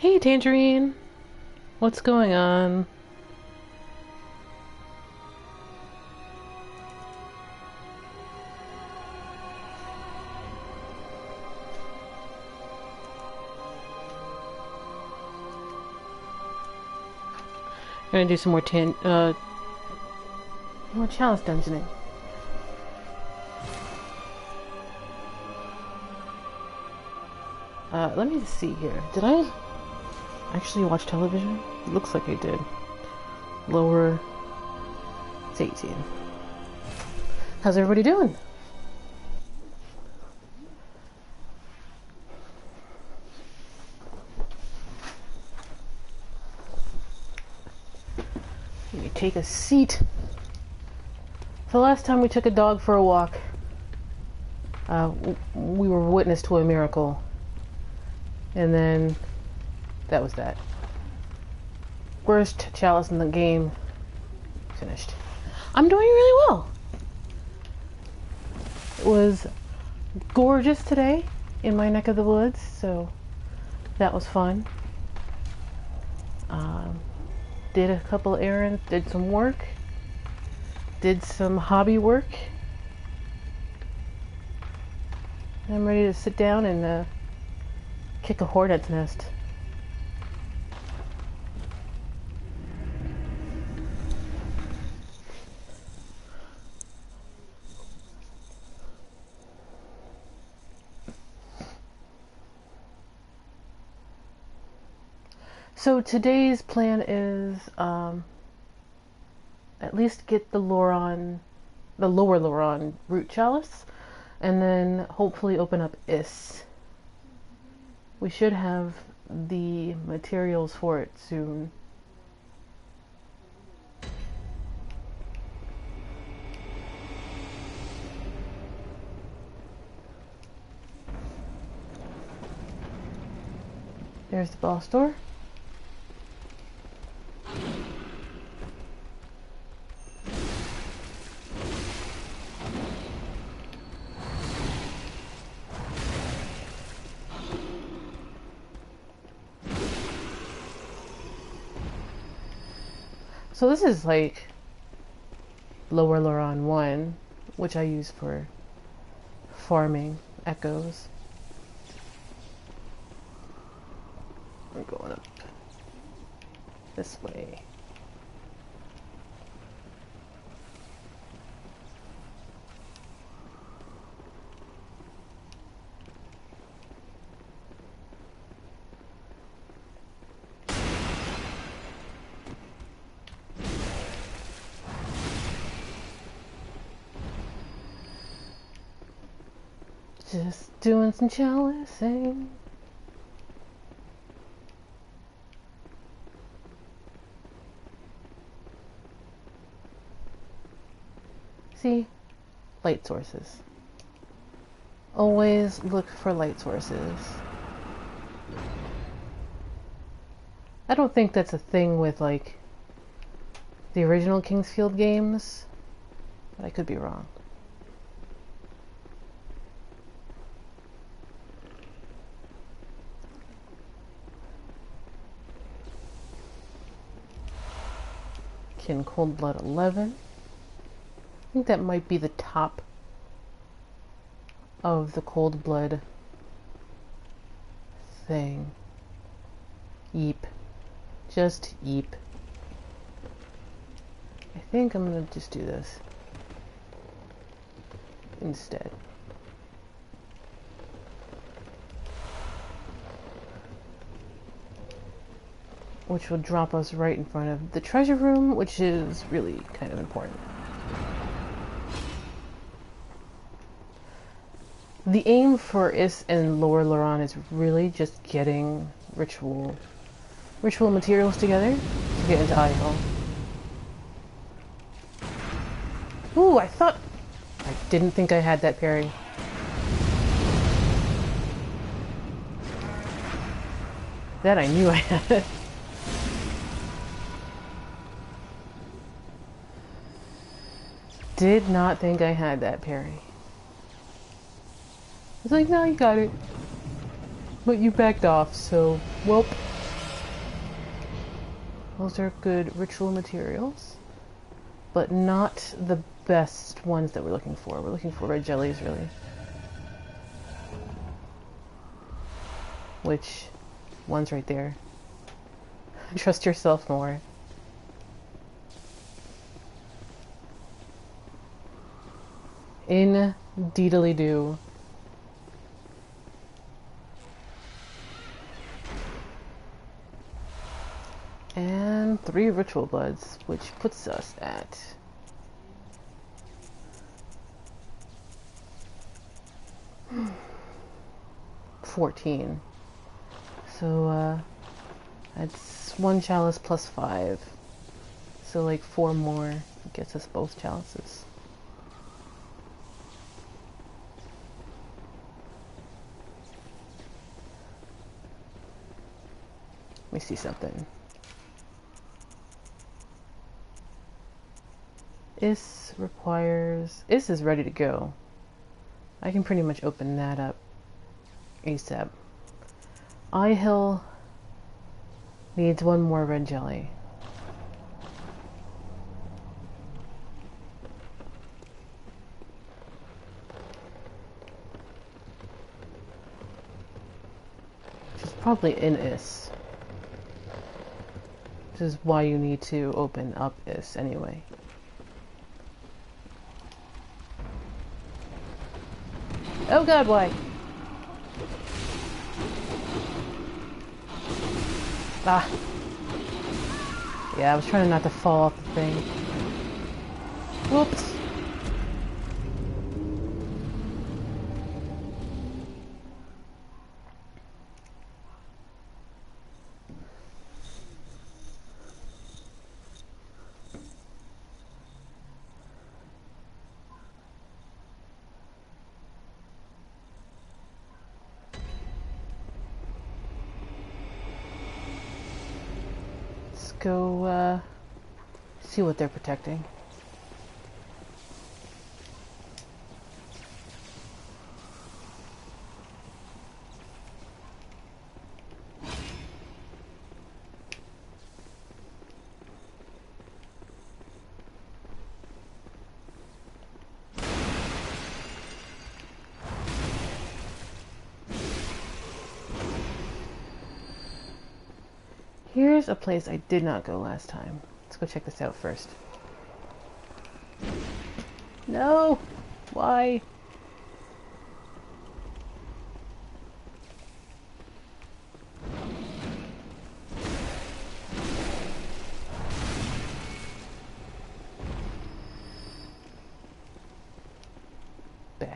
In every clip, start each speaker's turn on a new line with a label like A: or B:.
A: Hey, Tangerine. What's going on? Gonna do some more more chalice dungeoning. Let me see here. Did I actually watch television? It looks like I did. Lower. It's 18. How's everybody doing? Let me take a seat. The last time we took a dog for a walk, we were witness to a miracle. And then that was that. Worst chalice in the game. Finished. I'm doing really well. It was gorgeous today in my neck of the woods, so that was fun. Did a couple errands, did some work, did some hobby work. And I'm ready to sit down and kick a hornet's nest. So today's plan is at least get the Loran, the lower Loran root chalice, and then hopefully open up Isz. We should have the materials for it soon. There's the boss door. So this is like lower Loran 1, which I use for farming echoes. I'm going up this way. Just doing some chalicing. See? Light sources. Always look for light sources. I don't think that's a thing with, like, the original Kingsfield games, but I could be wrong. Cold Blood 11. I think that might be the top of the Cold Blood thing. Yeep. Just yeep. I think I'm gonna just do this instead. Which will drop us right in front of the treasure room, which is really kind of important. The aim for Isz and lower Loran is really just getting ritual materials together to get into Ihyll. Ooh, I didn't think I had that parry. That I knew I had. Did not think I had that parry. I was like, no, you got it. But you backed off, so, welp. Those are good ritual materials, but not the best ones that we're looking for. We're looking for red jellies, really. Which, one's right there. Trust yourself more. Indeedly do. And 3 ritual bloods, which puts us at 14. So that's 1 chalice plus 5. So like 4 more gets us both chalices. Let me see something. Isz requires... Isz is ready to go. I can pretty much open that up ASAP. Ihyll needs 1 more red jelly. Which is probably in Isz. Which is why you need to open up Isz anyway. Oh god, why? Ah. Yeah, I was trying not to fall off the thing. Whoops. Go see what they're protecting. Here's a place I did not go last time. Let's go check this out first. No! Why? Bah.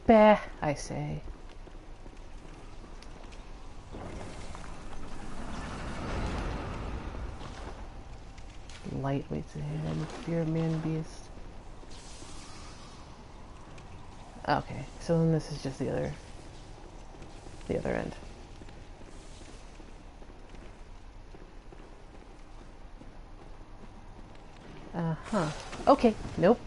A: Bah, I say. Lightweights ahead, fear man beast. Okay, so then this is just the other end. Uh-huh. Okay, nope.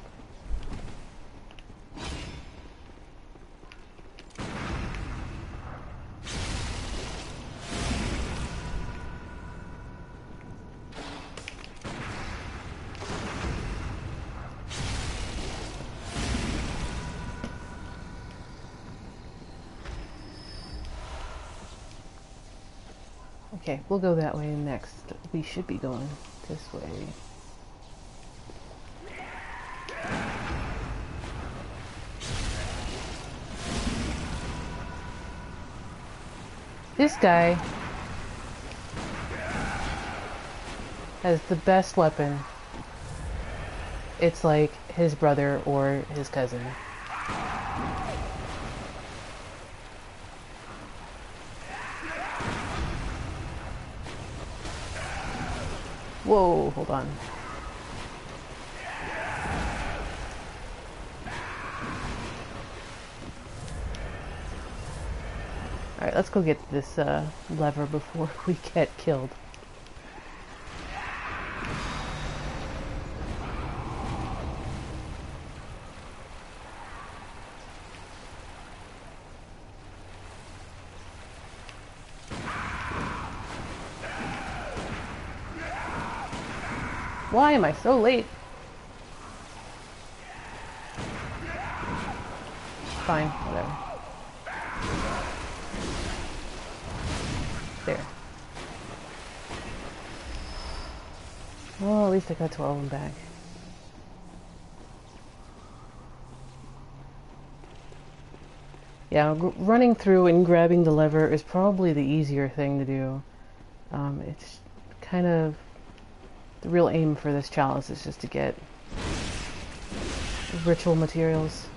A: Okay, we'll go that way next. We should be going this way. This guy has the best weapon. It's like his brother or his cousin. Whoa, hold on. Alright, let's go get this lever before we get killed. Why am I so late? Fine, whatever. There. Well, at least I got 12 of them back. Yeah, running through and grabbing the lever is probably the easier thing to do. It's kind of the real aim for this chalice is just to get ritual materials.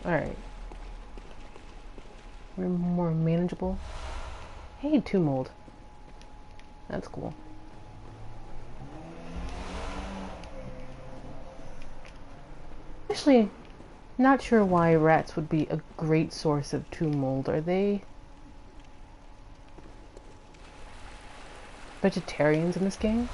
A: Alright. We're more manageable. Hey, 2 mold. That's cool. Actually, not sure why rats would be a great source of 2 mold. Are they vegetarians in this game?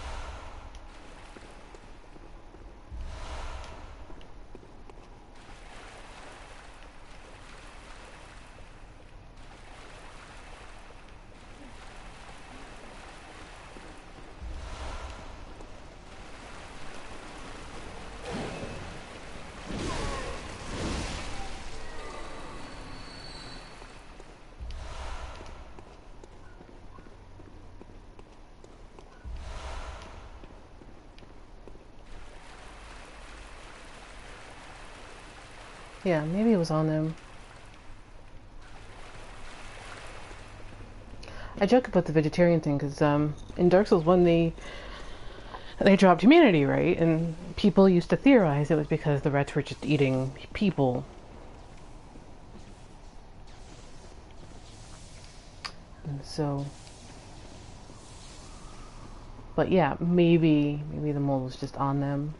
A: Yeah, maybe it was on them. I joke about the vegetarian thing because in Dark Souls 1 they dropped humanity, right? And people used to theorize it was because the rats were just eating people. And so, but yeah, maybe the mold was just on them.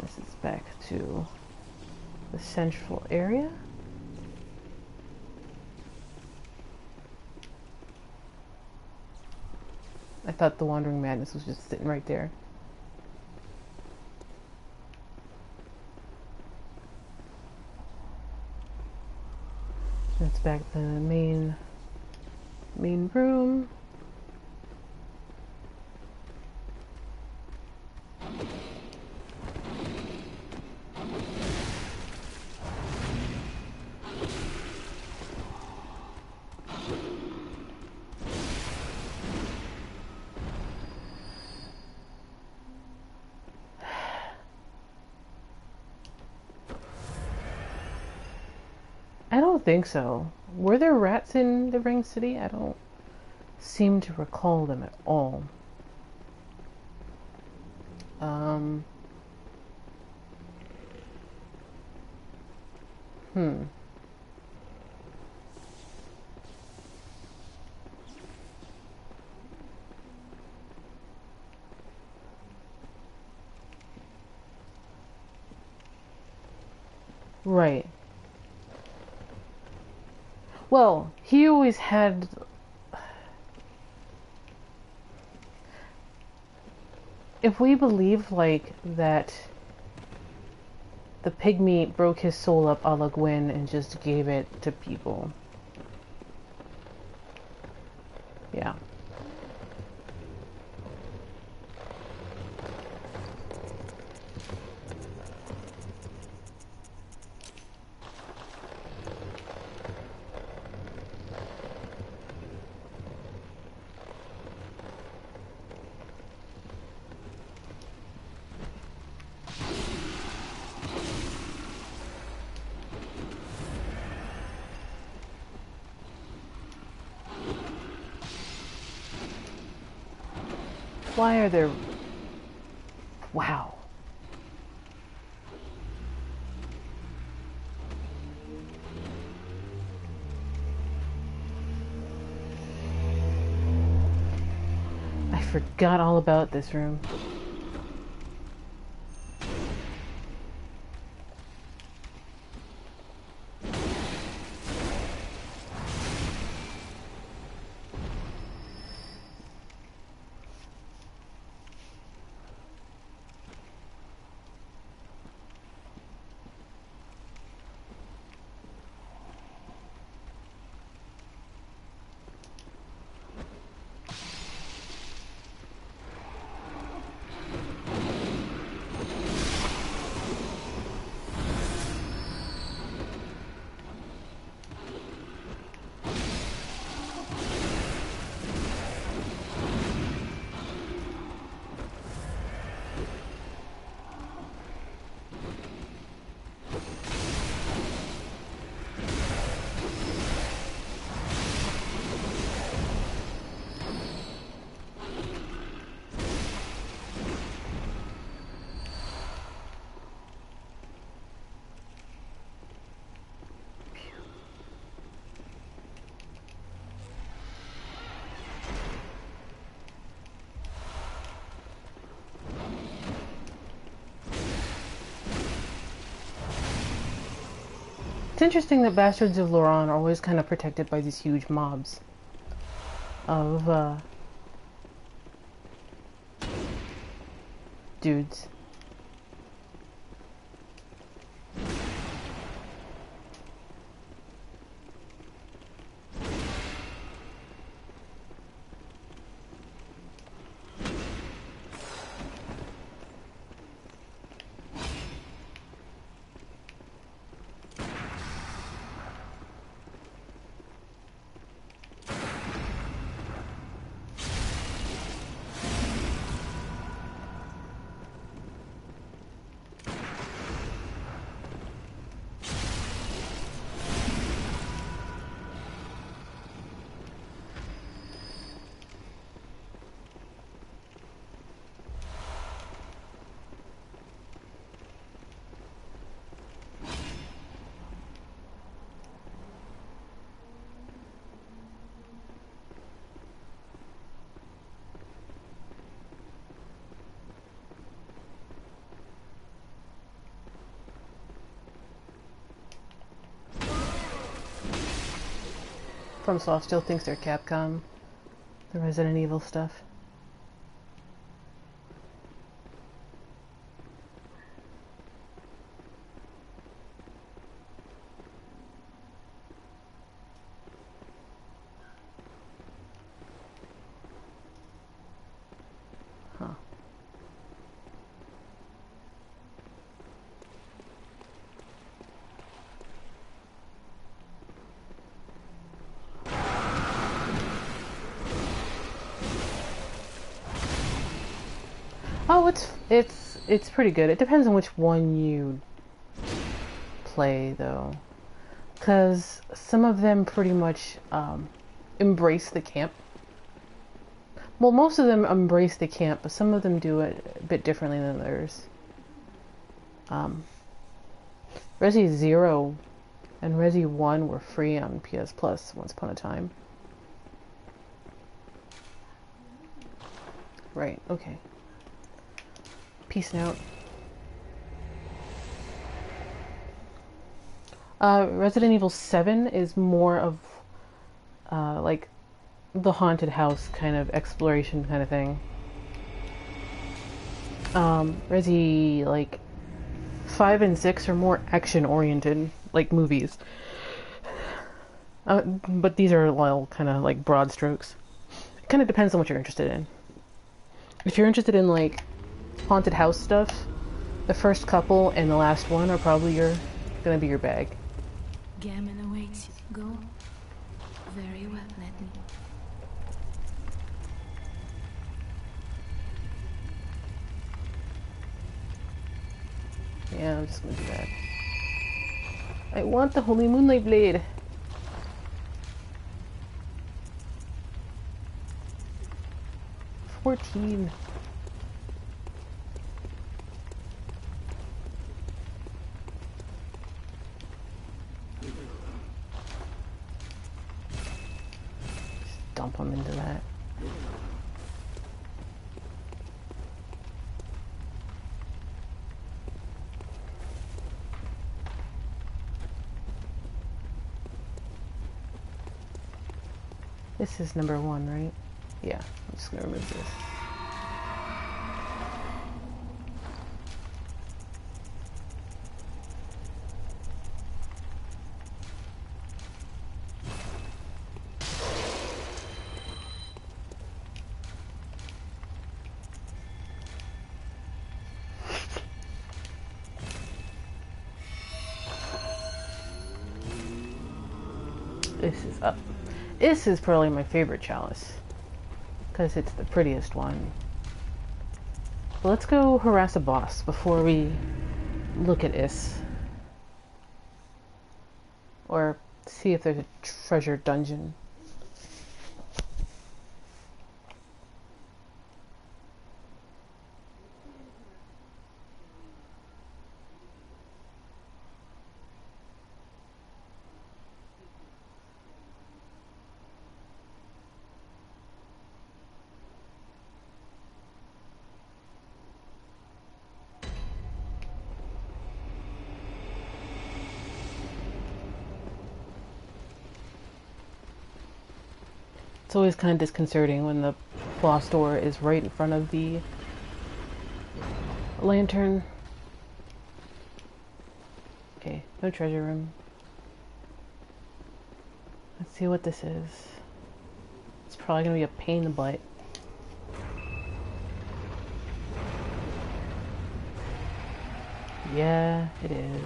A: This is back to the central area. I thought the Wandering Madness was just sitting right there. That's back to the main room. I don't think so. Were there rats in the Ring City? I don't seem to recall them at all. Right. Well, he always had... If we believe, like, that the pygmy broke his soul up a la Gwyn and just gave it to people. Yeah. Why are there... Wow. I forgot all about this room. It's interesting that Bastards of Loran are always kind of protected by these huge mobs of dudes. FromSoft still thinks they're Capcom, the Resident Evil stuff. Huh. Oh, it's pretty good. It depends on which one you play, though, because some of them pretty much embrace the camp. Well, most of them embrace the camp, but some of them do it a bit differently than others. Resi 0 and Resi 1 were free on PS Plus once upon a time. Right, okay. Peace out. Resident Evil 7 is more of like the haunted house kind of exploration kind of thing. Resi like 5 and 6 are more action oriented, like movies. But these are all kind of like broad strokes. It kind of depends on what you're interested in. If you're interested in like haunted house stuff, the first couple and the last one are probably gonna be your bag.
B: Gammon awaits you. Go. Very well, let me.
A: Yeah, I'm just gonna do that. I want the Holy Moonlight Blade. $14. Dump them into that. This is number 1, right? Yeah, I'm just gonna remove this. This is up. This is probably my favorite chalice because it's the prettiest one. But let's go harass a boss before we look at Isz. Or see if there's a treasure dungeon. It's always kind of disconcerting when the boss door is right in front of the lantern. Okay, no treasure room. Let's see what this is. It's probably gonna be a pain in the butt. Yeah, it is.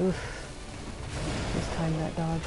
A: Oof. Just time that dodge.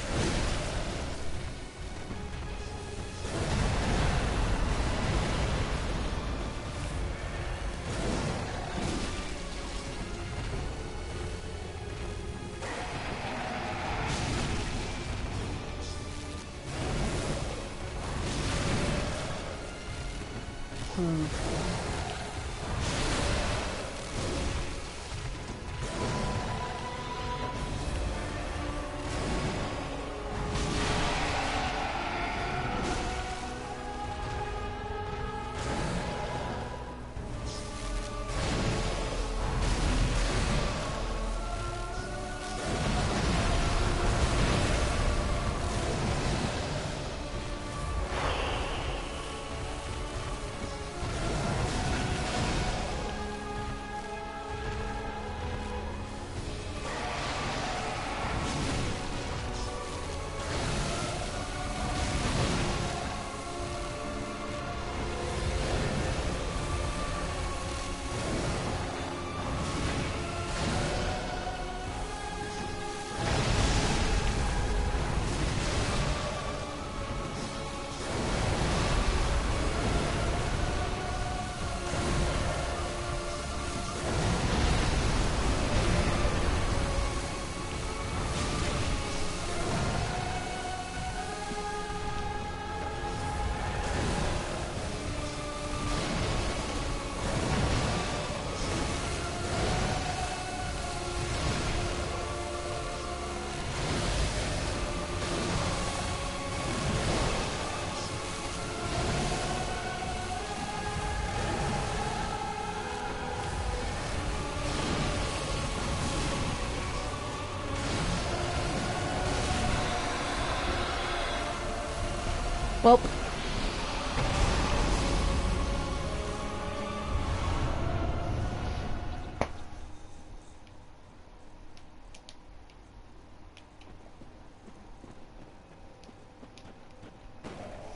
A: Well,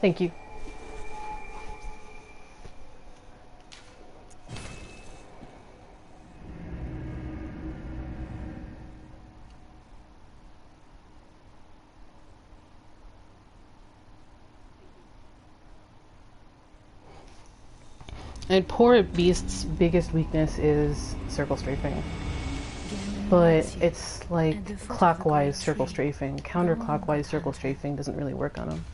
A: thank you. And poor Beast's biggest weakness is circle strafing. But it's like clockwise circle strafing. Counterclockwise circle strafing doesn't really work on him.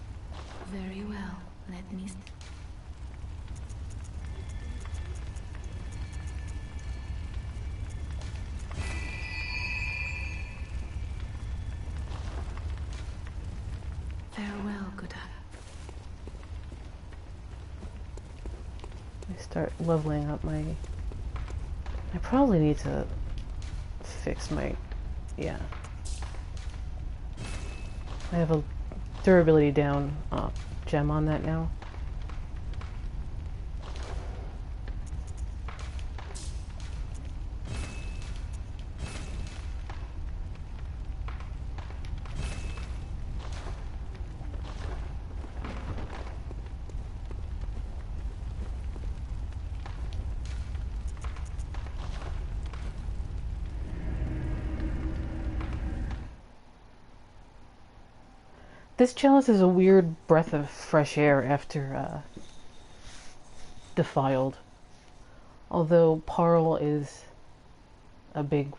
B: Very well. Let me. Farewell, good eye.
A: I start leveling up my... I probably need to fix my... Yeah. I have a durability down gem on that now. This chalice is a weird breath of fresh air after defiled. Although Parl is a big...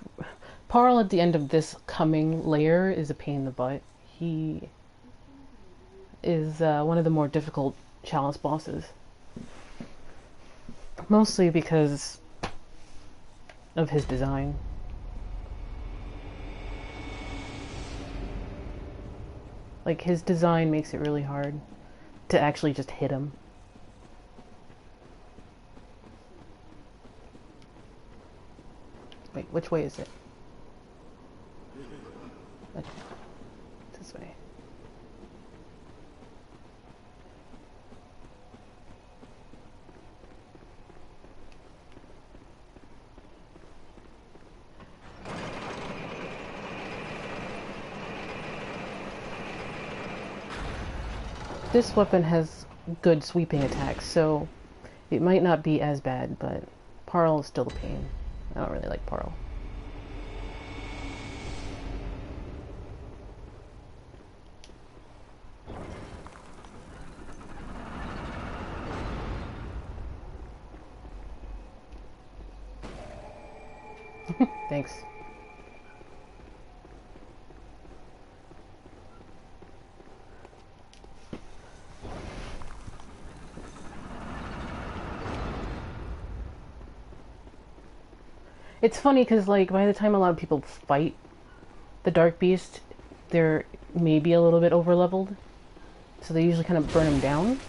A: Parl at the end of this coming layer is a pain in the butt. He is one of the more difficult chalice bosses. Mostly because of his design. Like, his design makes it really hard to actually just hit him. Wait, which way is it? Okay. This way. This weapon has good sweeping attacks, so it might not be as bad, but Parl is still a pain. I don't really like Parl. Thanks. It's funny because, like, by the time a lot of people fight the Darkbeast, they're maybe a little bit over-leveled. So they usually kind of burn him down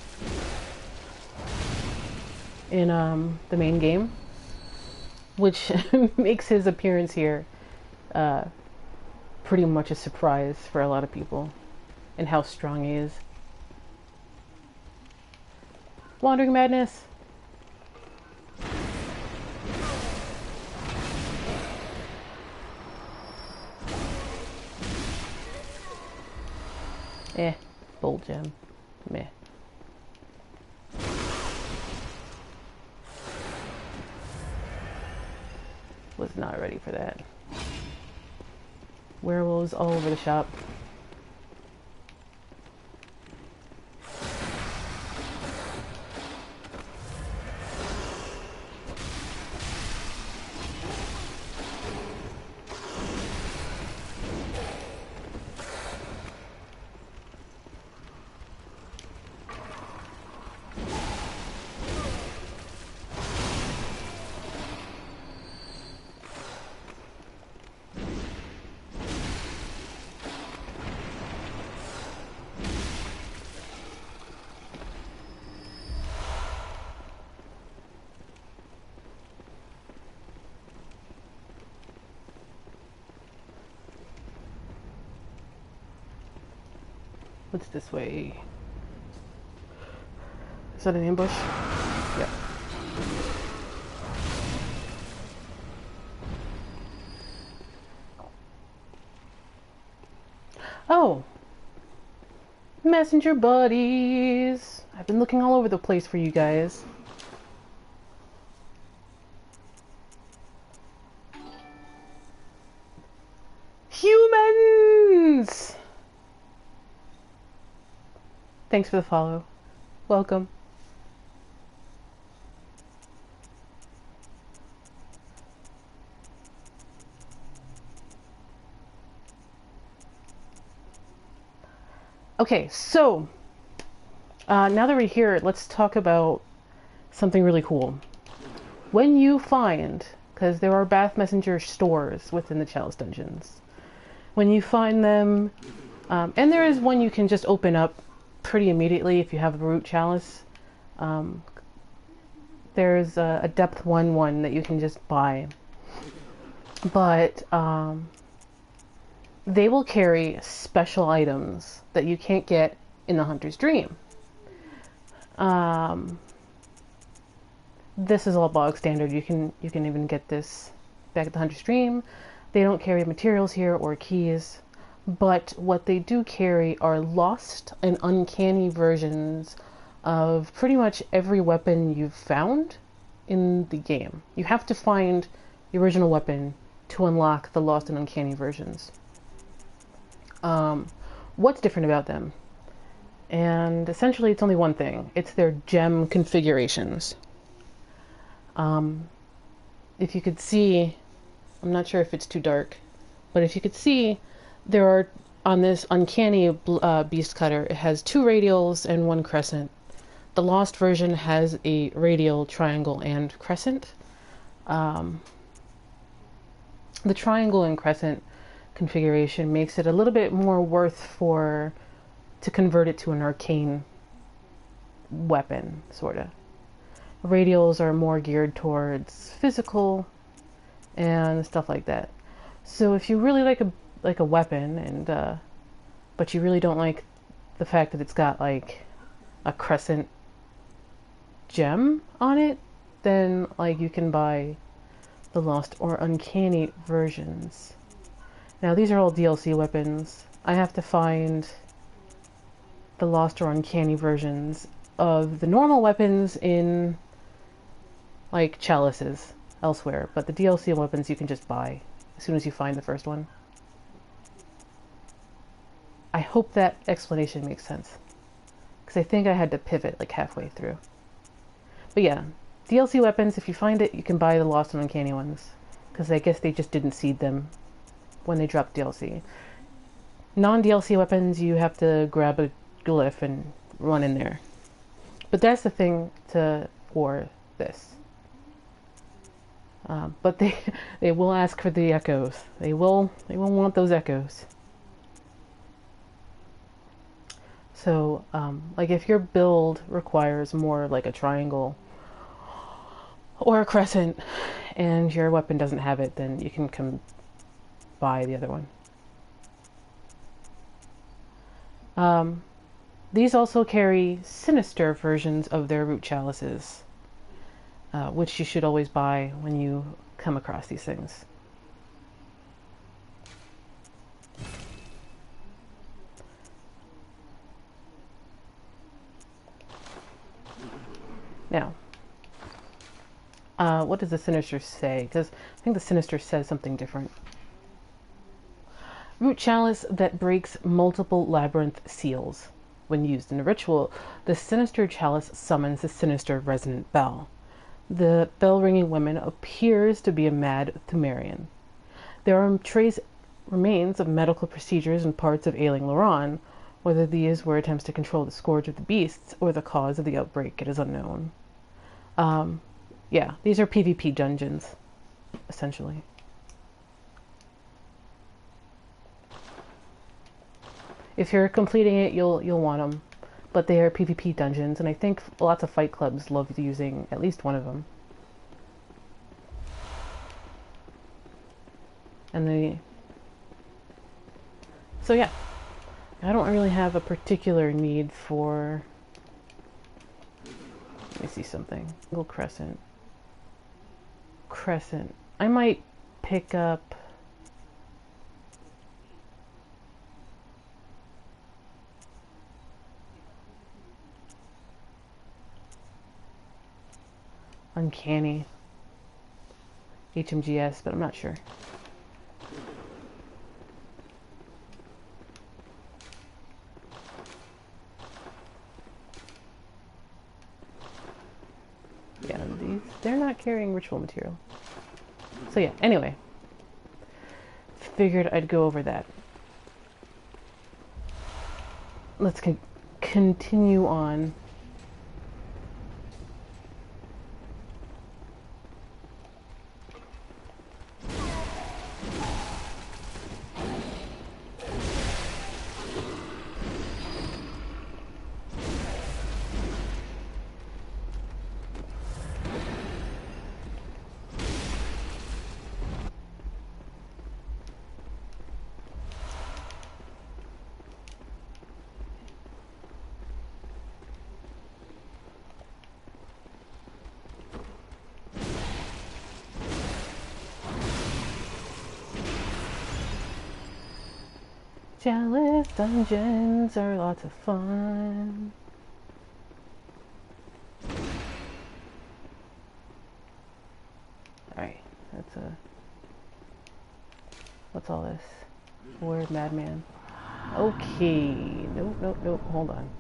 A: in the main game. Which makes his appearance here pretty much a surprise for a lot of people. And how strong he is. Wandering Madness! Bolt gem. Meh. Was not ready for that. Werewolves all over the shop. What's this way? Is that an ambush? Yeah. Oh! Messenger buddies! I've been looking all over the place for you guys. Humans! Thanks for the follow. Welcome. Okay, so now that we're here, let's talk about something really cool. When you find, because there are Bath Messenger stores within the Chalice dungeons, when you find them, And there is one you can just open up pretty immediately if you have a root chalice. There's a depth 1 that you can just buy. But they will carry special items that you can't get in the Hunter's Dream. This is all bog standard. You can even get this back at the Hunter's Dream. They don't carry materials here or keys, but what they do carry are lost and uncanny versions of pretty much every weapon you've found in the game. You have to find the original weapon to unlock the lost and uncanny versions. What's different about them? And essentially it's only one thing. It's their gem configurations. If you could see, I'm not sure if it's too dark, but if you could see, there are, on this uncanny beast cutter, it has 2 radials and 1 crescent. The lost version has a radial, triangle, and crescent. The triangle and crescent configuration makes it a little bit more worth to convert it to an arcane weapon, sorta. Radials are more geared towards physical and stuff like that. So if you really like a weapon, and but you really don't like the fact that it's got like a crescent gem on it, then like you can buy the lost or uncanny versions. Now these are all DLC weapons. I have to find the lost or uncanny versions of the normal weapons in like Chalices elsewhere, but the DLC weapons you can just buy as soon as you find the first one. I hope that explanation makes sense, because I think I had to pivot like halfway through. But yeah, DLC weapons, if you find it, you can buy the lost and uncanny ones, because I guess they just didn't seed them when they dropped DLC. Non-DLC weapons, you have to grab a glyph and run in there. But that's the thing for this. But they will ask for the echoes. They will want those echoes. So, like if your build requires more like a triangle or a crescent, and your weapon doesn't have it, then you can come buy the other one. These also carry sinister versions of their root chalices, which you should always buy when you come across these things. Now, what does the Sinister say? Because I think the Sinister says something different. Root chalice that breaks multiple labyrinth seals. When used in a ritual, the Sinister chalice summons the sinister resonant bell. The bell-ringing woman appears to be a mad Thumerian. There are trace remains of medical procedures and parts of ailing Loran. Whether these were attempts to control the scourge of the beasts or the cause of the outbreak, it is unknown. Yeah, these are PvP dungeons, essentially. If you're completing it, you'll want them, but they are PvP dungeons, and I think lots of fight clubs love using at least one of them. So yeah, I don't really have a particular need for. Let me see something. Little crescent. Crescent. I might pick up. Uncanny. HMGS, but I'm not sure. Yeah, they're not carrying ritual material. So yeah, anyway. Figured I'd go over that. Let's continue on. Chalice dungeons are lots of fun. Alright, that's a... What's all this? Word madman. Okay. Nope, nope, nope. Hold on.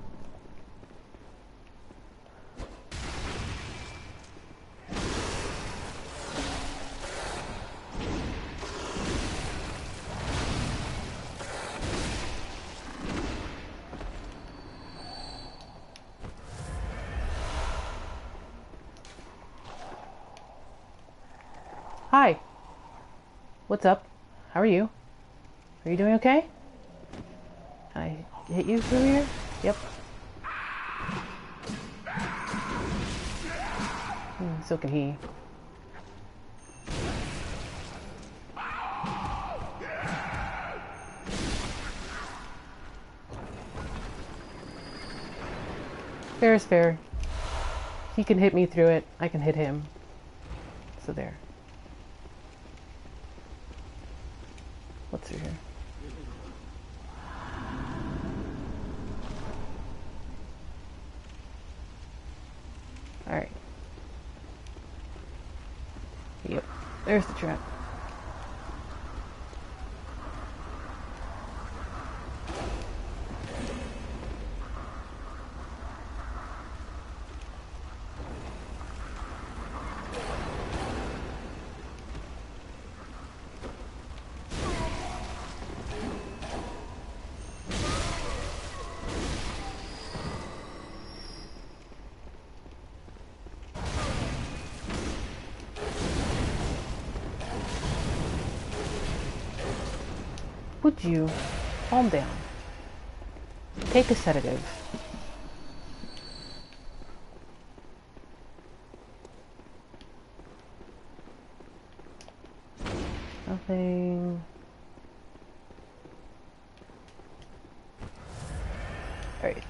A: Hi. What's up? How are you? Are you doing okay? Can I hit you through here? Yep. So can he. Fair is fair. He can hit me through it. I can hit him. So there. What's through here? Alright. Yep. There's the trap. Would you calm down? Take a sedative. Nothing. Alright.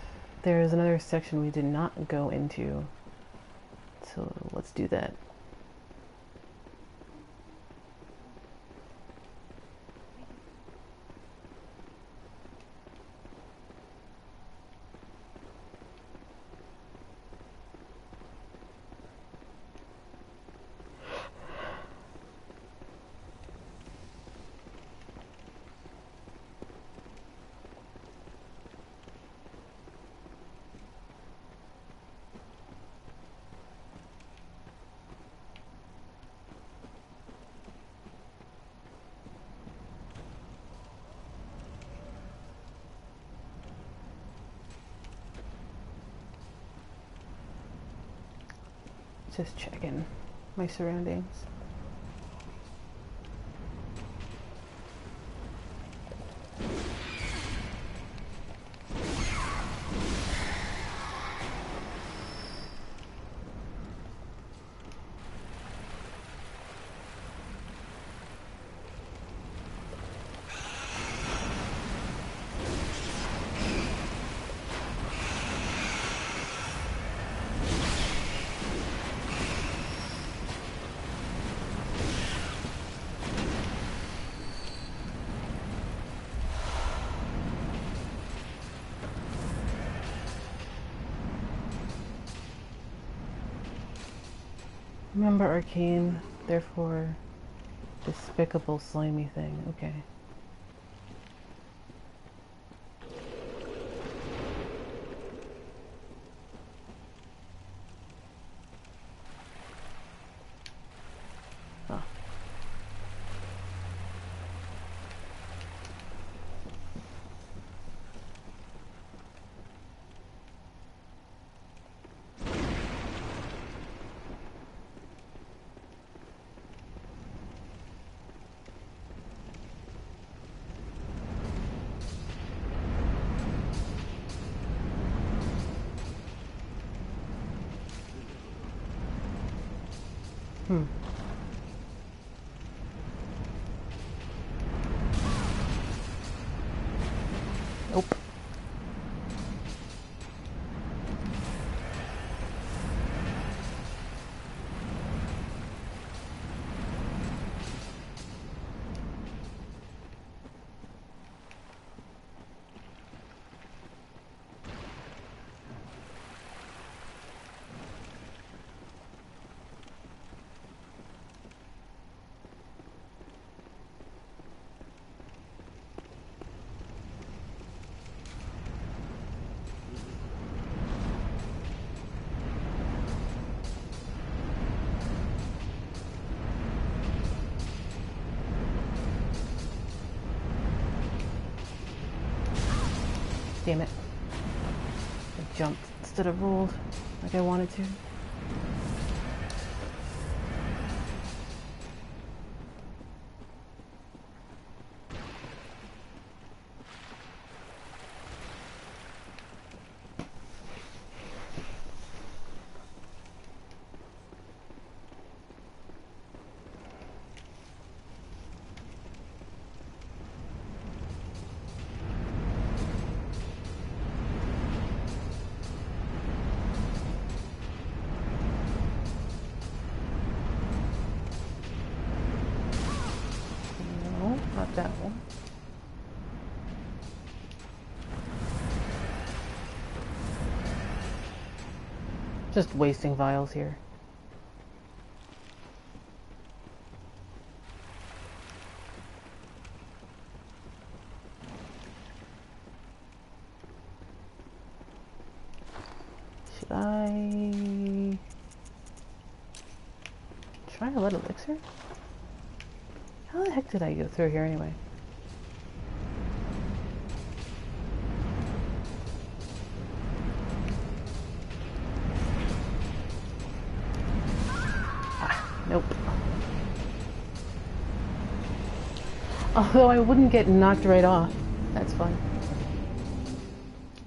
A: There's another section we did not go into. So let's do that. Just checking my surroundings. Remember arcane, therefore despicable slimy thing. Okay. Huh. Nope. Damn it. I jumped instead of rolled like I wanted to. Not that one. Just wasting vials here. Should I try a lead elixir? How the heck did I go through here anyway? Ah, nope. Although I wouldn't get knocked right off. That's fun.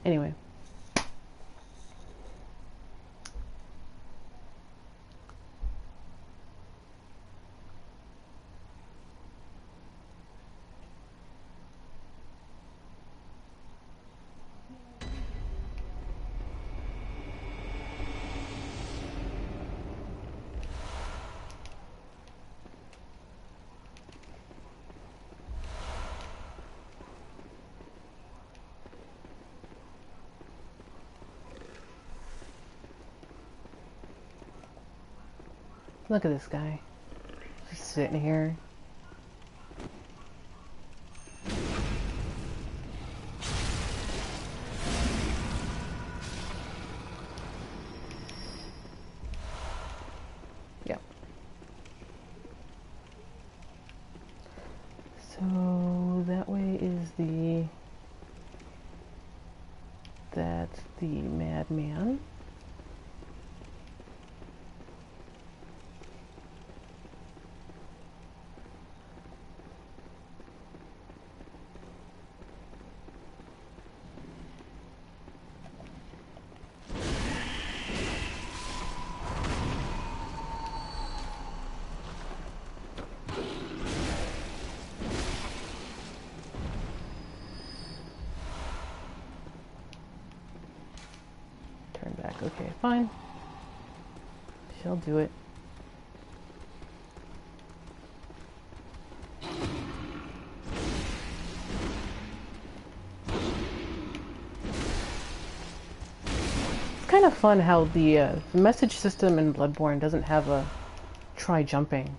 A: Anyway. Look at this guy. Just sitting here. Yep. So that way is that's the madman. Turn back. Okay, fine. She'll do it. It's kind of fun how the message system in Bloodborne doesn't have a try jumping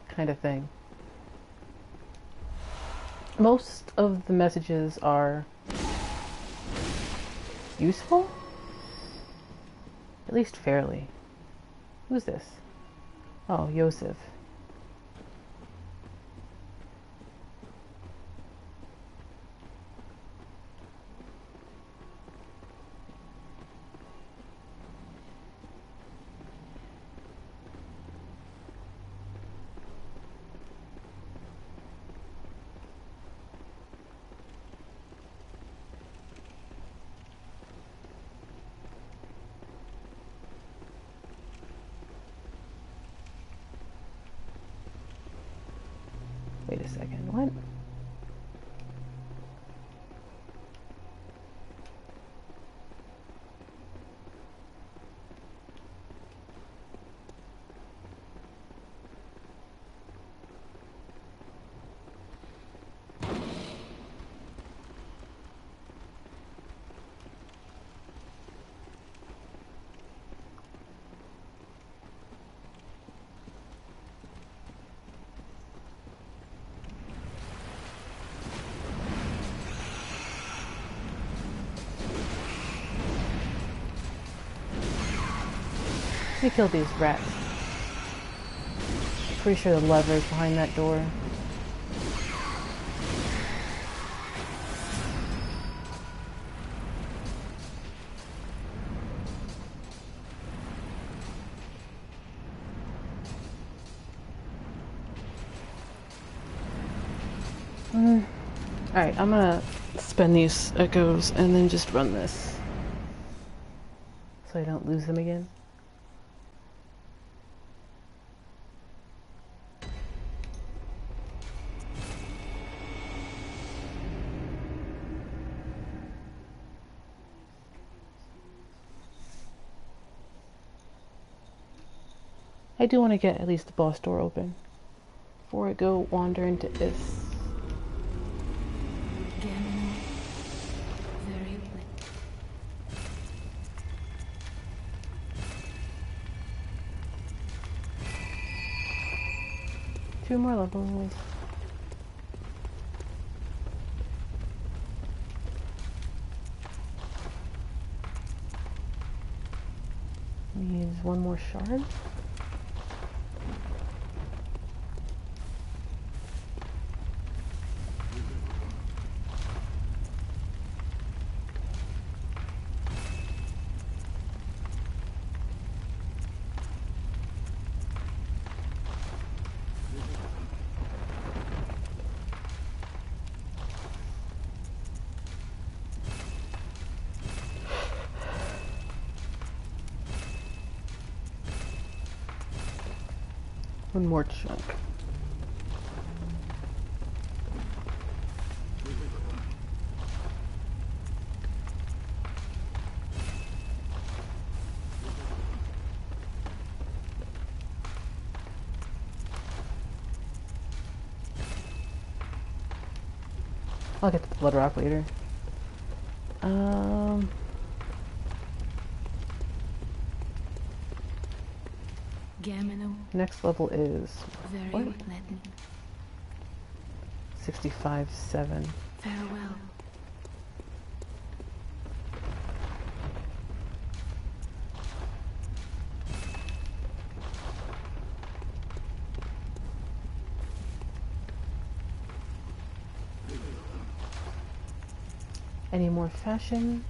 A: kind of thing. Most of the messages are useful, at least fairly. Who's this? Oh, Yosef. Wait a second, what? Let me kill these rats. Pretty sure the lever's behind that door. Alright, I'm gonna spend these echoes and then just run this. So I don't lose them again. I do want to get at least the boss door open before I go wander into Isz. Two more levels. Needs one more shard. One more chunk. I'll get to the blood rock later. Next level is what? 65-7.
B: Farewell.
A: Any more fashion?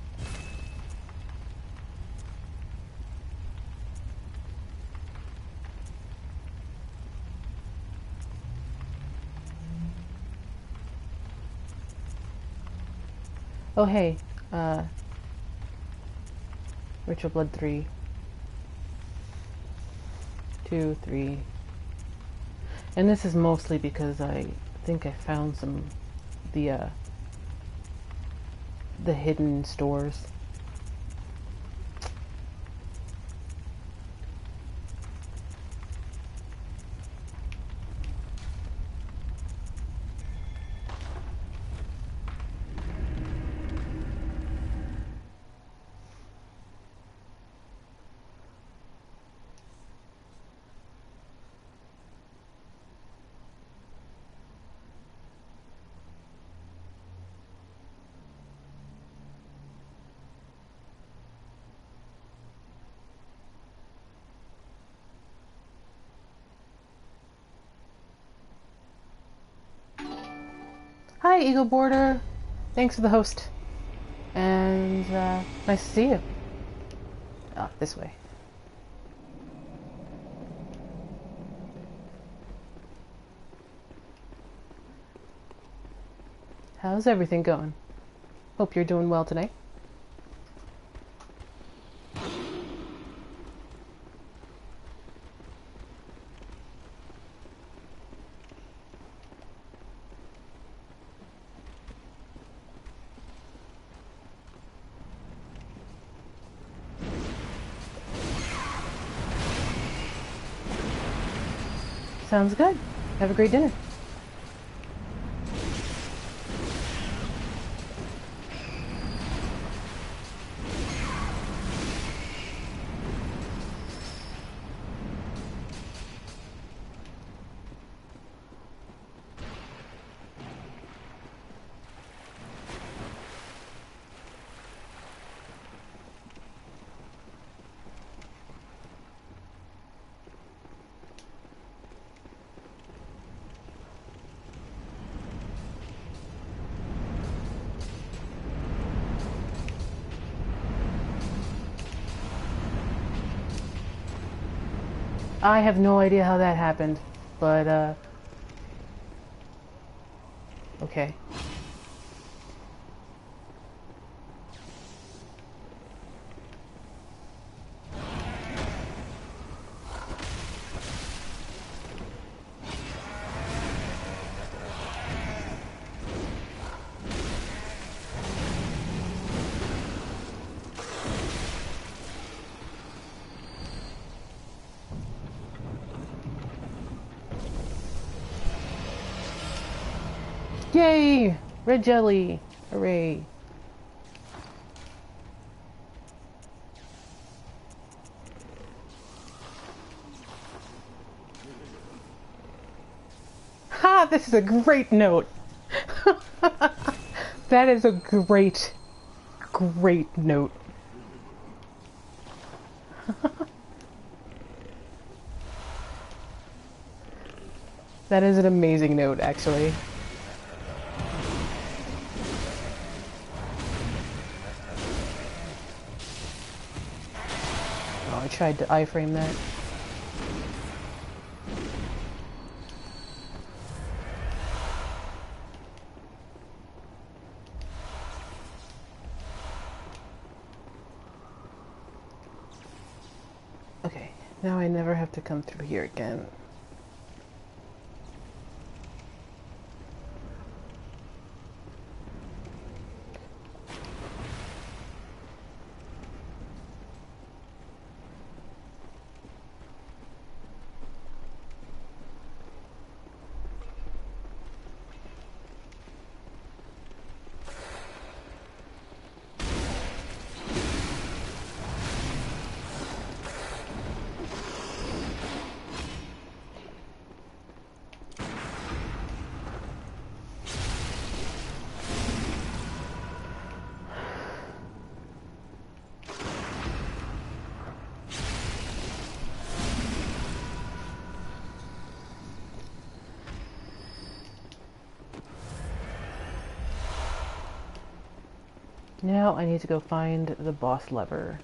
A: Oh hey, Ritual Blood 3. 2, 3. And this is mostly because I think I found some the hidden stores. Hi, Eagle Border. Thanks for the host. And nice to see you. Ah, this way. How's everything going? Hope you're doing well today. Sounds good. Have a great dinner. I have no idea how that happened, but Okay. Yay! Red jelly! Hooray! Ha! This is a great note! That is a great, great note. That is an amazing note, actually. Oh, I tried to iframe that. Okay, now I never have to come through here again. Now I need to go find the boss lever.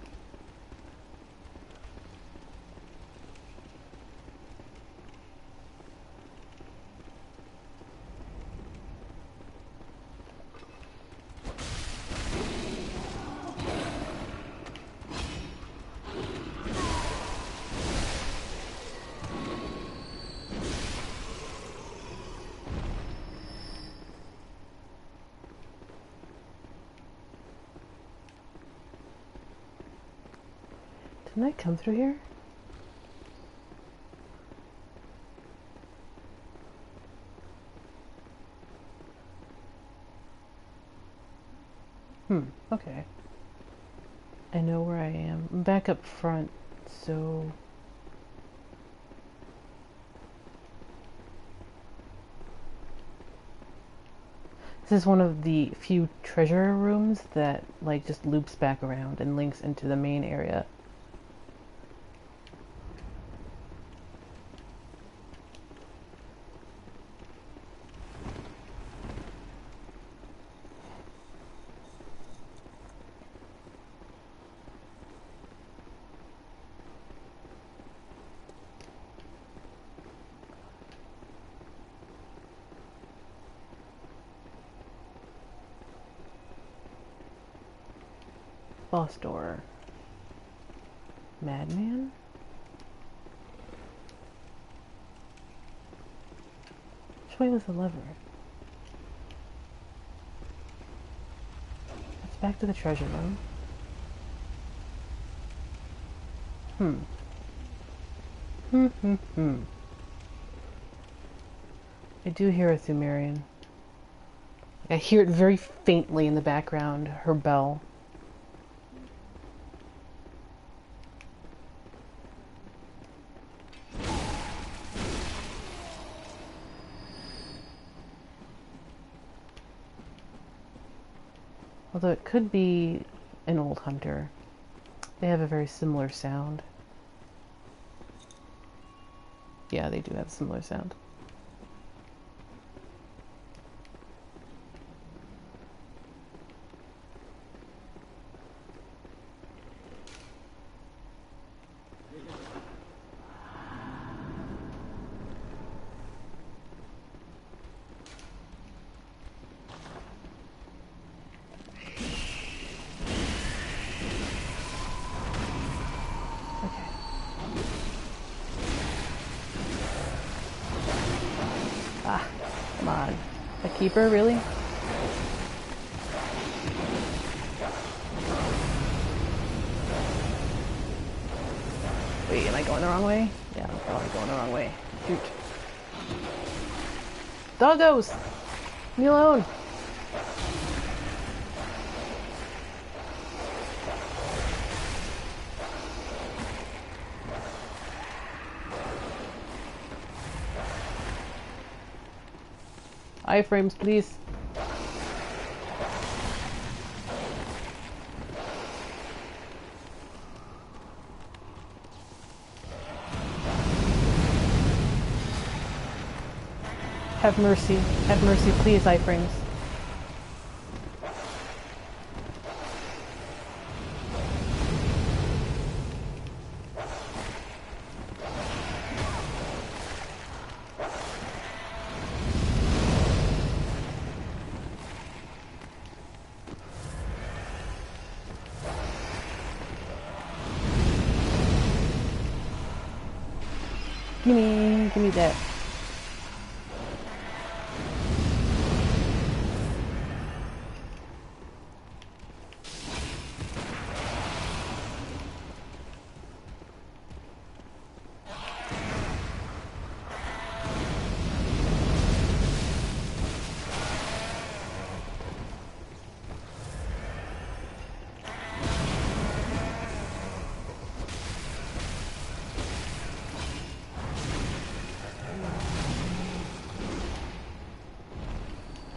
A: Didn't I come through here? Okay. I know where I am. I'm back up front, so... This is one of the few treasure rooms that, like, just loops back around and links into the main area. Boss door. Madman? Which way was the lever? Let's back to the treasure room. I do hear a Thumerian. I hear it very faintly in the background, her bell. Although it could be an old hunter. They have a very similar sound. Yeah, they do have a similar sound. A keeper, really? Wait, am I going the wrong way? Yeah, I'm probably going the wrong way. Shoot. Doggos! Leave me alone! Iframes, please. Have mercy, please, iframes. Give me that.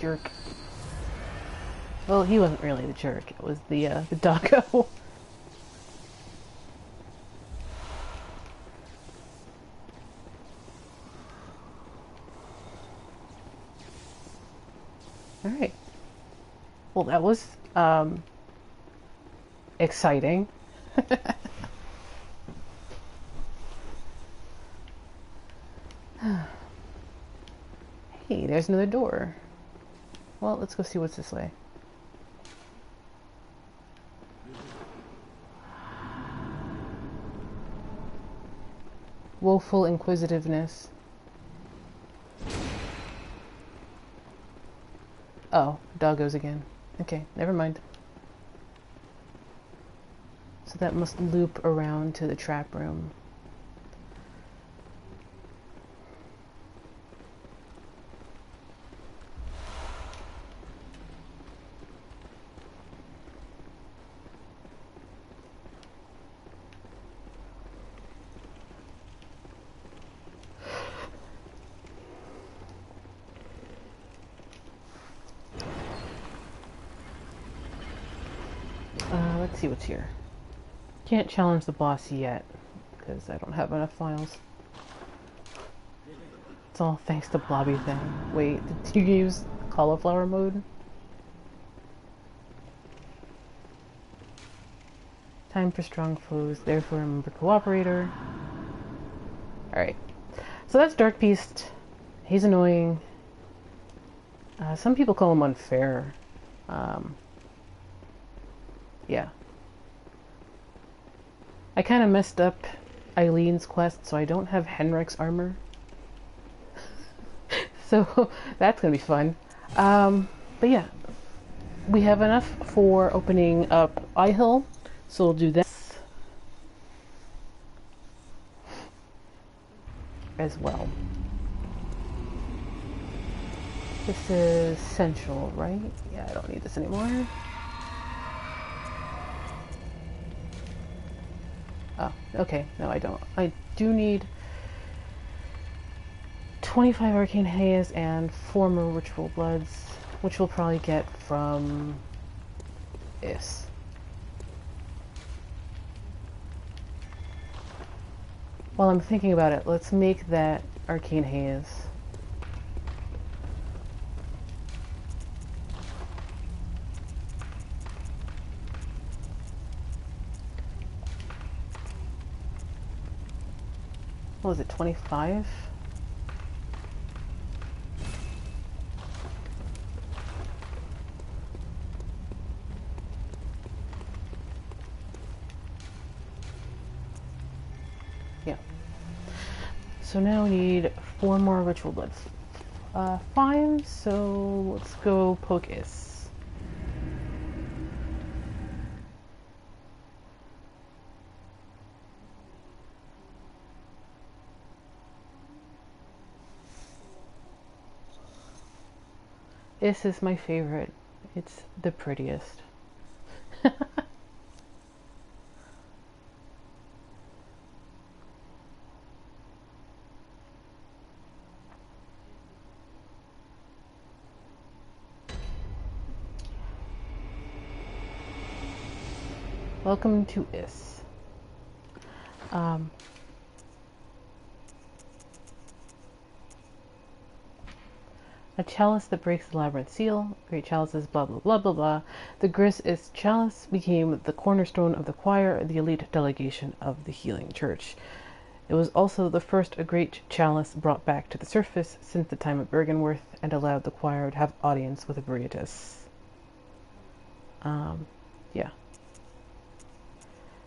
A: Jerk. Well, he wasn't really the jerk. It was the doggo. Alright. Well, that was, exciting. Hey, there's another door. Well, let's go see what's this way. Woeful inquisitiveness. Oh, doggos again. Okay, never mind. So that must loop around to the trap room. Let's see what's here. Can't challenge the boss yet, because I don't have enough files. It's all thanks to Blobby thing. Wait, did you use cauliflower mode? Time for strong foes, therefore remember cooperator. Alright. So that's Darkbeast. He's annoying. Some people call him unfair. Yeah. I kind of messed up Eileen's quest, so I don't have Henrik's armor. So that's gonna be fun. But yeah, we have enough for opening up Ihyll, so we'll do that as well. This is Central, right? Yeah, I don't need this anymore. Oh, okay. No, I don't. I do need 25 Arcane Haze and 4 more Ritual Bloods, which we'll probably get from Isz. While I'm thinking about it, let's make that Arcane Haze. What was it, 25? Yeah. So now we need 4 more Ritual Bloods. fine, so let's go poke Isz. Isz is my favorite. It's the prettiest. Welcome to Isz. A chalice that breaks the labyrinth seal. Great chalices, blah blah blah blah blah. The Isz chalice became the cornerstone of the choir, the elite delegation of the healing church. It was also the first great chalice brought back to the surface since the time of Byrgenwerth and allowed the choir to have audience with Abhorrent. Yeah.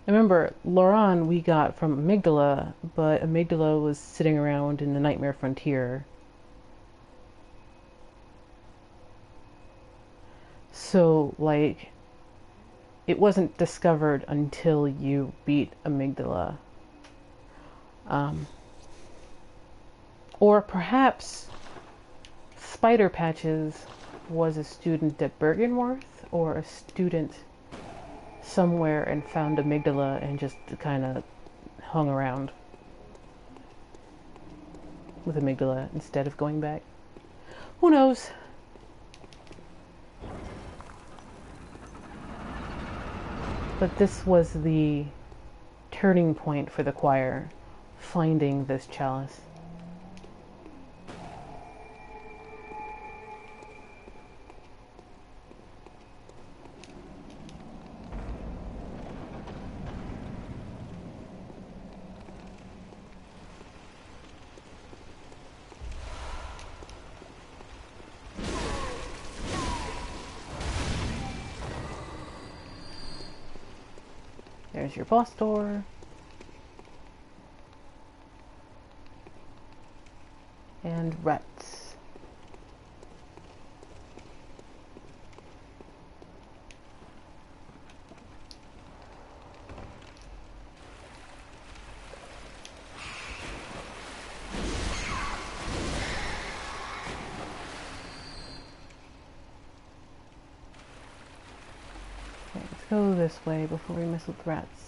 A: Remember, Loran we got from Amygdala, but Amygdala was sitting around in the Nightmare Frontier. So, like, it wasn't discovered until you beat Amygdala. Or perhaps Spider Patches was a student at Byrgenwerth, or a student somewhere and found Amygdala and just kind of hung around with Amygdala instead of going back. Who knows? But this was the turning point for the choir, finding this chalice. There's your boss door. And rats. Okay, let's go this way before we mess with rats.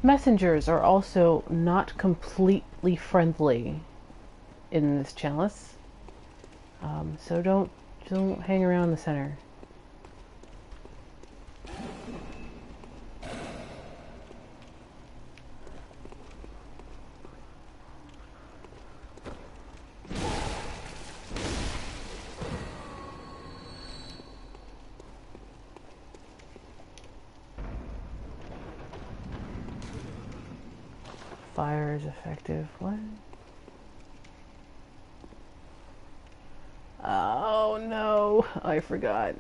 A: Messengers are also not completely friendly in this chalice, so don't hang around the center. Fire is effective. What? Oh no, I forgot.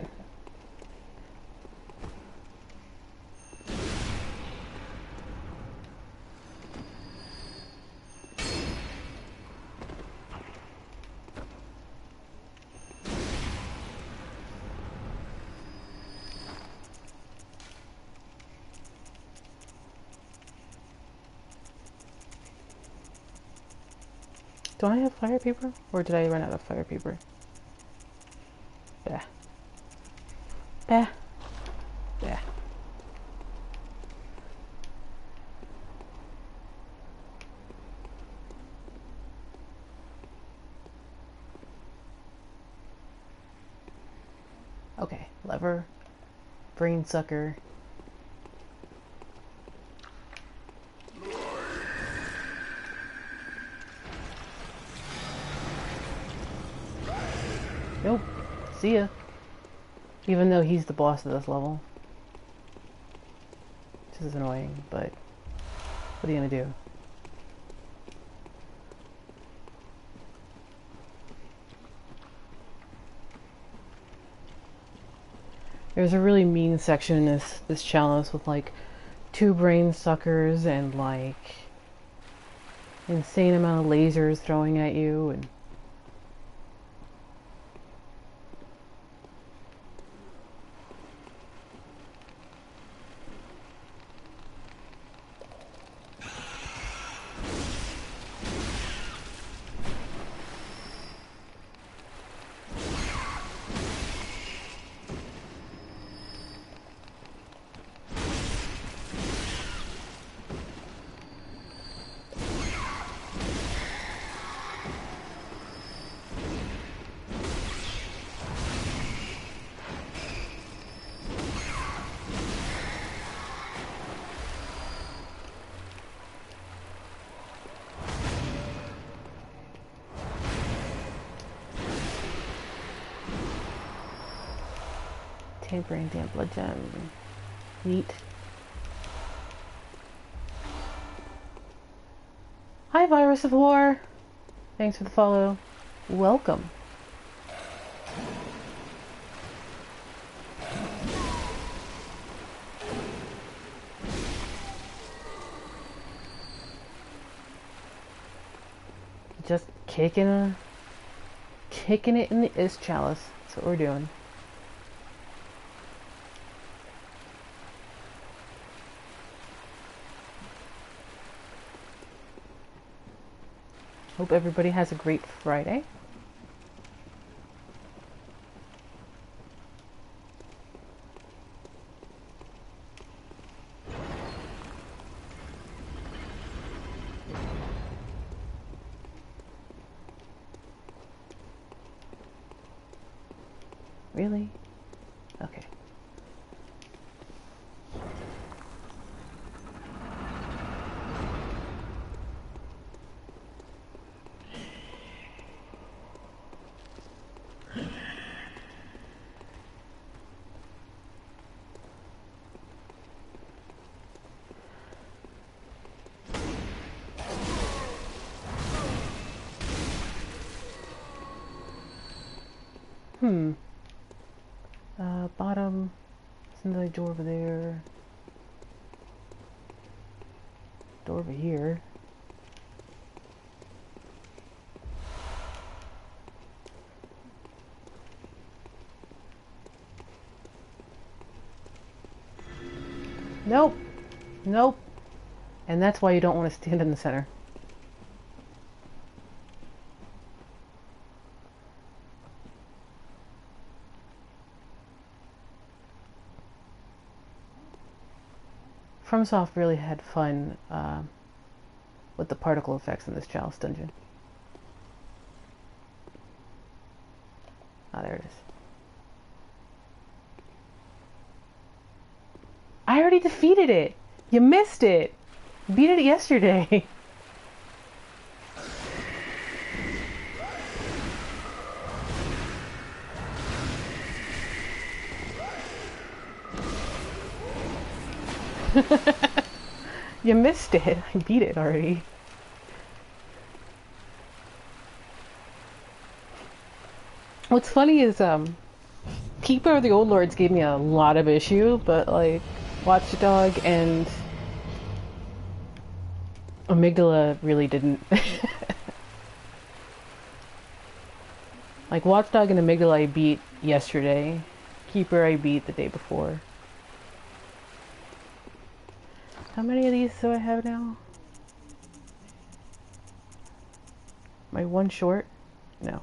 A: Do I have fire paper? Or did I run out of fire paper? Bah. Bah. Bah. Okay, lever, Brainsucker. Nope. See ya. Even though he's the boss of this level. This is annoying, but what are you gonna do? There's a really mean section in this chalice with like 2 brain suckers and like insane amount of lasers throwing at you and tampering damn blood gem. Neat. Hi, Virus of War. Thanks for the follow. Welcome. Just kicking it in the Isz Chalice. That's what we're doing. Hope everybody has a great Friday. Really? Okay. Bottom. There's another door over there. Door over here. Nope. Nope. And that's why you don't want to stand in the center. FromSoft really had fun with the particle effects in this Chalice dungeon. Ah, there it is. I already defeated it! You missed it! Beat it yesterday! You missed it. I beat it already. What's funny is, Keeper of the Old Lords gave me a lot of issue, but, like, Watchdog and Amygdala really didn't. Like, Watchdog and Amygdala I beat yesterday. Keeper I beat the day before. How many of these do I have now? Am I one short? No.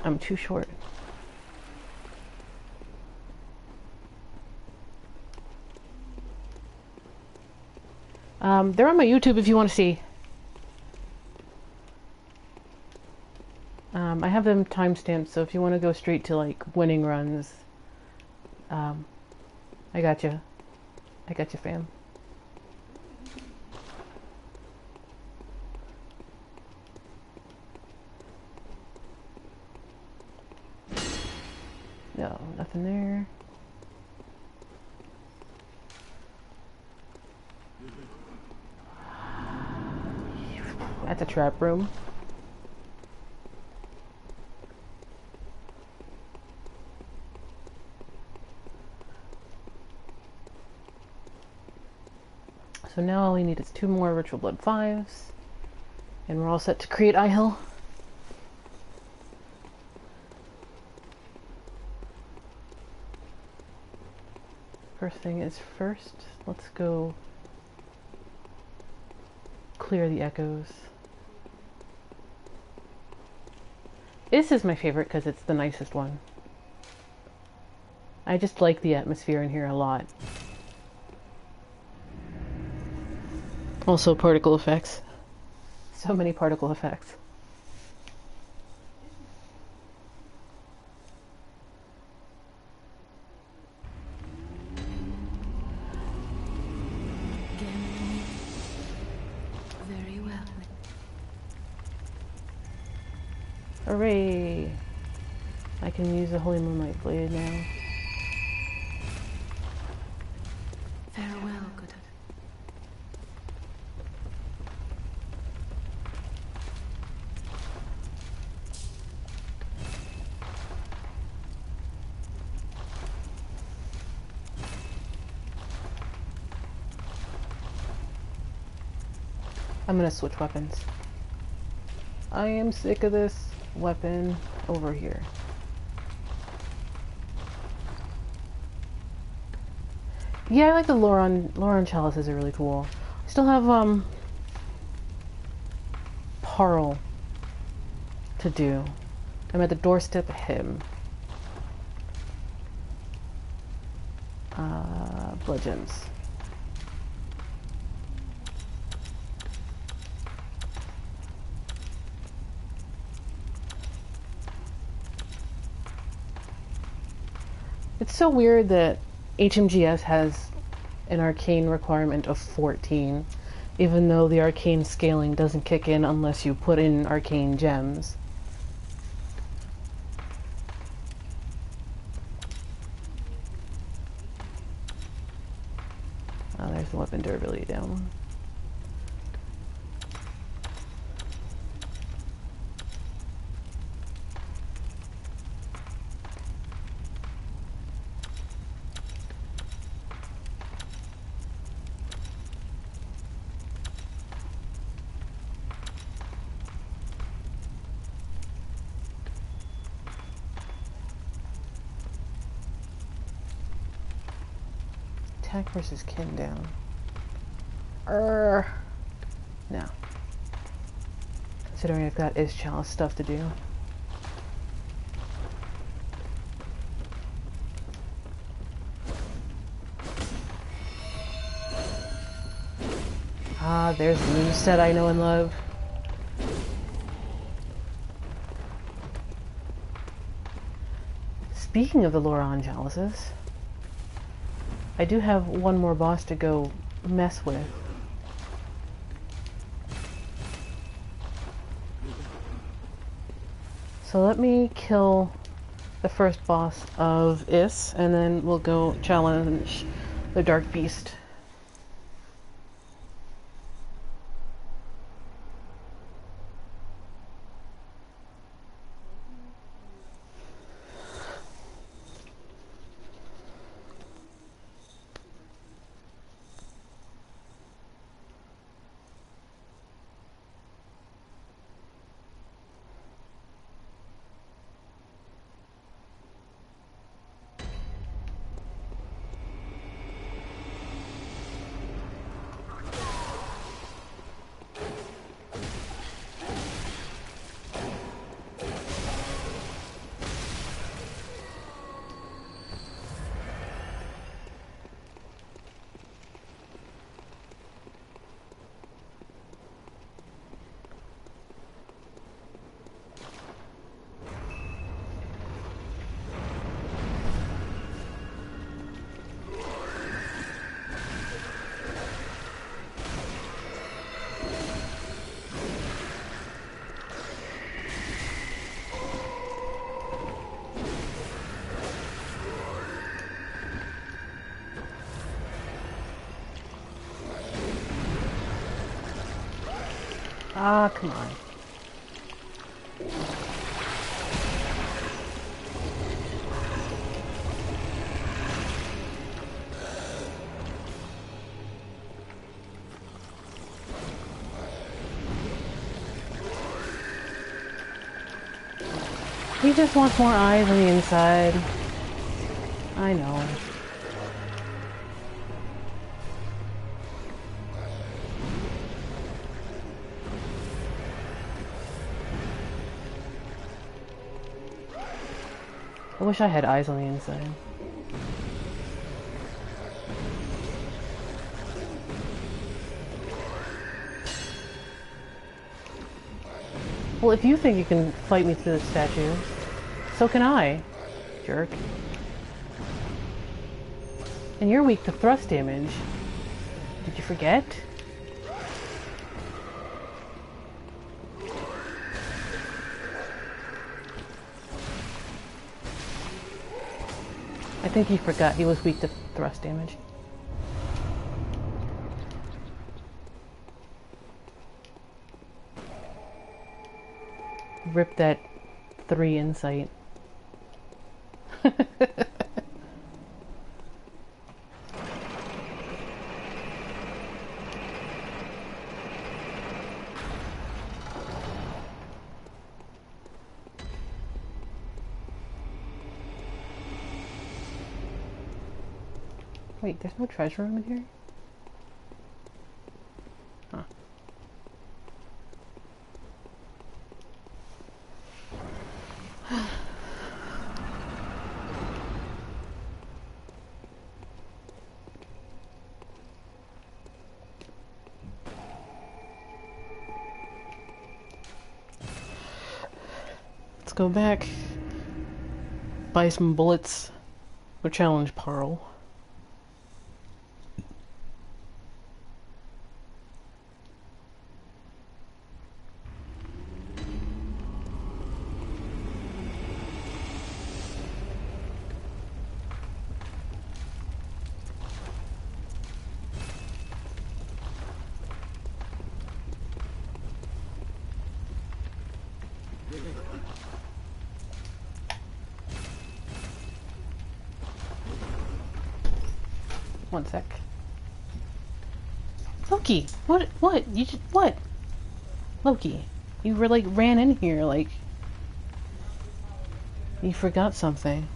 A: I'm too short. They're on my YouTube if you want to see. I have them timestamped, so if you want to go straight to, like, winning runs, I got you. I got you, fam. No, nothing there. That's a trap room. So now all we need is 2 more Ritual Blood 5s. And we're all set to create Ihyll. First thing is first, let's go clear the echoes. This is my favorite because it's the nicest one. I just like the atmosphere in here a lot. Also particle effects. So many particle effects.
B: Very well.
A: Hooray! I can use the Holy Moonlight Blade now.
B: Farewell, good.
A: I'm gonna switch weapons. I am sick of this weapon over here. Yeah, I like the Loran Chalices are really cool. I still have Parl to do. I'm at the doorstep of him. Blood gems. It's so weird that HMGS has an arcane requirement of 14, even though the arcane scaling doesn't kick in unless you put in arcane gems. Oh, there's the weapon durability down. Attack versus kin down. No. Considering I've got Isz Chalice stuff to do. Ah, there's the new set I know and love. Speaking of the Loran Chalices, I do have one more boss to go mess with. So let me kill the first boss of Isz, and then we'll go challenge the Darkbeast. Ah, come on. He just wants more eyes on the inside. I know. I wish I had eyes on the inside. Well, if you think you can fight me through the statue, so can I, jerk. And you're weak to thrust damage. Did you forget? I think he forgot he was weak to thrust damage. Rip that 3 insight. Wait, there's no treasure room in here? Huh. Let's go back, buy some bullets, go challenge Parl. One sec. Loki! What? You just, what? Loki, you were like ran in here like you forgot something.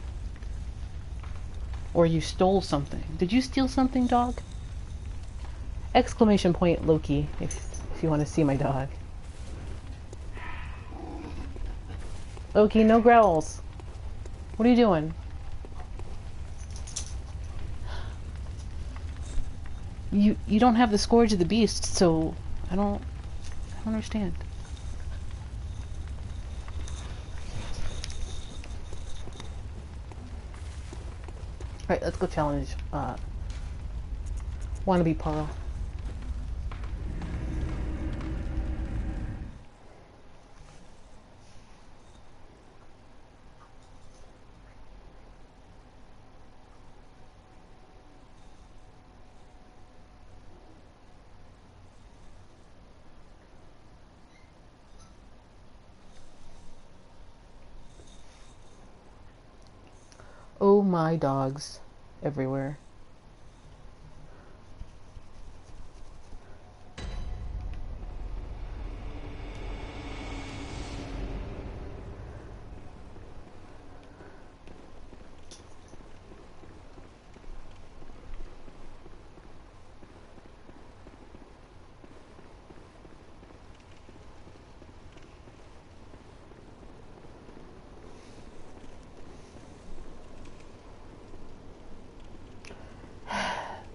A: Or you stole something. Did you steal something, dog? Exclamation point Loki, if you want to see my dog. Loki, no growls. What are you doing? You don't have the Scourge of the Beast, so I don't understand. Alright, let's go challenge wannabe Parl. Oh my dogs everywhere.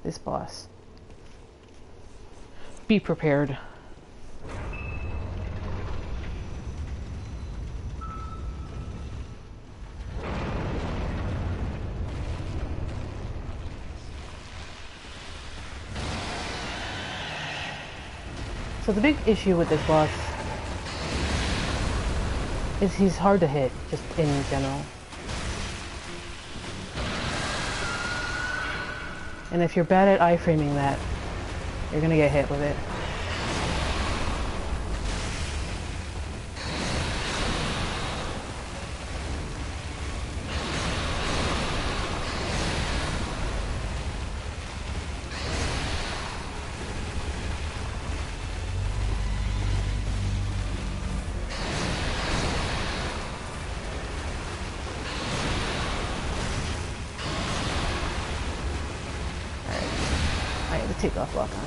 A: This boss. Be prepared. So the big issue with this boss is he's hard to hit, just in general. And if you're bad at iframing that, you're gonna get hit with it. take off lock on.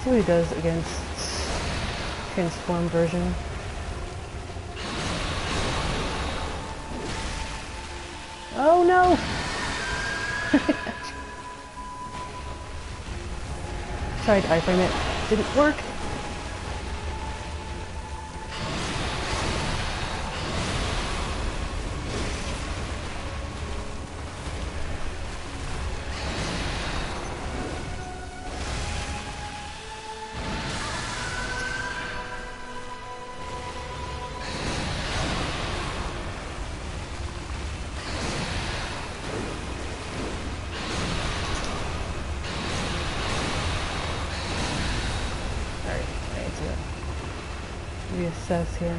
A: See what he does against transform version. Oh no! Tried to iframe it, didn't work. Reassess here.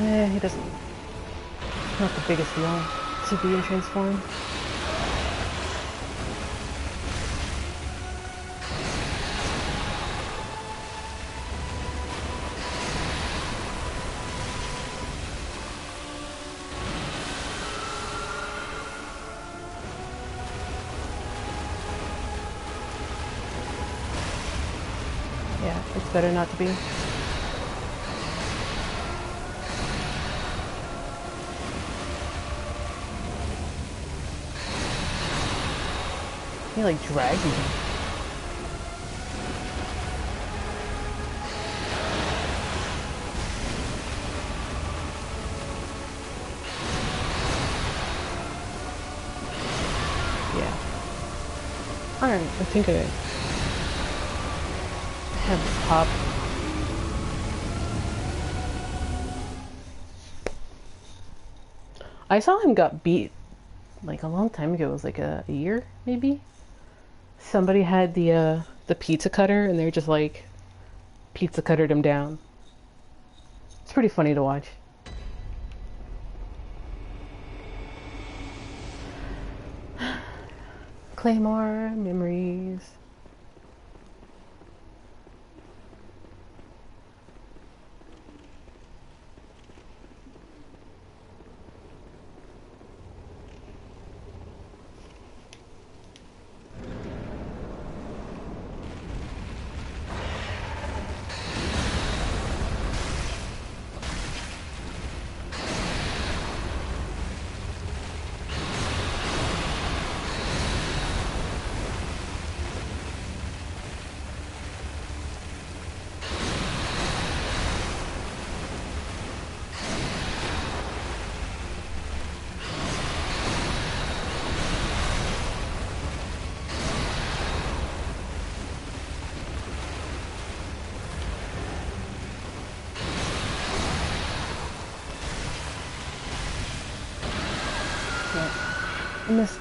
A: Yeah, he doesn't. Not the biggest deal to be in transform. Yeah, it's better not to be. He like dragged me. Yeah. Alright, I think I have the pop. I saw him got beat like a long time ago. It was like a year, maybe? Somebody had the pizza cutter and they're just like pizza cuttered him down. It's pretty funny to watch. Claymore memories. I missed.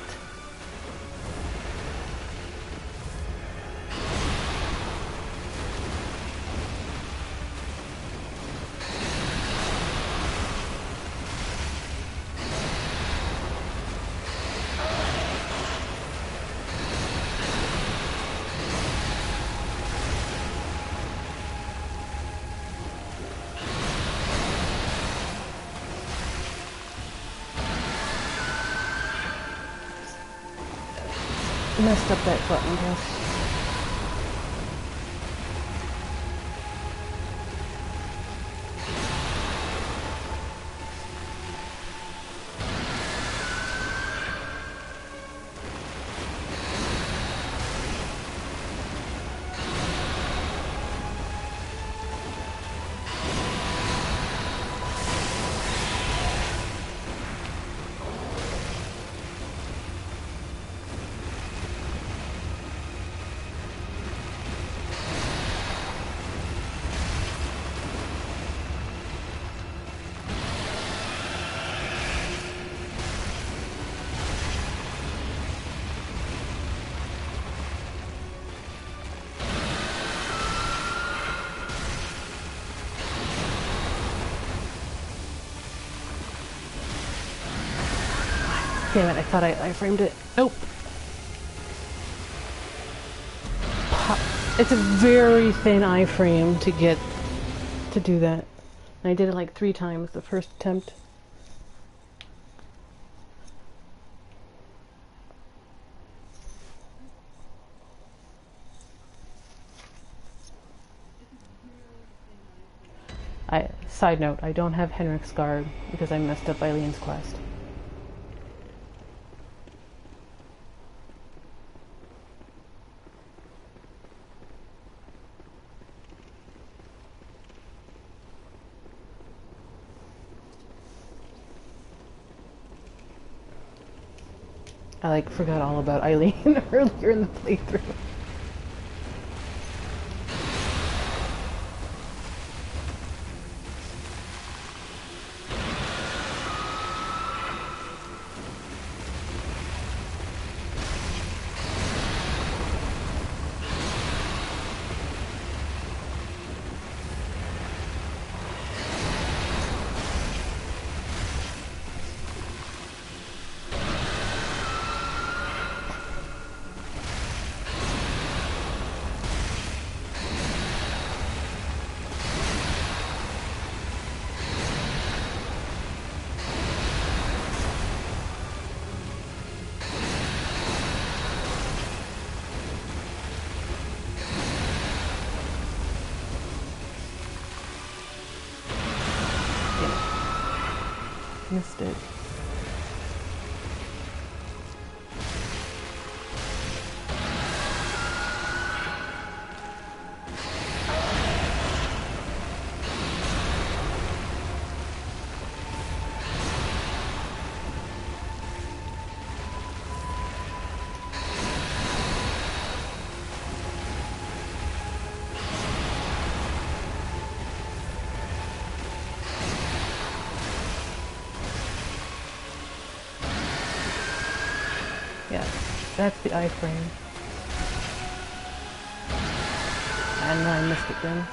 A: Messed up that button, guys. Damn it, I thought I framed it. Nope. It's a very thin iframe to get to do that. And I did it like 3 times the first attempt. Side note, I don't have Henrik's guard because I messed up Eileen's quest. I like forgot all about Eileen earlier in the playthrough. Missed it. Yeah, that's the iframe. And I missed it then.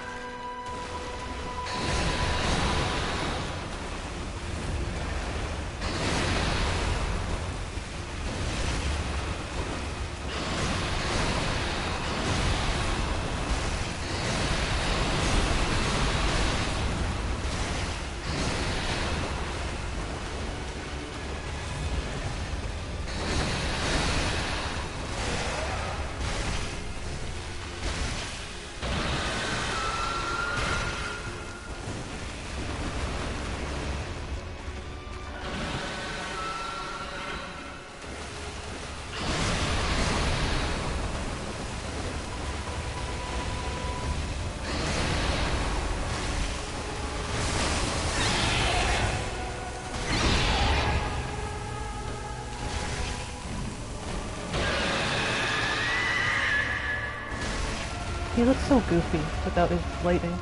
A: He looks so goofy without his lightning.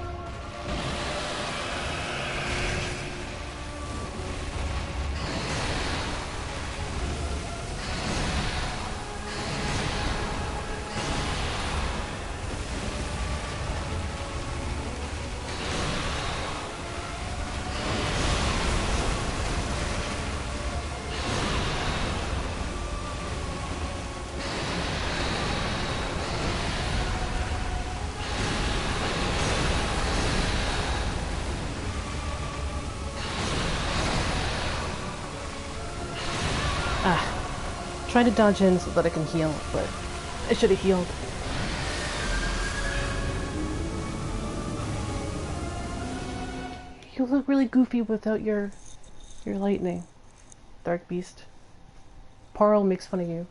A: Trying to dodge in so that I can heal, but I should have healed. You look really goofy without your lightning, Darkbeast. Parl makes fun of you.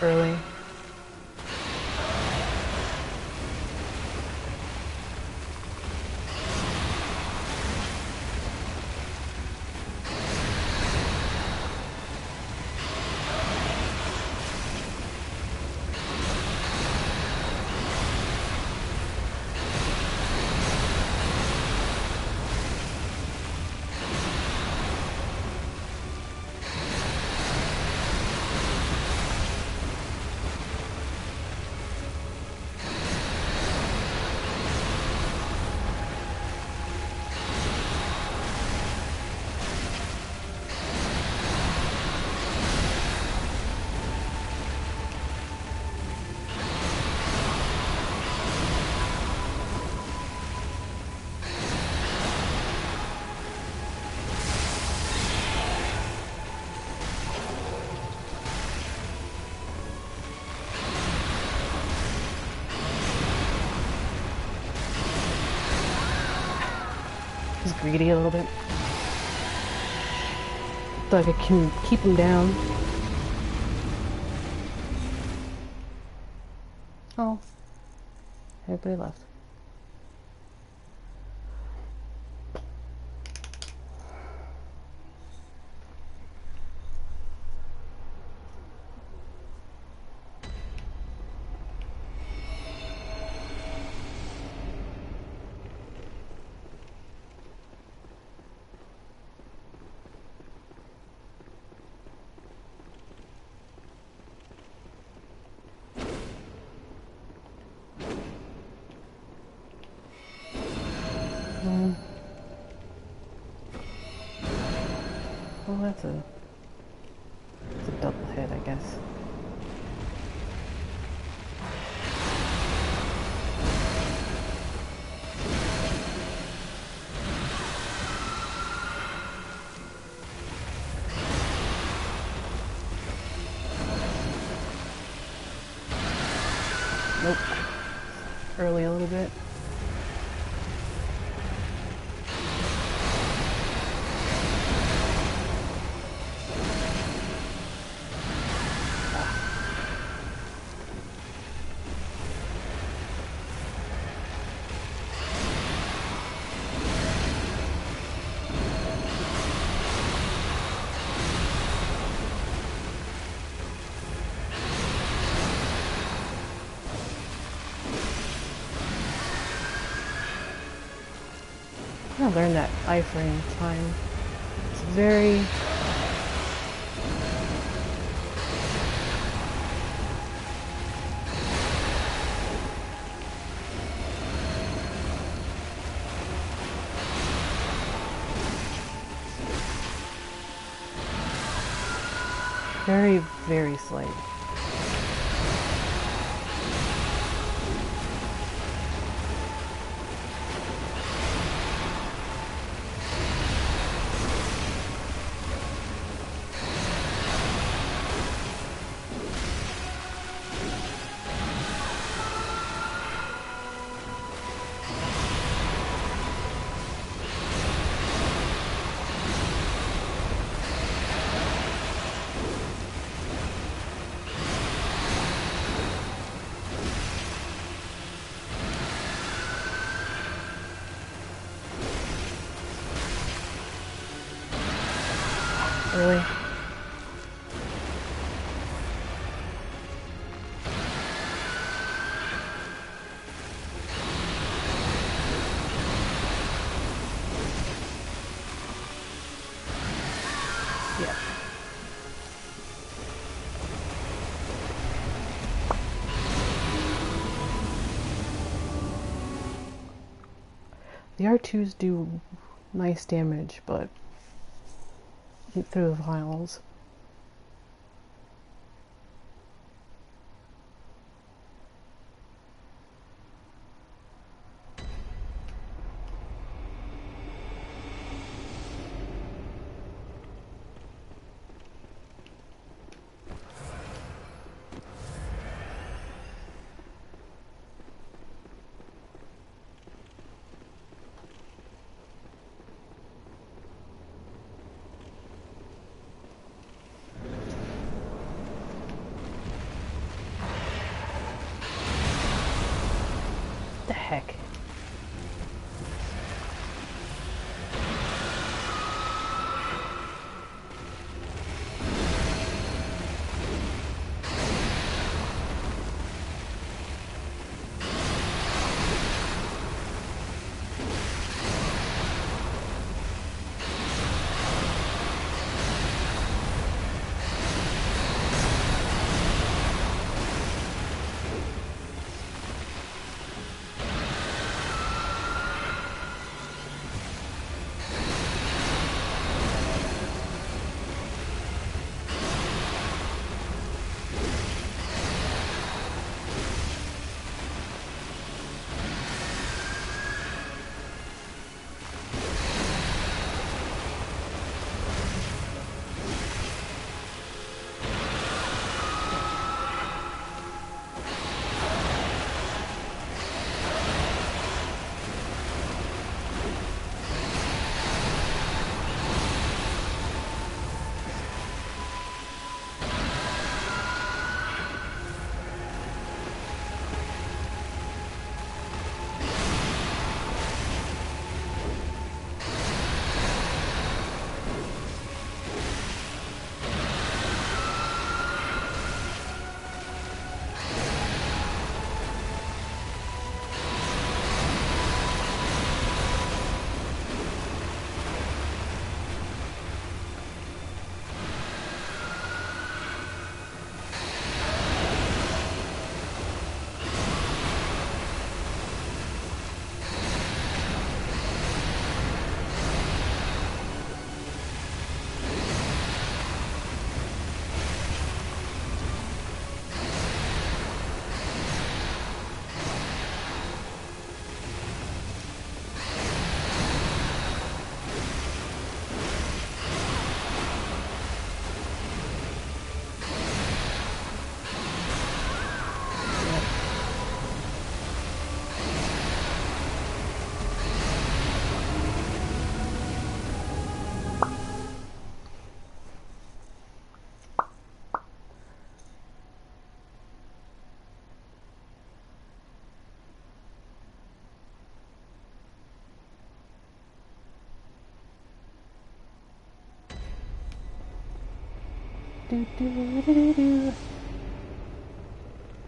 A: early. He's greedy a little bit. So I can keep him down. Oh. Everybody left. Well, that's a double hit, I guess. Nope. Early a little bit. I learned that iframe time. It's very very slight. Really? Yeah. The R2s do nice damage, but get through the vials. heck?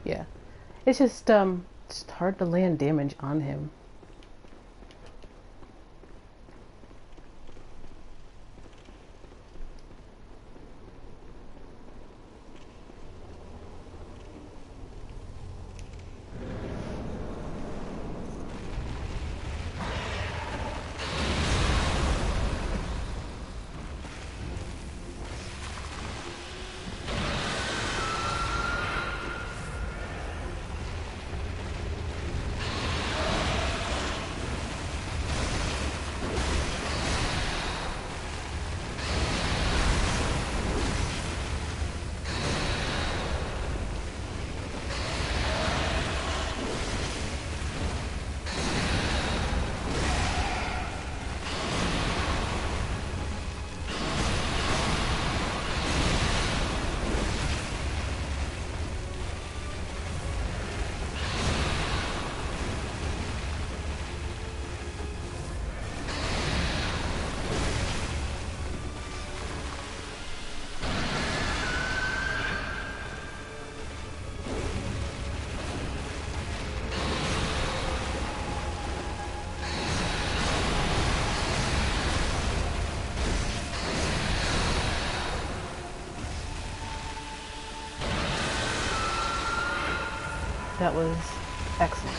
A: Yeah, it's just hard to land damage on him. That was excellent.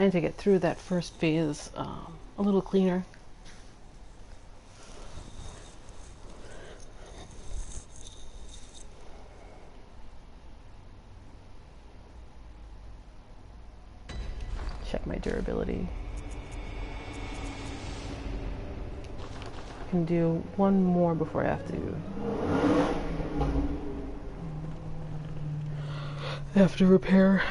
A: and to get through that first phase a little cleaner. Check my durability. I can do one more before I have to repair.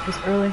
A: It's early.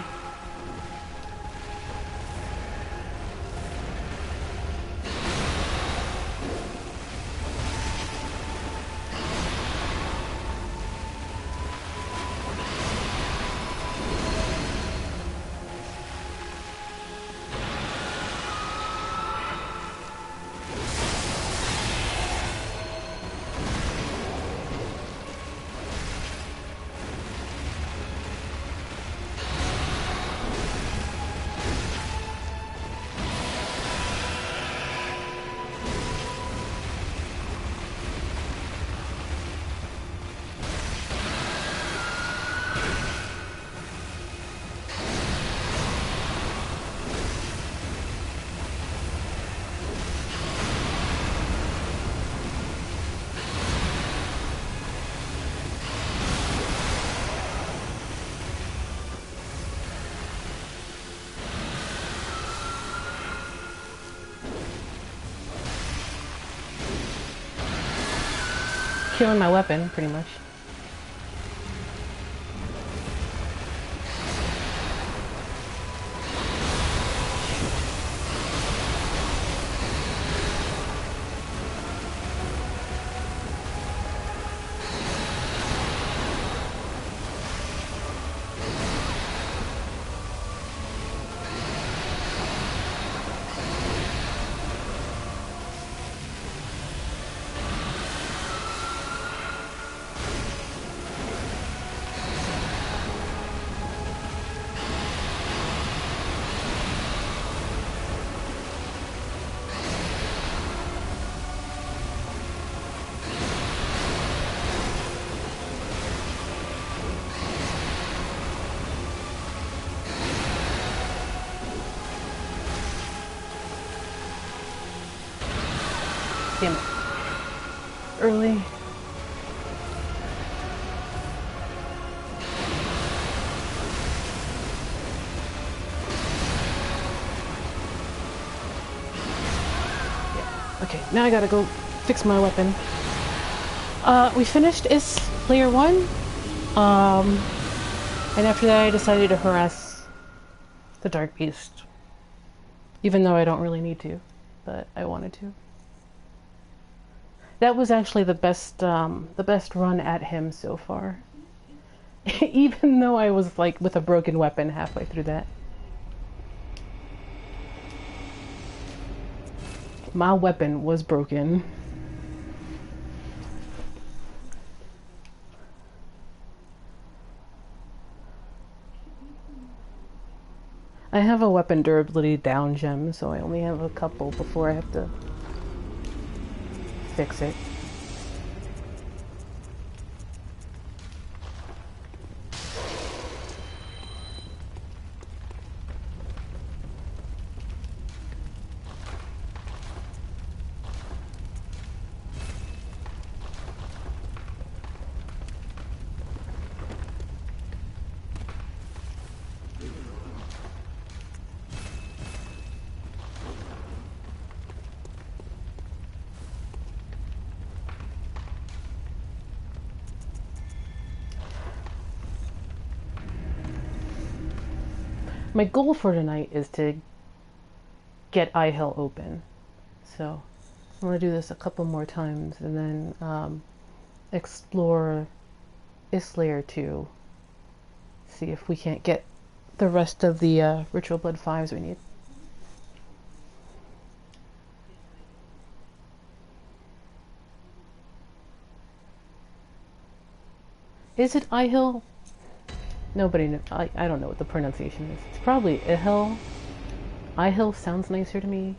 A: Killing my weapon, pretty much. Damn it. Early. Yeah. Okay, now I gotta go fix my weapon. We finished Isz Layer 1. And after that I decided to harass the Darkbeast. Even though I don't really need to, but I wanted to. That was actually the best run at him so far. Even though I was like with a broken weapon halfway through that. My weapon was broken. I have a weapon durability down gem, so I only have a couple before I have to fix it. My goal for tonight is to get Ihyll open. So I'm going to do this a couple more times and then explore Isz Layer 2. See if we can't get the rest of the Ritual Blood 5s we need. Is it Ihyll? Nobody knows. I don't know what the pronunciation is. It's probably Ihyll. Ihyll sounds nicer to me.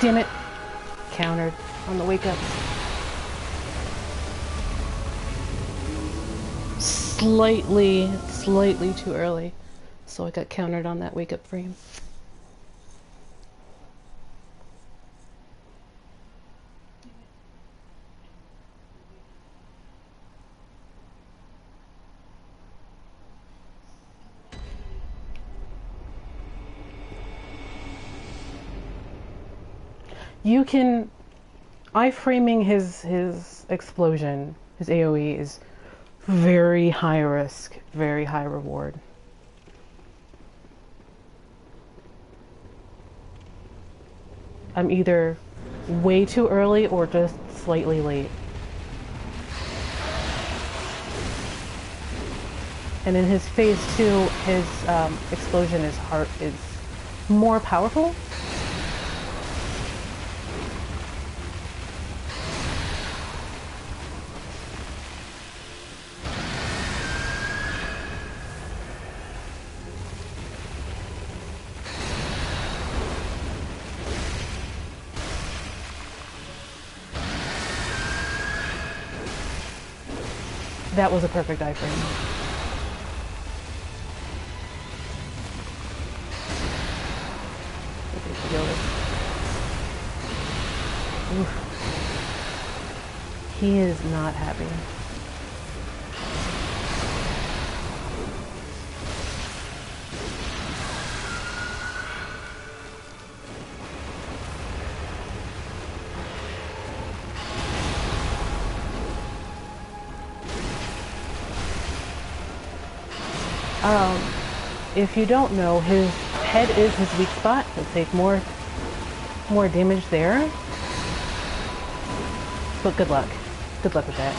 A: Damn it. Countered on the wake up. Slightly too early. So I got countered on that wake up frame. You can... iframing his explosion, his AoE, is very high risk, very high reward. I'm either way too early or just slightly late. And in his phase 2, his explosion is more powerful. That was a perfect iframe. He is not happy. If you don't know, his head is his weak spot. He'll take more damage there. But good luck. Good luck with that.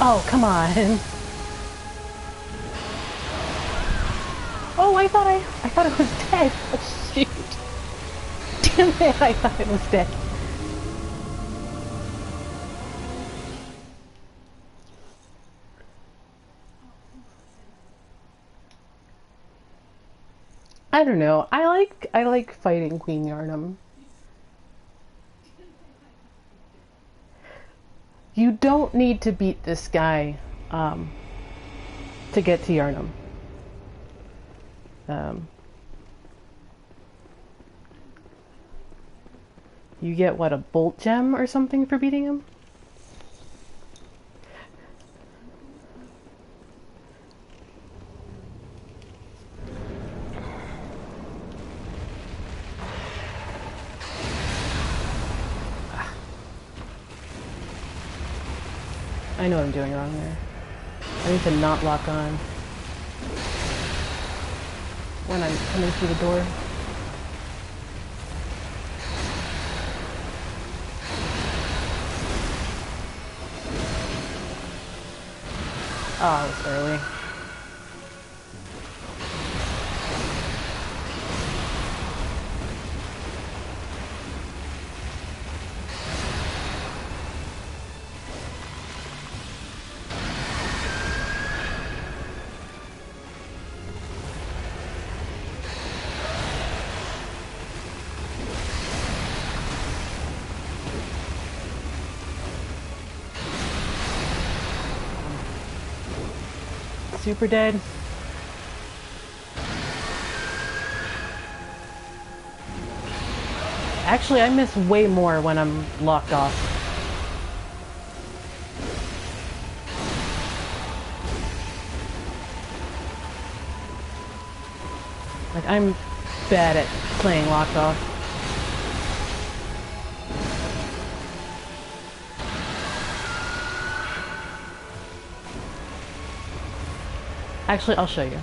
A: Oh, come on. Oh, I thought it was dead. Oh, shoot. Damn it, I thought it was dead. I don't know. I like fighting Queen Yharnam. You don't need to beat this guy to get to Yharnam. You get, what, a bolt gem or something for beating him? I know what I'm doing wrong there. I need to not lock on when I'm coming through the door. Oh, it was early. Super dead. Actually, I miss way more when I'm locked off. Like, I'm bad at playing locked off. Actually, I'll show you.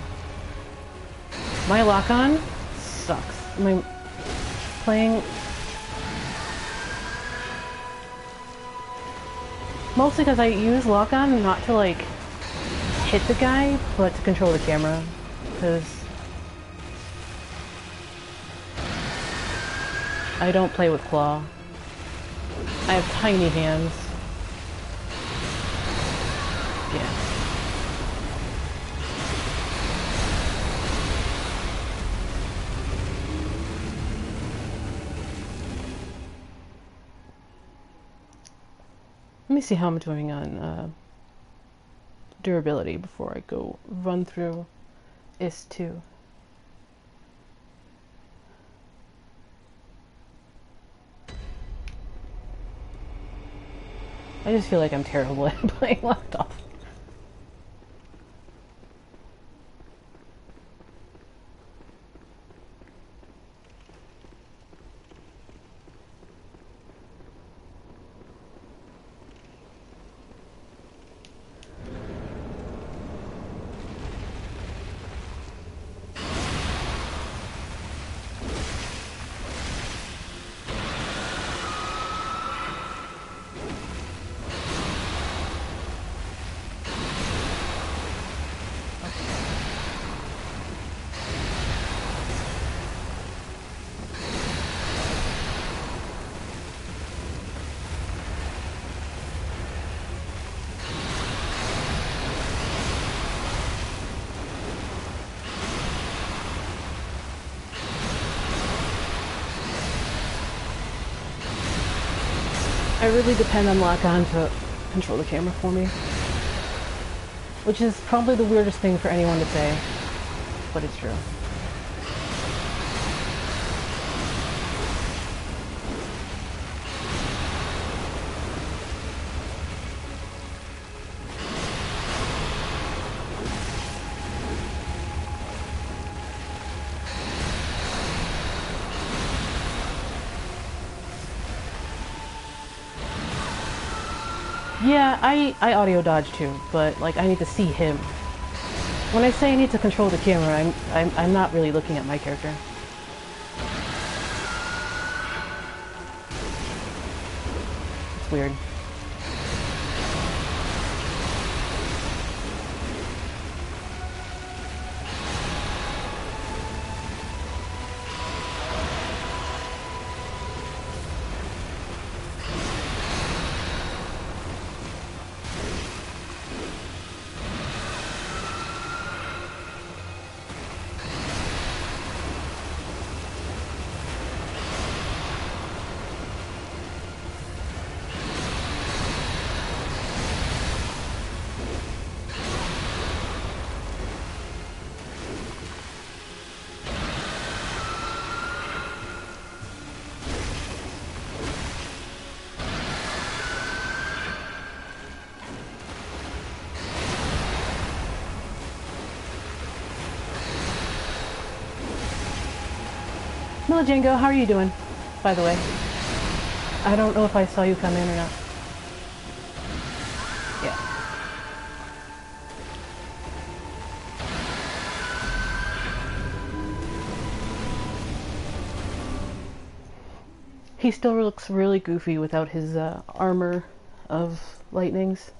A: My lock-on sucks. My playing... Mostly because I use lock-on not to, like, hit the guy, but to control the camera. Because I don't play with claw. I have tiny hands. Yeah. Let me see how I'm doing on durability before I go run through Isz 2. I just feel like I'm terrible at playing locked off. really depend on Lock-On to control the camera for me. Which is probably the weirdest thing for anyone to say, but it's true. Yeah, I audio dodge too, but like I need to see him. When I say I need to control the camera, I'm not really looking at my character. It's weird. Hello, Django. How are you doing, by the way? I don't know if I saw you come in or not. Yeah. He still looks really goofy without his armor of lightnings.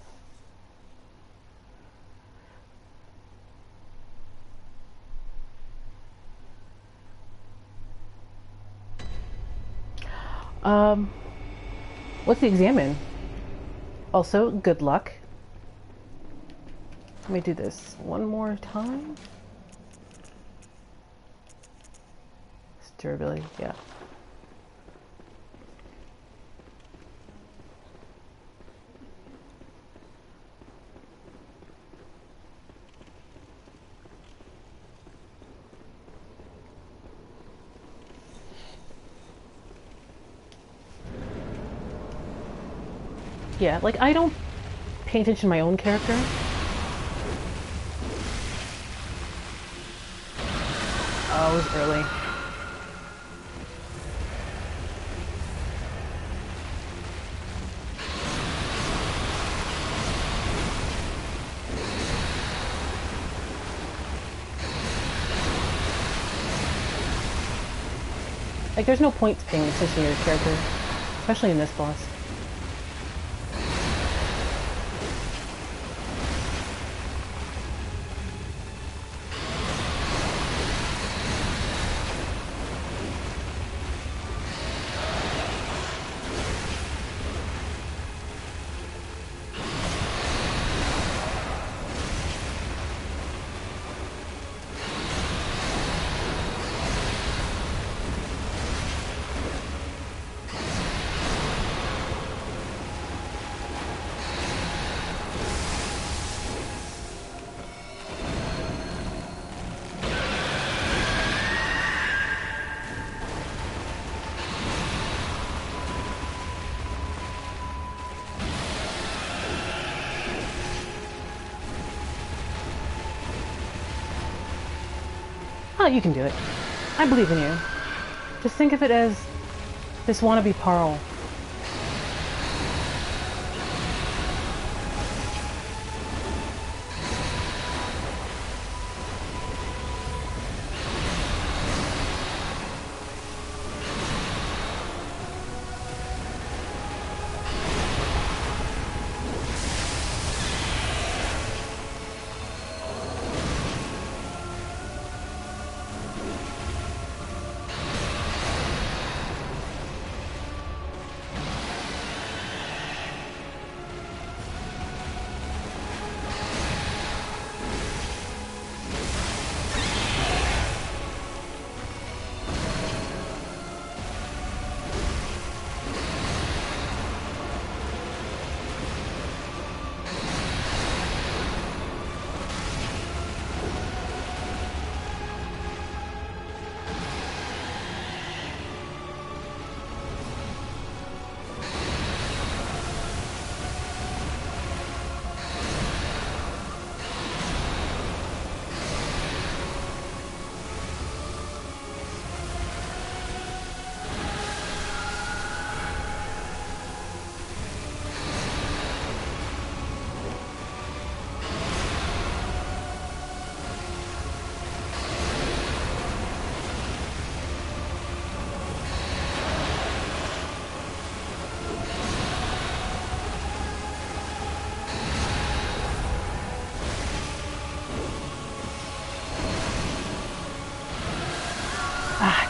A: What's the exam in? Also, good luck. Let me do this one more time. It's durability, yeah. Yeah, like I don't pay attention to my own character. Oh, it was early. Like, there's no point to paying attention to your character, especially in this boss. Oh, you can do it. I believe in you. Just think of it as this wannabe Pearl.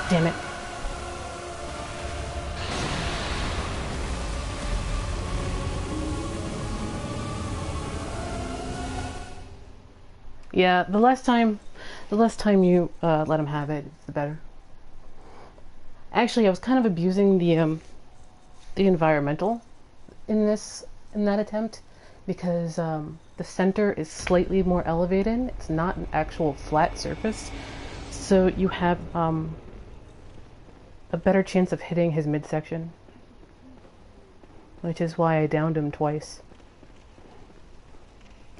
A: Damn it. Yeah, the less time you let him have it, the better. Actually, I was kind of abusing the environmental in that attempt because the center is slightly more elevated. It's not an actual flat surface, so you have a better chance of hitting his midsection, which is why I downed him twice.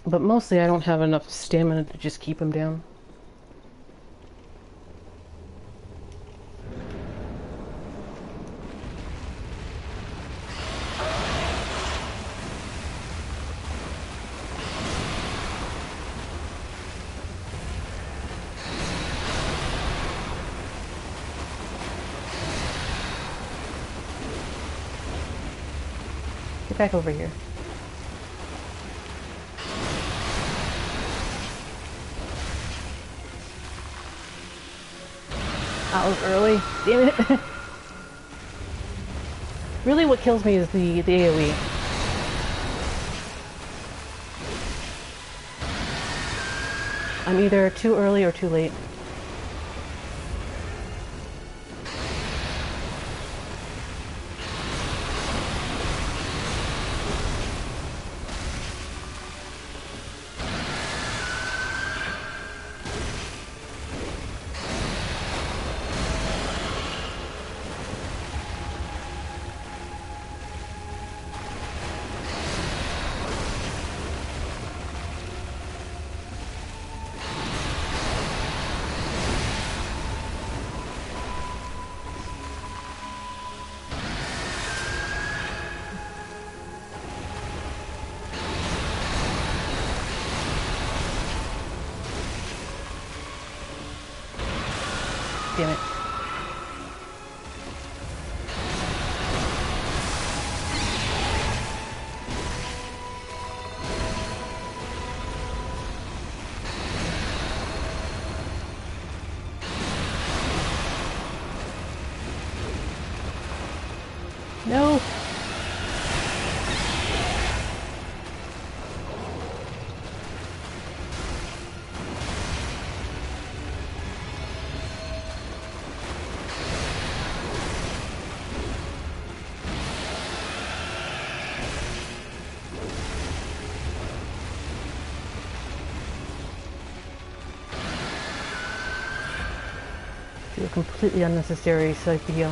A: But mostly I don't have enough stamina to just keep him down. Get back over here. That was early. Damn it. Really what kills me is the AoE. I'm either too early or too late. Damn it. No. Do a completely unnecessary psycho.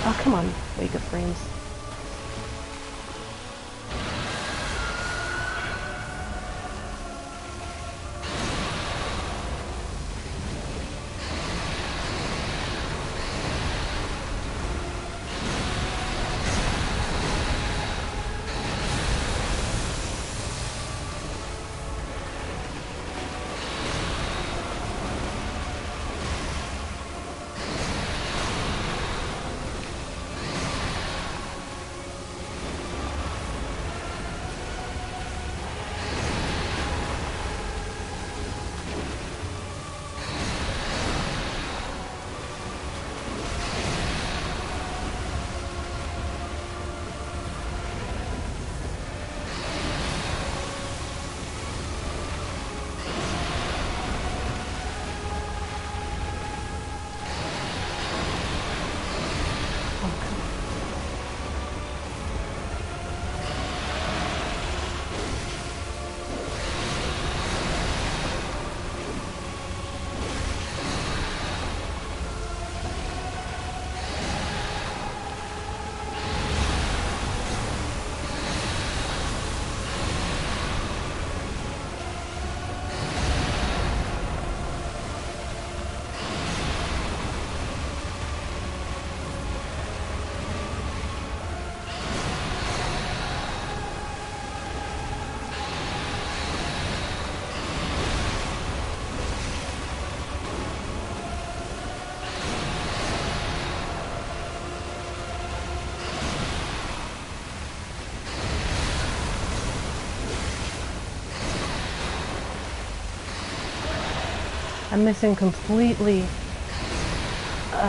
A: Oh, come on, wake up frames. I'm missing completely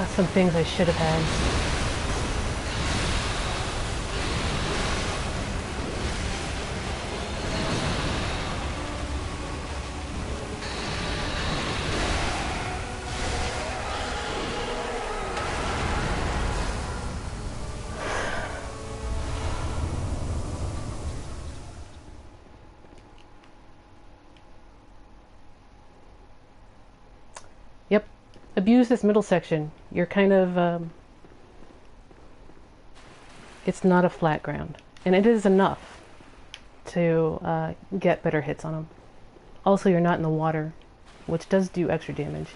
A: some things I should have had. Yep. Abuse this middle section. You're kind of, it's not a flat ground. And it is enough to get better hits on them. Also, you're not in the water, which does do extra damage.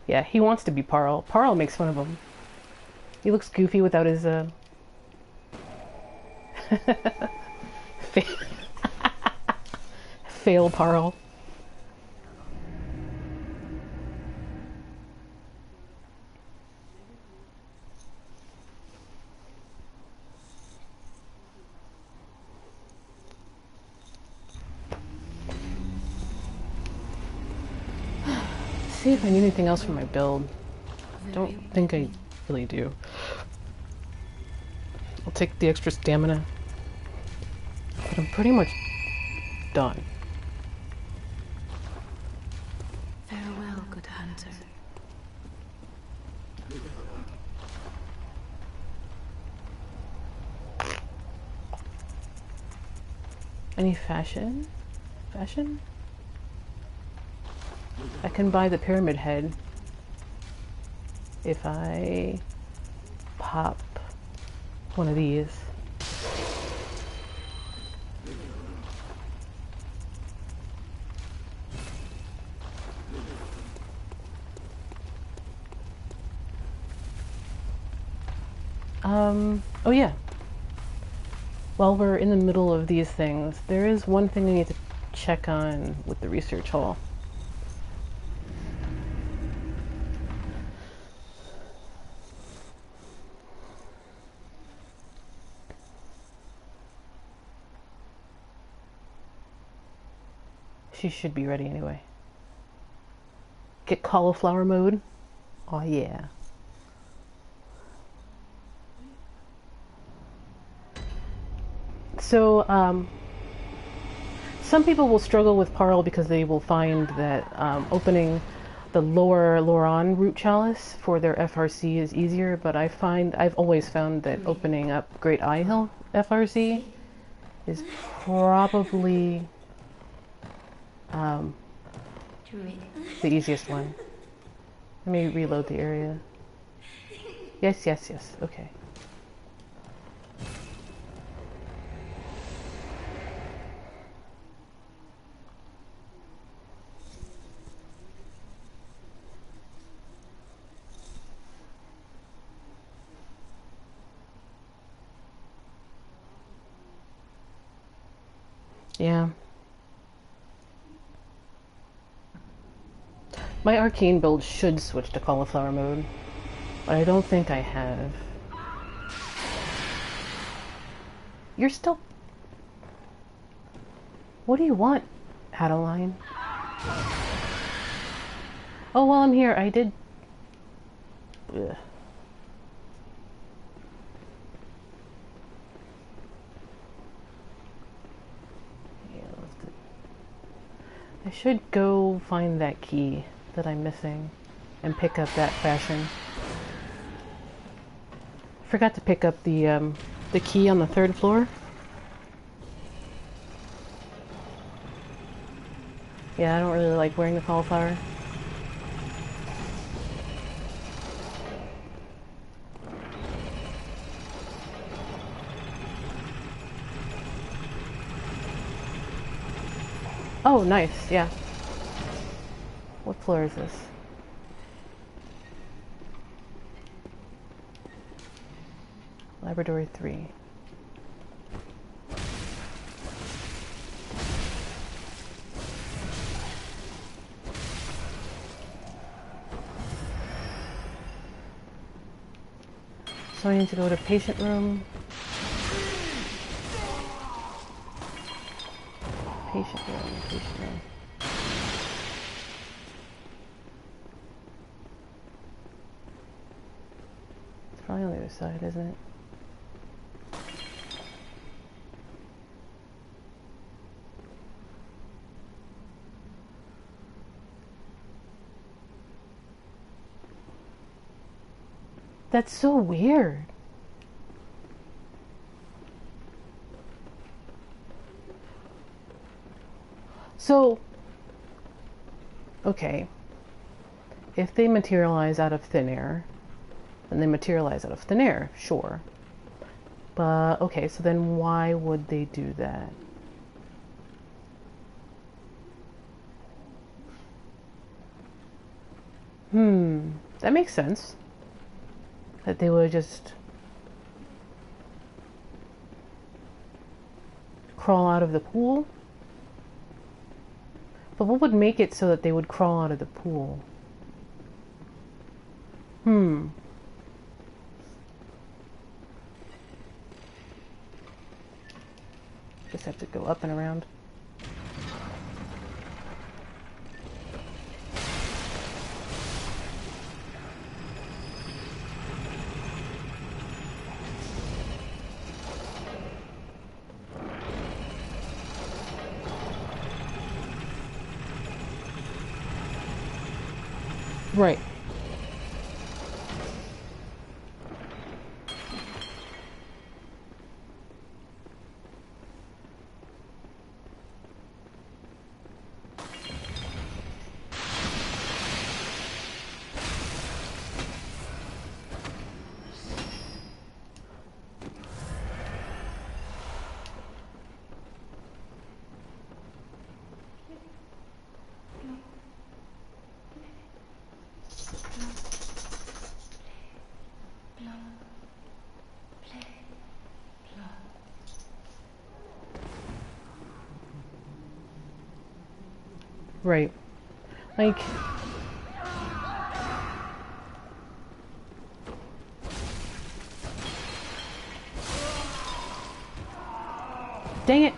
A: Yeah, he wants to be Parl. Parl makes fun of him. He looks goofy without his, fail Parl. See if I need anything else for my build. Don't think I really do. I'll take the extra stamina. But I'm pretty much done.
B: Farewell, good hunter.
A: Any fashion? Fashion? I can buy the pyramid head if I pop one of these. Oh yeah. While we're in the middle of these things, there is one thing I need to check on with the research hall. She should be ready anyway. Get cauliflower mode. Oh yeah. So, some people will struggle with Parl because they will find that opening the lower Loran root chalice for their FRC is easier, but I've always found that opening up Great Ihyll FRC is probably the easiest one. Let me reload the area. Yes, yes, yes. Okay. Yeah. My arcane build should switch to cauliflower mode, but I don't think I have. You're still... What do you want, Adeline? Oh, while I'm here, I did... Ugh. I should go find that key that I'm missing and pick up that fashion. Forgot to pick up the key on the 3rd floor. Yeah, I don't really like wearing the cauliflower. Oh, nice, yeah. What floor is this? Laboratory 3. So I need to go to patient room. Patient room, patient room. It's probably on the other side, isn't it? That's so weird. So, okay. If they materialize out of thin air, then they materialize out of thin air, sure. But, okay, so then why would they do that? That makes sense. That they would just crawl out of the pool. But what would make it so that they would crawl out of the pool? Just have to go up and around. Right. Right. Like, dang it.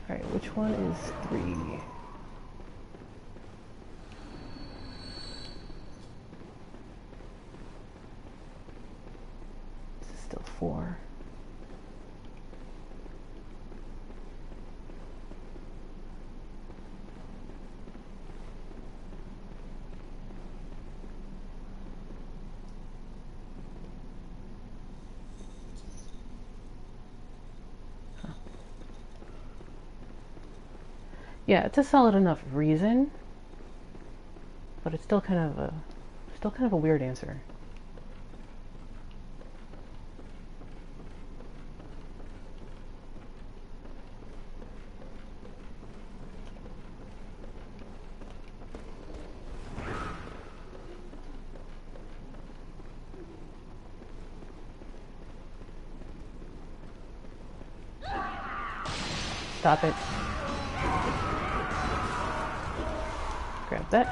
A: All right, which one is 3? Still 4. Huh. Yeah, it's a solid enough reason, but it's still kind of a weird answer. Stop it. Grab that.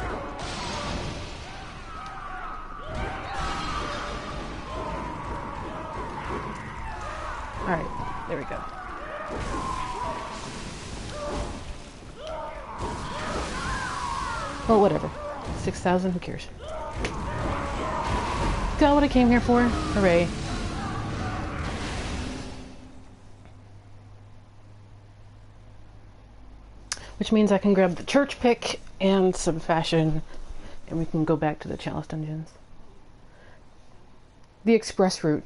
A: Alright, there we go. Well, whatever. 6,000, who cares? Got what I came here for. Hooray. Which means I can grab the church pick and some fashion, and we can go back to the Chalice dungeons. The express route.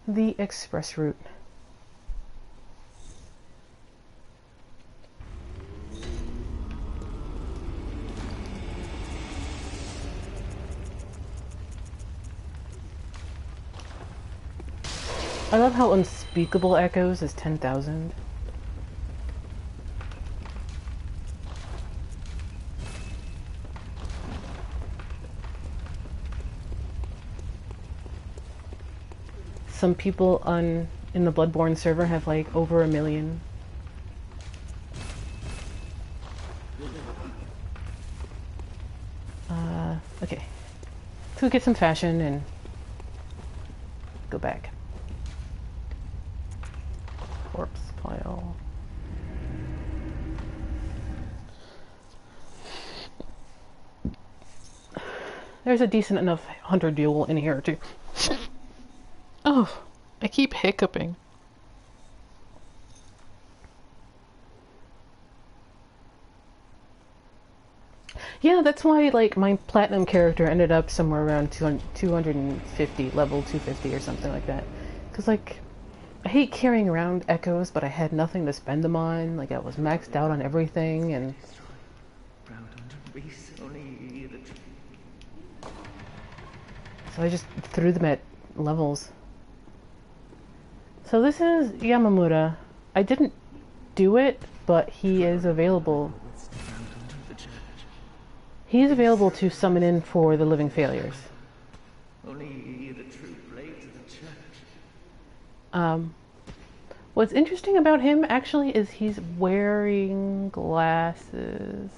A: The express route. I love how unspeakable echoes is 10,000. Some people in the Bloodborne server have like over 1 million. Okay. So get some fashion and go back. Corpse pile. There's a decent enough hunter duel in here too. Oh, I keep hiccuping. Yeah, that's why like my platinum character ended up somewhere around 250, level 250 or something like that. Because like, I hate carrying around echoes, but I had nothing to spend them on. Like I was maxed out on everything, and so I just threw them at levels. So this is Yamamura. I didn't do it, but he is available. He is available to summon in for the living failures. What's interesting about him actually is he's wearing glasses.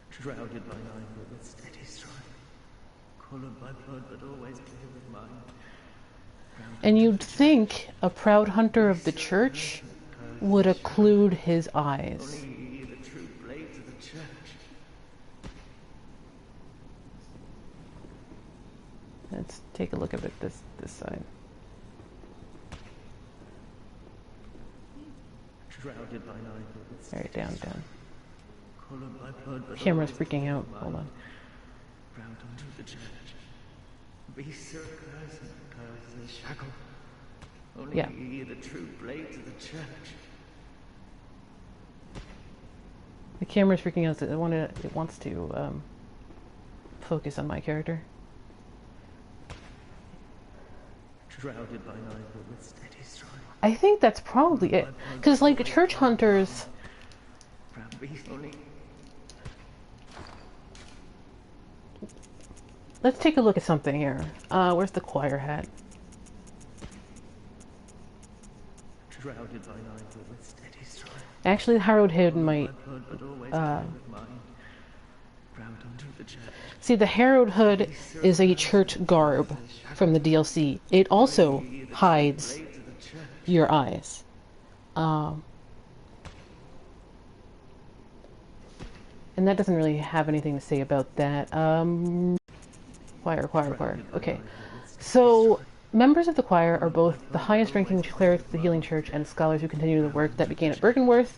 A: Shrouded by night with steady stride, colored by blood but always clear with mind. And you'd think a proud hunter of the church would occlude his eyes. Let's take a look at it this side. Alright, down. Camera's freaking out. Hold on. Yeah. The camera's freaking out. It wants to focus on my character. I think that's probably it. Because, like, church hunters... Let's take a look at something here. Where's the choir hat? Actually, the Harrowed Hood might... See, the Harrowed Hood is a church garb from the DLC. It also hides your eyes. And that doesn't really have anything to say about that. Choir. Okay. So, members of the choir are both the highest ranking clerics of the Healing Church and scholars who continue the work that began at Bergenworth.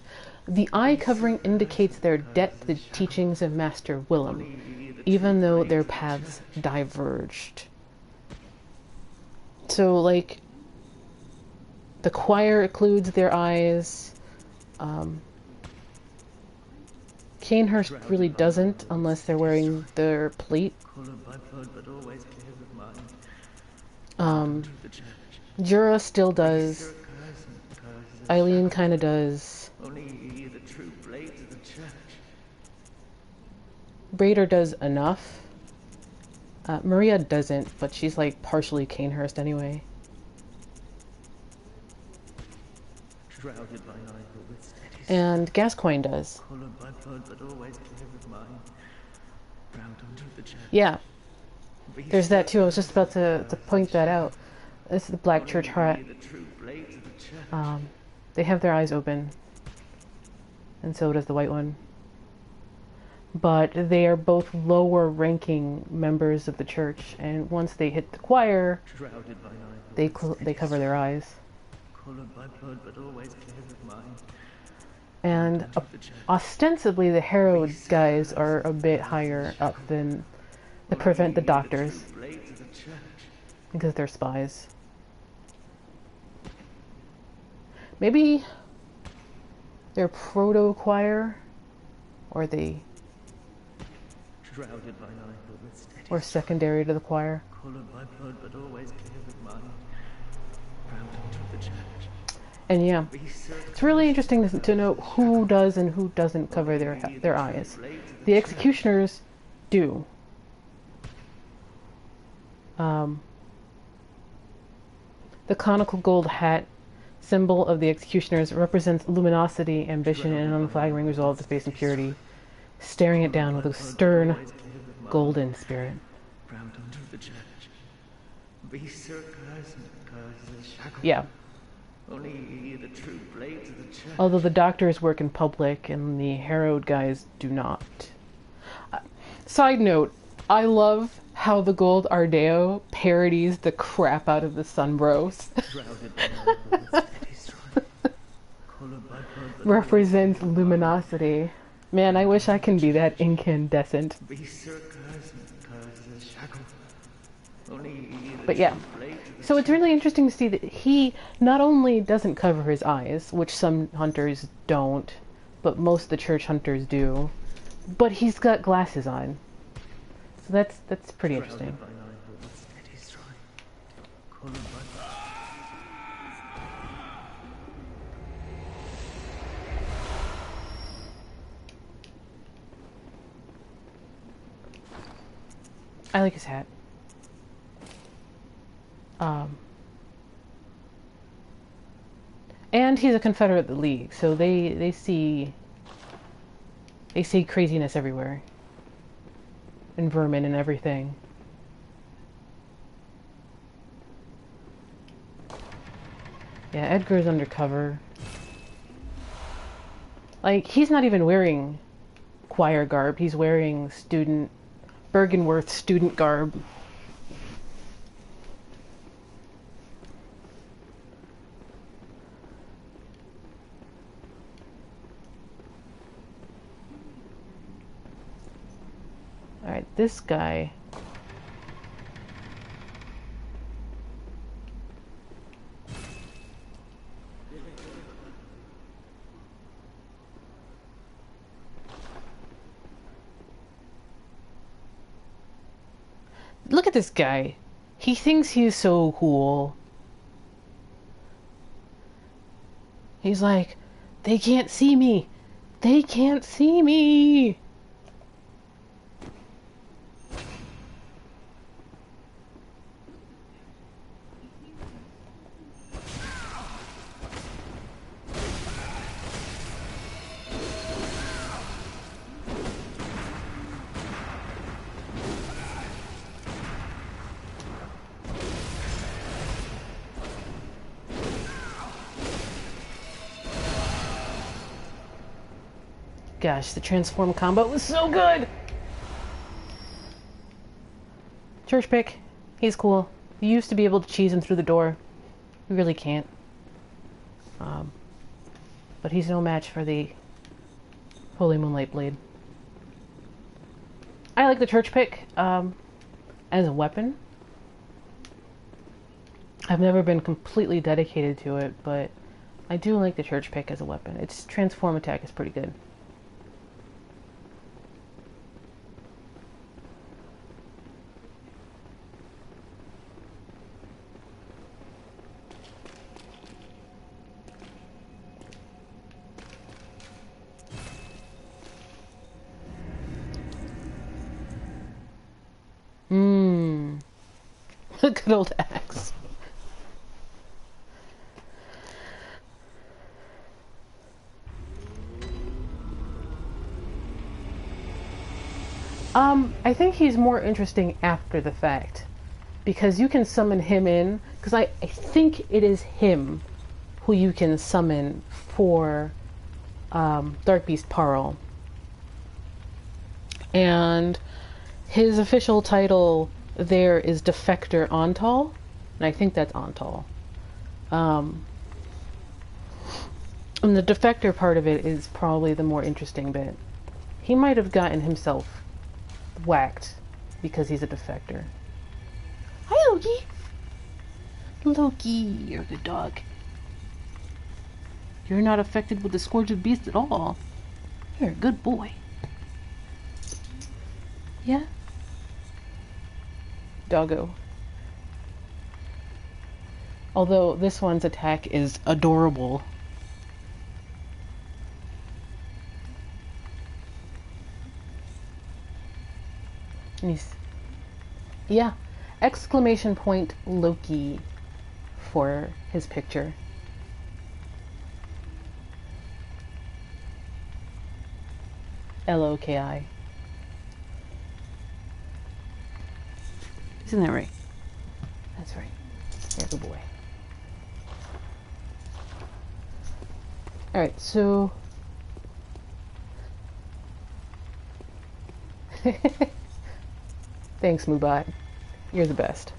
A: The eye covering indicates their debt to the teachings of Master Willem, even though their paths diverged. So, like, the choir occludes their eyes. Canehurst really doesn't, unless they're wearing their plate. Jura still does. Eileen kind of does. Brader does enough. Maria doesn't, but she's like partially Canehurst anyway. And Gascoigne does. Yeah. There's that too. I was just about to point that out. This is the Black Church hat. They have their eyes open. And so does the white one. But they are both lower ranking members of the church, and once they hit the choir, they cover their eyes. And ostensibly the Harrowed guys are a bit higher up than the Prevent the Doctors, because they're spies. Maybe they're proto-choir, or they...
C: Shrouded by night, but with steady
A: or
C: stride.
A: secondary to the choir.
C: Colored by blood, but always clear of mind. Grounded to the church.
A: And yeah,
C: Beasts are
A: it's really interesting to know who does and who doesn't cover their eyes. The executioners do. The conical gold hat, symbol of the executioners, represents luminosity, ambition, and an unflagging resolve to space and purity, staring it down with a stern, golden spirit.
C: Grounded to the church. Beasts are cursed, shackled.
A: Yeah.
C: Only ye, the true blades of the church.
A: Although the doctors work in public and the harrowed guys do not. Side note, I love how the gold Ardeo parodies the crap out of the Sunbros.
C: Shrouded by night, but with steady stride. Colored by blood, but
A: Represents luminosity. Man, I wish I can be that incandescent.
C: Beasts are cursed, shackled. Only ye, the
A: But yeah.
C: true blades of the
A: So it's really interesting to see that he not only doesn't cover his eyes, which some hunters don't, but most of the church hunters do, but he's got glasses on. So that's pretty interesting.
C: Shrouded by night, but with steady stride. Colored by
A: I like his hat. And he's a Confederate of the League, so they see craziness everywhere. And vermin and everything. Yeah, Edgar's undercover. Like, he's not even wearing choir garb, he's wearing Bergenworth student garb. Alright, this guy. Look at this guy. He thinks he's so cool. He's like, they can't see me. They can't see me. Gosh, the transform combo was so good! Church pick. He's cool. You used to be able to cheese him through the door. You really can't. But he's no match for the Holy Moonlight Blade. I like the church pick as a weapon. I've never been completely dedicated to it, but I do like the church pick as a weapon. Its transform attack is pretty good. Good old axe. I think he's more interesting after the fact. Because you can summon him in. Because I think it is him who you can summon for Darkbeast Parl. And his official title there is Defector Antal, and I think that's Antal. And the Defector part of it is probably the more interesting bit. He might have gotten himself whacked because he's a Defector. Hi, Loki! Loki, you're a good dog. You're not affected with the Scourge of Beasts at all. You're a good boy. Yeah? Doggo. Although this one's attack is adorable. And he's... Yeah. Exclamation point Loki for his picture. Loki.
D: Isn't that right?
A: That's right. Yeah, good boy. Alright, so... Thanks, Mubot. You're the best.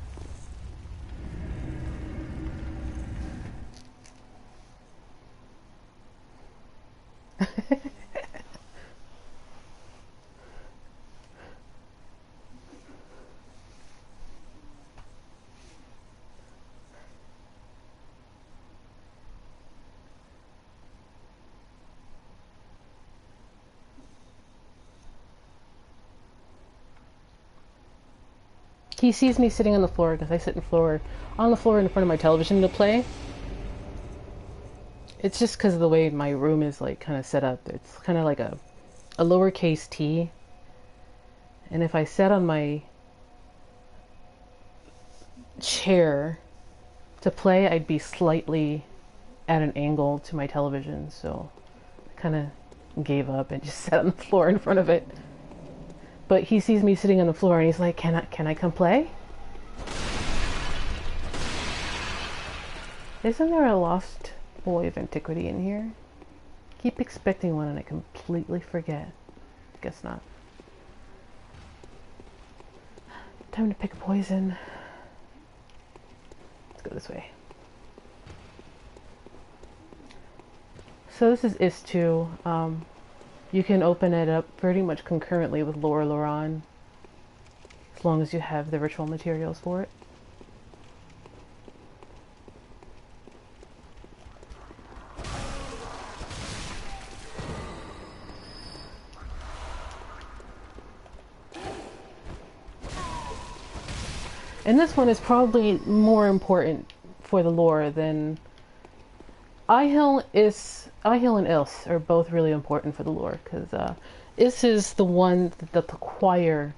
A: He sees me sitting on the floor because I sit on the floor in front of my television to play. It's just because of the way my room is like kind of set up. It's kind of like a lowercase t. And if I sat on my chair to play, I'd be slightly at an angle to my television. So I kind of gave up and just sat on the floor in front of it. But he sees me sitting on the floor and he's like, can I come play? Isn't there a lost boy of antiquity in here? Keep expecting one and I completely forget. Guess not. Time to pick a poison. Let's go this way. So this is Isz 2. You can open it up pretty much concurrently with Loran, as long as you have the ritual materials for it. And this one is probably more important for the lore than Ihyll and Isz are both really important for the lore, because Isz is the one that the choir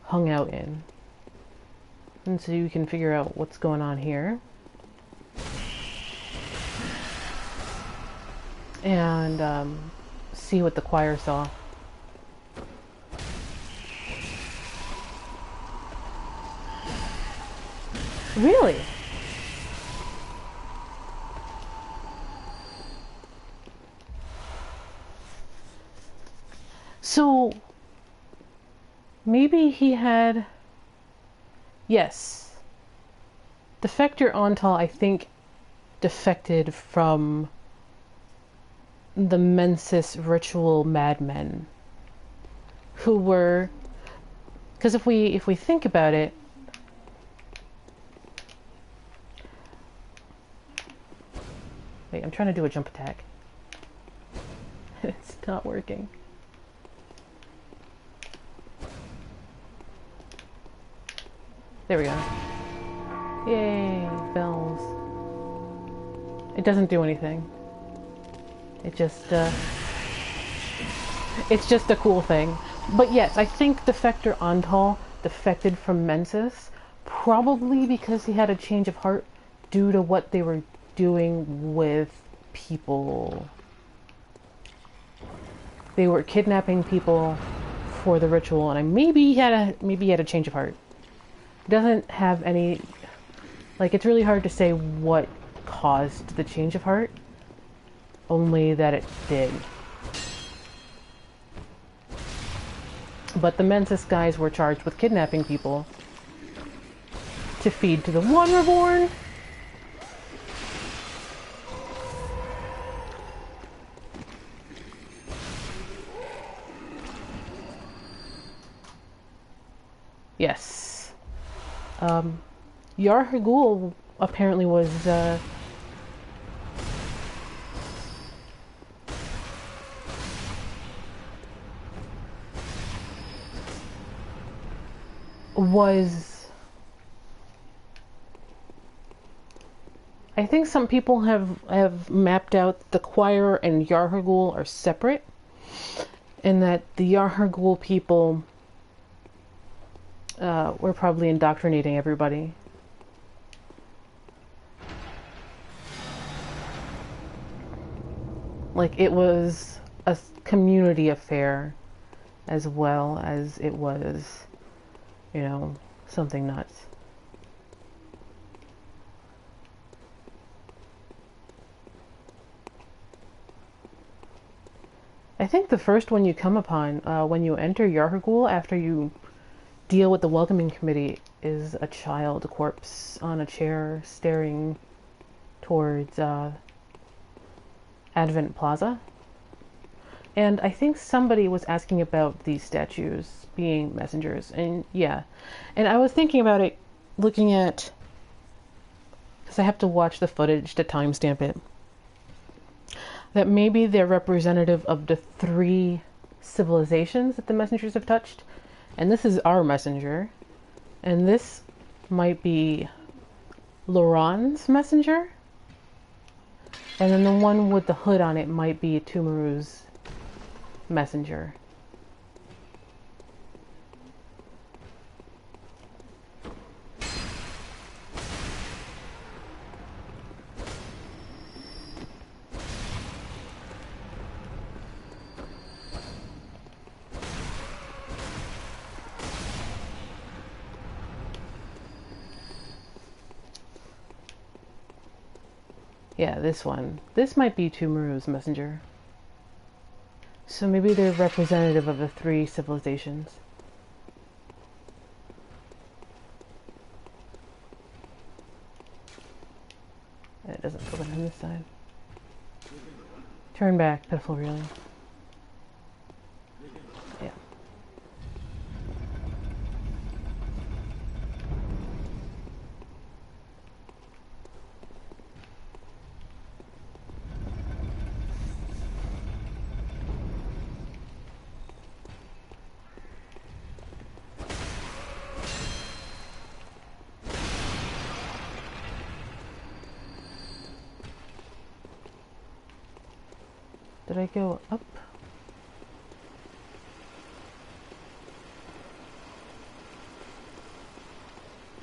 A: hung out in. And so you can figure out what's going on here. And see what the choir saw. Really? So, maybe he had... Yes. Defector Antal, I think, defected from the Mensis ritual madmen. Who were... Because if we think about it... Wait, I'm trying to do a jump attack. It's not working. There we go. Yay, bells. It doesn't do anything. It just, it's just a cool thing. But yes, I think Defector Antal defected from Mensis, probably because he had a change of heart due to what they were doing with people. They were kidnapping people for the ritual, and maybe he had a change of heart. Doesn't have any, like, it's really hard to say what caused the change of heart, only that it did. But the Mensis guys were charged with kidnapping people to feed to the One Reborn. Yes. Yarhagul apparently was, was... I think some people have mapped out the choir and Yarhagul are separate, and that the Yarhagul people were probably indoctrinating everybody. Like it was a community affair as well as it was, you know, something nuts. I think the first one you come upon when you enter Yarhagul after you deal with the welcoming committee is a child corpse on a chair staring towards Advent Plaza. And I think somebody was asking about these statues being messengers. And yeah, and I was thinking about it, looking at, because I have to watch the footage to timestamp it, that maybe they're representative of the 3 civilizations that the messengers have touched. And this is our messenger. And this might be Loran's messenger. And then the one with the hood on it might be Tumaru's messenger. Yeah, this one. This might be Tumaru's messenger. So maybe they're representative of the 3 civilizations. And it doesn't open on this side. Turn back, pitiful reeling. Yeah. Did I go up?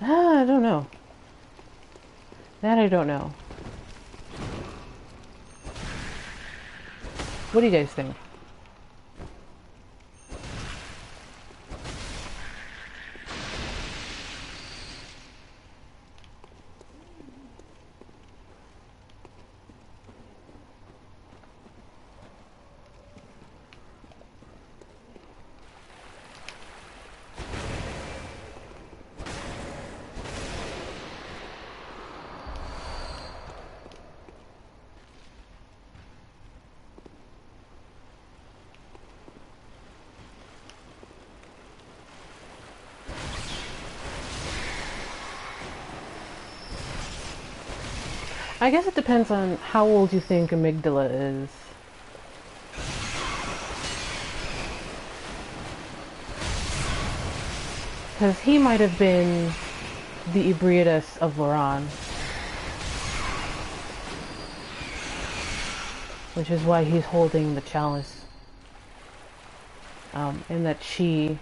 A: I don't know. That I don't know. What do you guys think? I guess it depends on how old you think Amygdala is. Because he might have been the Ebriatus of Loran. Which is why he's holding the chalice. And that she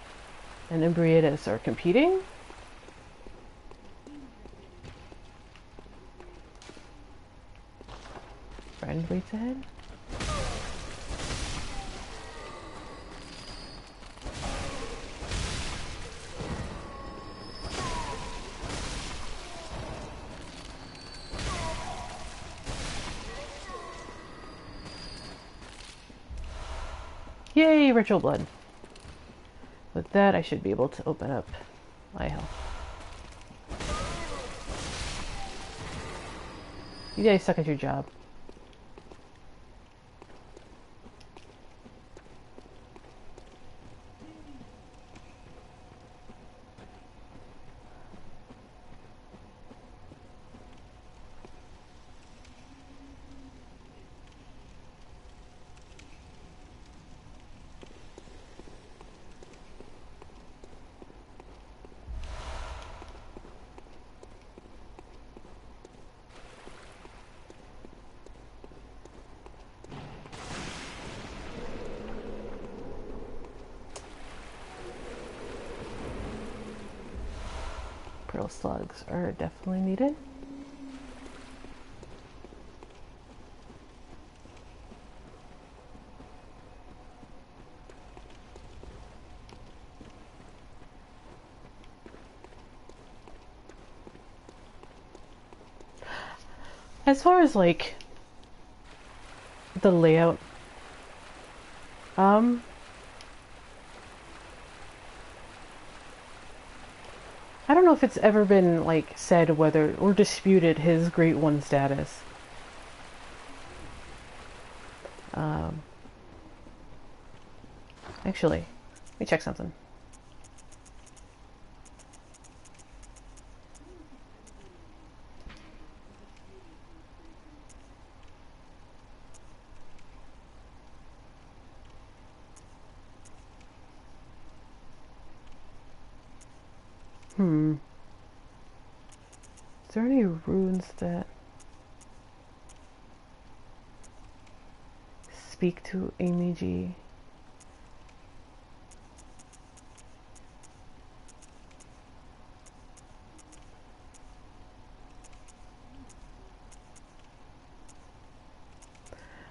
A: and Ebriatus are competing. Friend waits ahead. Yay, ritual blood. With that, I should be able to open up Ihyll. You guys suck at your job. Imperial slugs are definitely needed. As far as like the layout, I don't know if it's ever been like said whether or disputed his Great One status. Actually, let me check something. Is there any runes that speak to Amiji?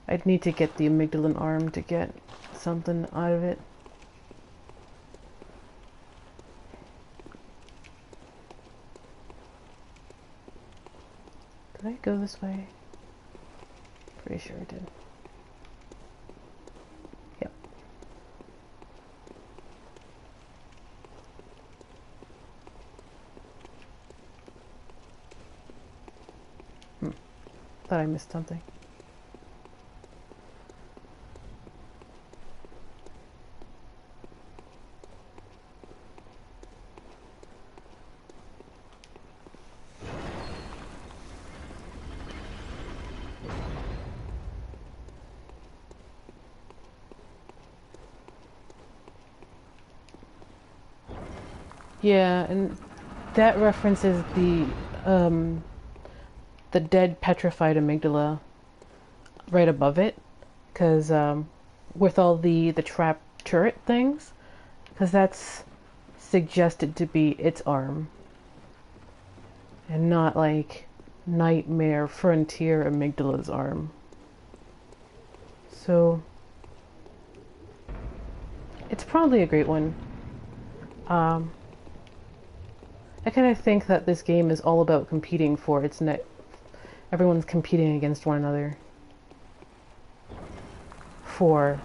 A: I'd need to get the amygdalan arm to get something out of it. Did I go this way? Pretty sure I did. Yep. Thought I missed something. Yeah, and that references the dead petrified amygdala right above it, because with all the trap turret things, because that's suggested to be its arm, and not like Nightmare Frontier Amygdala's arm. So it's probably a great one. I kind of think that this game is all about competing for its net. Everyone's competing against one another for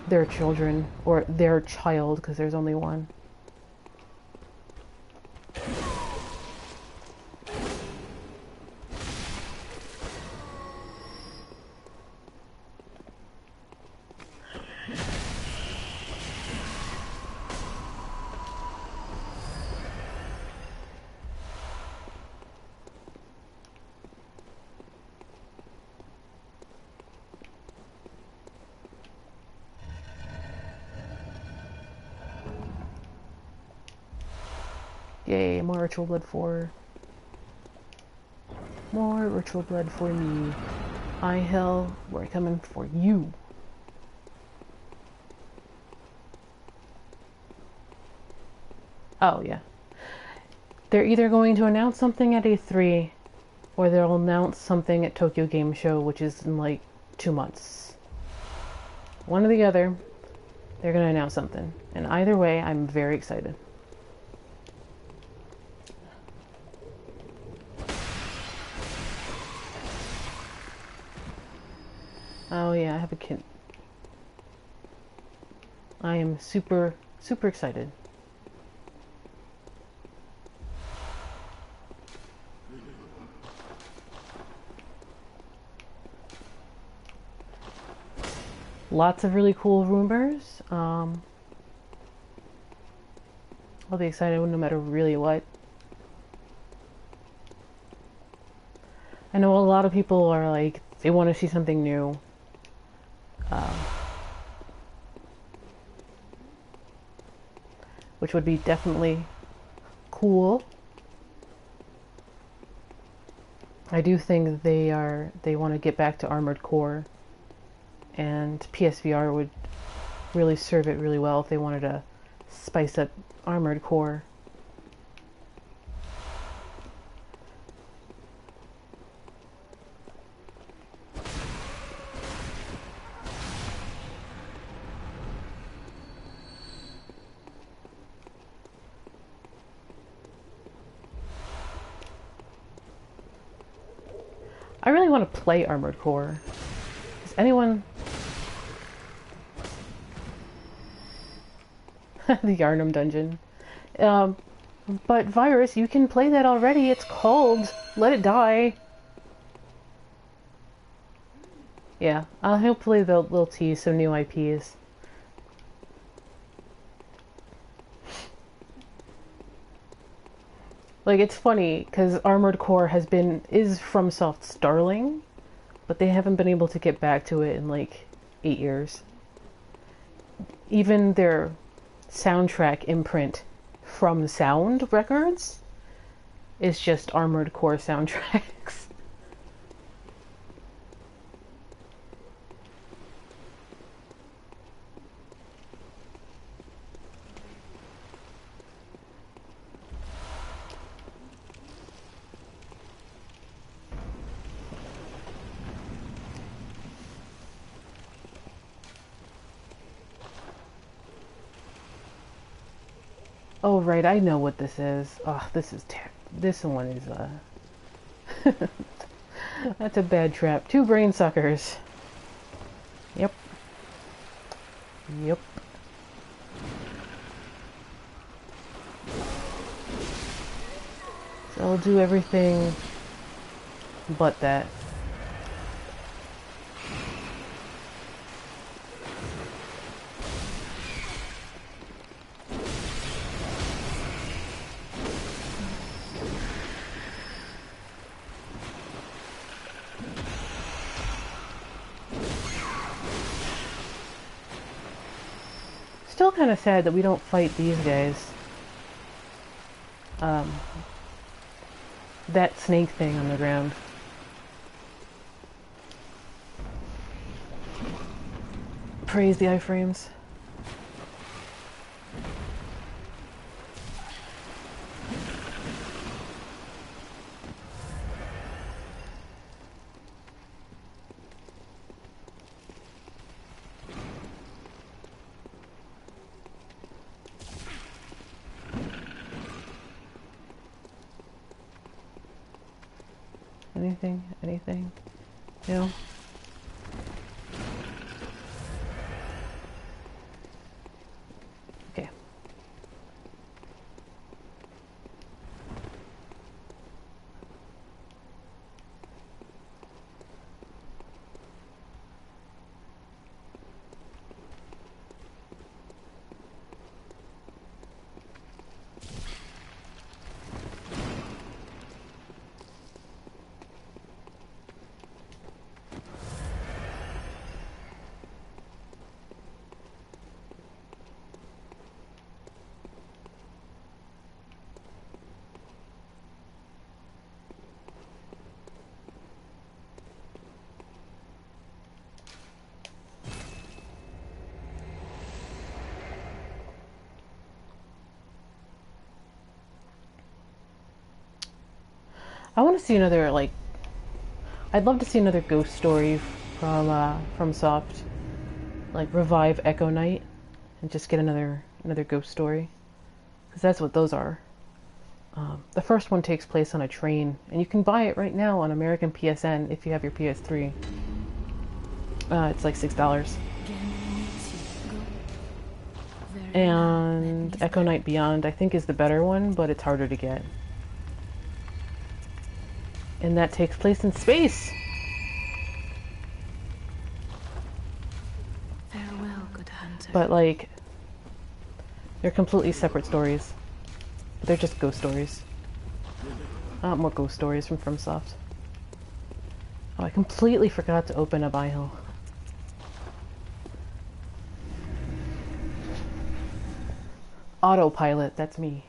A: their children, or their child, because there's only one. Yay, more ritual blood for... More ritual blood for me. Ihyll, we're coming for you. Oh, yeah. They're either going to announce something at E3, or they'll announce something at Tokyo Game Show, which is in like 2 months. One or the other, they're going to announce something. And either way, I'm very excited. Oh yeah, I have a kid. I am super, super excited. Lots of really cool rumors. I'll be excited no matter really what. I know a lot of people are like, they want to see something new. Which would be definitely cool. I do think they want to get back to Armored Core, and PSVR would really serve it really well if they wanted to spice up Armored Core. I really want to play Armored Core. Does anyone... the Yarnum dungeon. But Virus, you can play that already. It's called Let It Die. Yeah, hopefully they'll tease some new IPs. Like, it's funny, because Armored Core is FromSoft's darling, but they haven't been able to get back to it in, like, 8 years. Even their soundtrack imprint From Sound Records is just Armored Core soundtracks. Oh, right, I know what this is. Oh, this one is, that's a bad trap. 2 Brainsuckers. Yep. Yep. So I'll do everything but that. Still kind of sad that we don't fight these guys. That snake thing on the ground. Praise the iframes. Anything? No? Okay. I want to see another, like, I'd love to see another ghost story from Soft, like revive Echo Knight and just get another ghost story, because that's what those are. The first one takes place on a train, and you can buy it right now on American PSN if you have your PS3. It's like $6. And Echo Knight Beyond, I think, is the better one, but it's harder to get. And that takes place in space.
B: Farewell, good hunter.
A: But, like, they're completely separate stories. They're just ghost stories. More ghost stories from FromSoft. Oh, I completely forgot to open up Ihyll. Autopilot, that's me.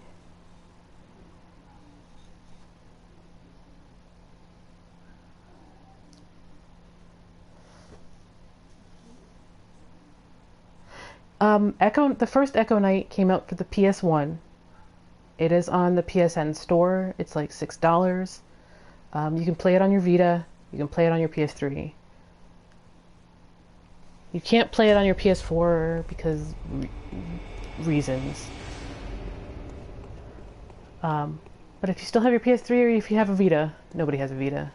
A: The first Echo Knight came out for the PS1. It is on the PSN store. It's like $6. You can play it on your Vita. You can play it on your PS3. You can't play it on your PS4 because reasons. But if you still have your PS3 or if you have a Vita, nobody has a Vita.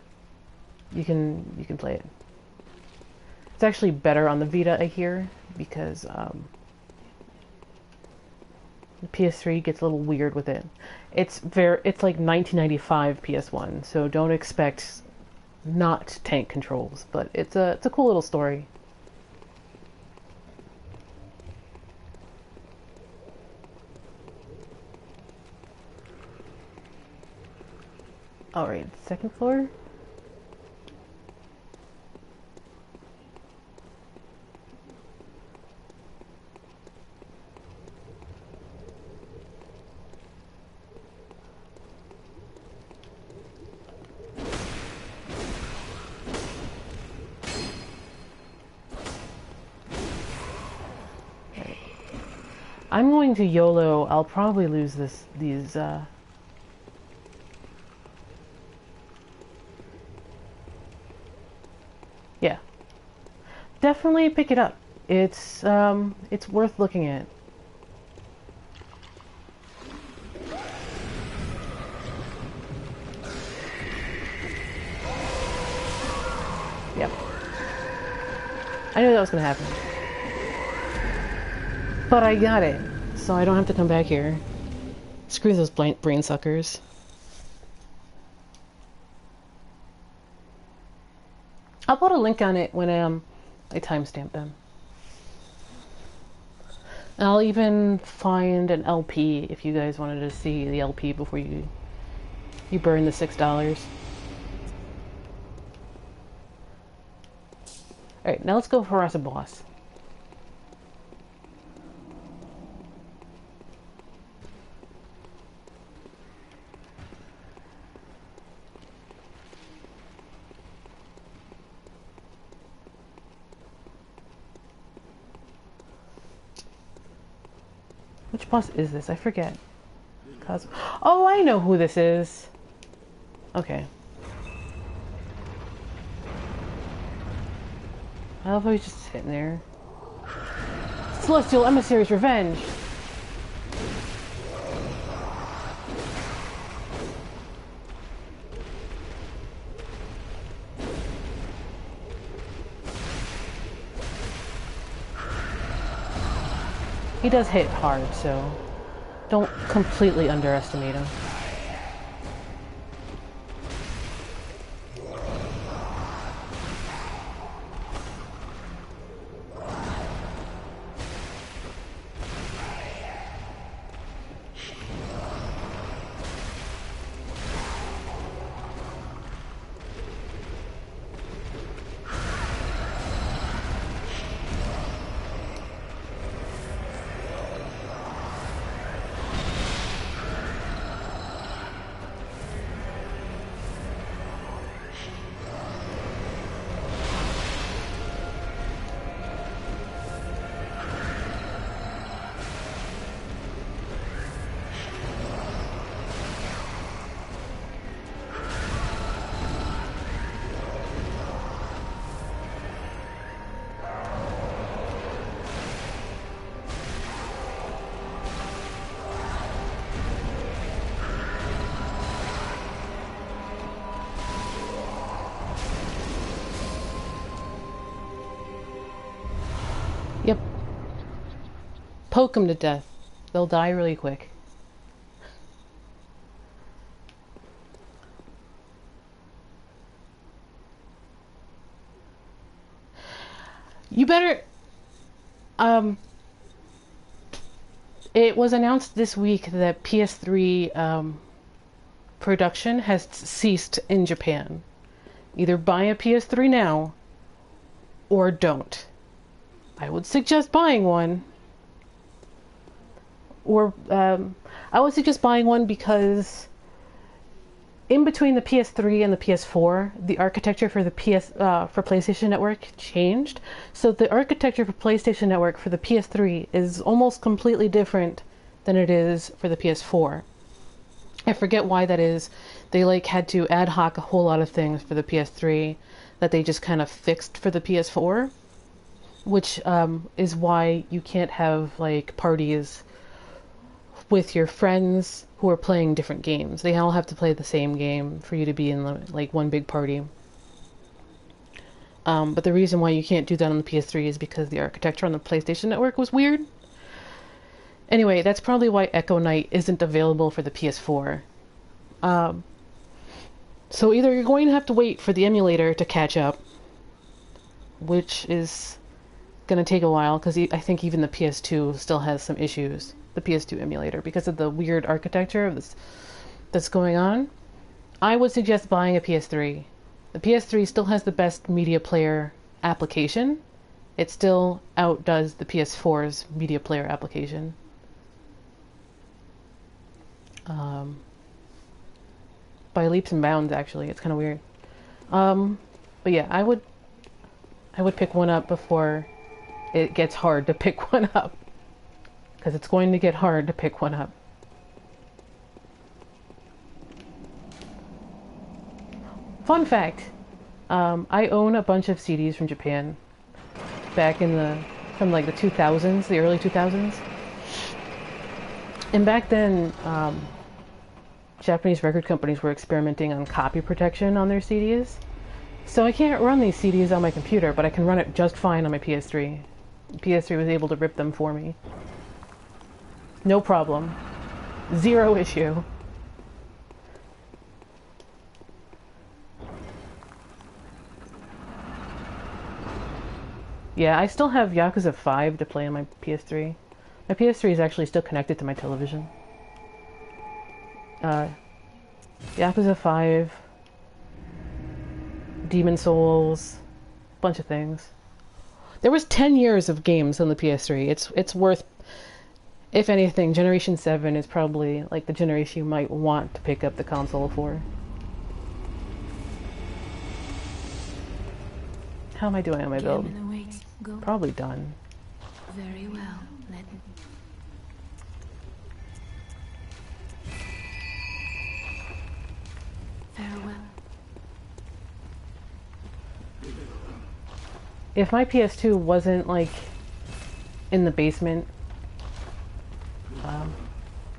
A: you can play it. It's actually better on the Vita, I hear, because the PS3 gets a little weird with it. It's like 1995 PS1, so don't expect not tank controls, but it's a cool little story. Alright, second floor. I'm going to YOLO. I'll probably lose these, yeah. Definitely pick it up. It's worth looking at. Yep. I knew that was gonna happen. But I got it, so I don't have to come back here. Screw those brain suckers. I'll put a link on it when I timestamp them. And I'll even find an LP if you guys wanted to see the LP before you burn the $6. Alright, now let's go harass a boss. Which boss is this? I forget. Oh, I know who this is. Okay. I love how he's just sitting there. Celestial Emissary's Revenge! He does hit hard, so don't completely underestimate him. Yep. Poke them to death. They'll die really quick. You better... It was announced this week that PS3 production has ceased in Japan. Either buy a PS3 now, or don't. I would suggest buying one. Or, I would suggest buying one because in between the PS3 and the PS4, the architecture for the for PlayStation Network changed. So the architecture for PlayStation Network for the PS3 is almost completely different than it is for the PS4. I forget why that is. They had to ad hoc a whole lot of things for the PS3 that they just kind of fixed for the PS4, which is why you can't have parties with your friends who are playing different games. They all have to play the same game for you to be in one big party. But the reason why you can't do that on the PS3 is because the architecture on the PlayStation Network was weird. Anyway, that's probably why Echo Knight isn't available for the PS4. So either you're going to have to wait for the emulator to catch up, which is going to take a while, because I think even the PS2 still has some issues, the PS2 emulator, because of the weird architecture of this that's going on. I would suggest buying a PS3. The PS3 still has the best media player application. It still outdoes the PS4's media player application. By leaps and bounds, actually. It's kind of weird. But yeah, I would pick one up before it gets hard to pick one up. Because it's going to get hard to pick one up. Fun fact, I own a bunch of CDs from Japan back from like the 2000s, the early 2000s. And back then, Japanese record companies were experimenting on copy protection on their CDs. So I can't run these CDs on my computer, but I can run it just fine on my PS3. The PS3 was able to rip them for me. No problem. Zero issue. Yeah, I still have Yakuza 5 to play on my PS3. My PS3 is actually still connected to my television. Yakuza 5, Demon Souls, bunch of things. There was 10 years of games on the PS3. It's worth, if anything, Generation 7 is probably like the generation you might want to pick up the console for. How am I doing on my build? Probably done.
B: Very well. Let me. Farewell.
A: If my PS2 wasn't like in the basement,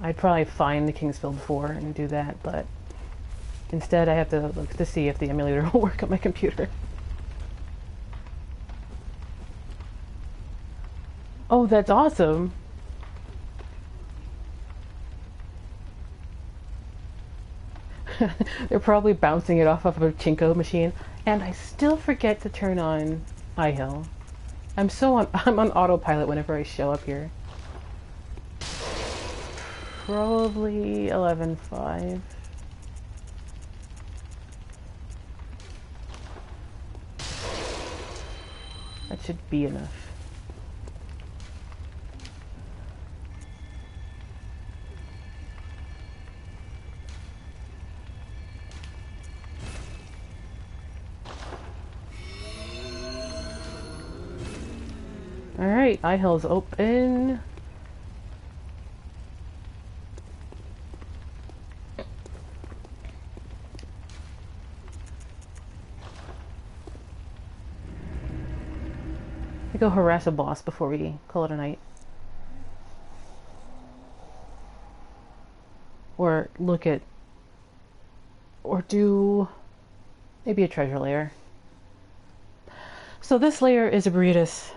A: I'd probably find the Kingsfield 4 and do that, but instead I have to look to see if the emulator will work on my computer. Oh, that's awesome. They're probably bouncing it off of a Chinko machine. And I still forget to turn on Ihyll. I'm on autopilot whenever I show up here. Probably 11.5. That should be enough. Alright, Ihyll's open. We go harass a boss before we call it a night. Or look at... or do... maybe a treasure layer. So this layer is a Breedis.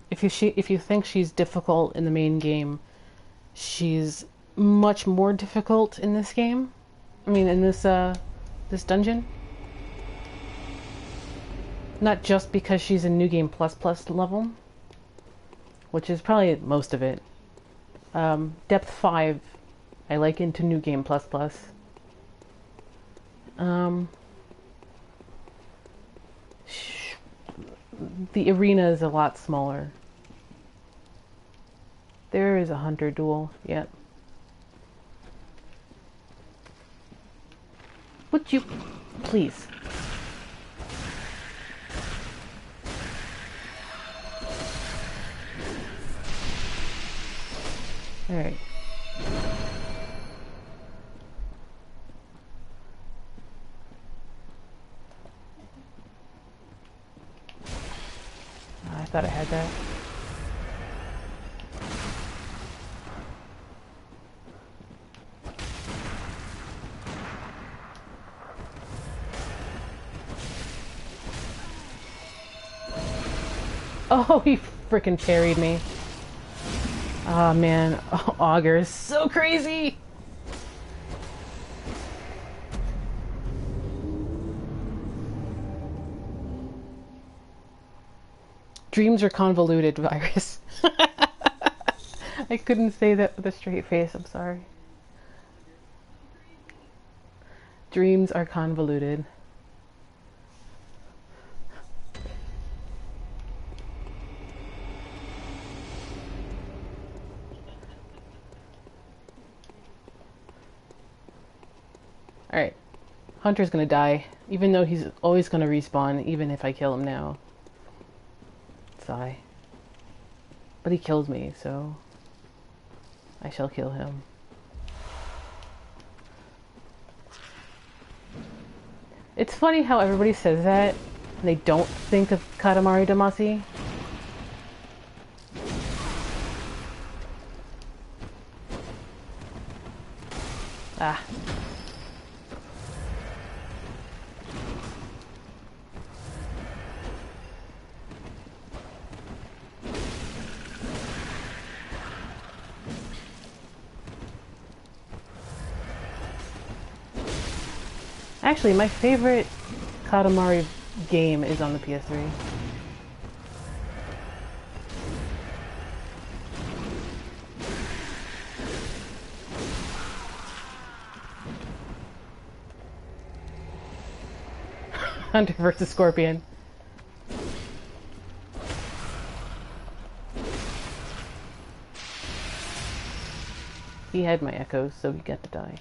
A: If you think she's difficult in the main game, she's much more difficult in this game. I mean, in this dungeon. Not just because she's a New Game Plus level, which is probably most of it. Depth 5, I like into New Game Plus. The arena is a lot smaller. There is a hunter duel, yep. Would you please? Alright. I thought I had that. Oh, he freaking parried me. Oh man, Augur is so crazy. Dreams are convoluted, Virus. I couldn't say that with a straight face, I'm sorry. Dreams are convoluted. Alright. Hunter's gonna die, even though he's always gonna respawn, even if I kill him now. Sigh. But he kills me, so I shall kill him. It's funny how everybody says that, and they don't think of Katamari Damacy. Ah. Actually, my favorite Katamari game is on the PS3. Hunter versus Scorpion. He had my echoes, so he got to die.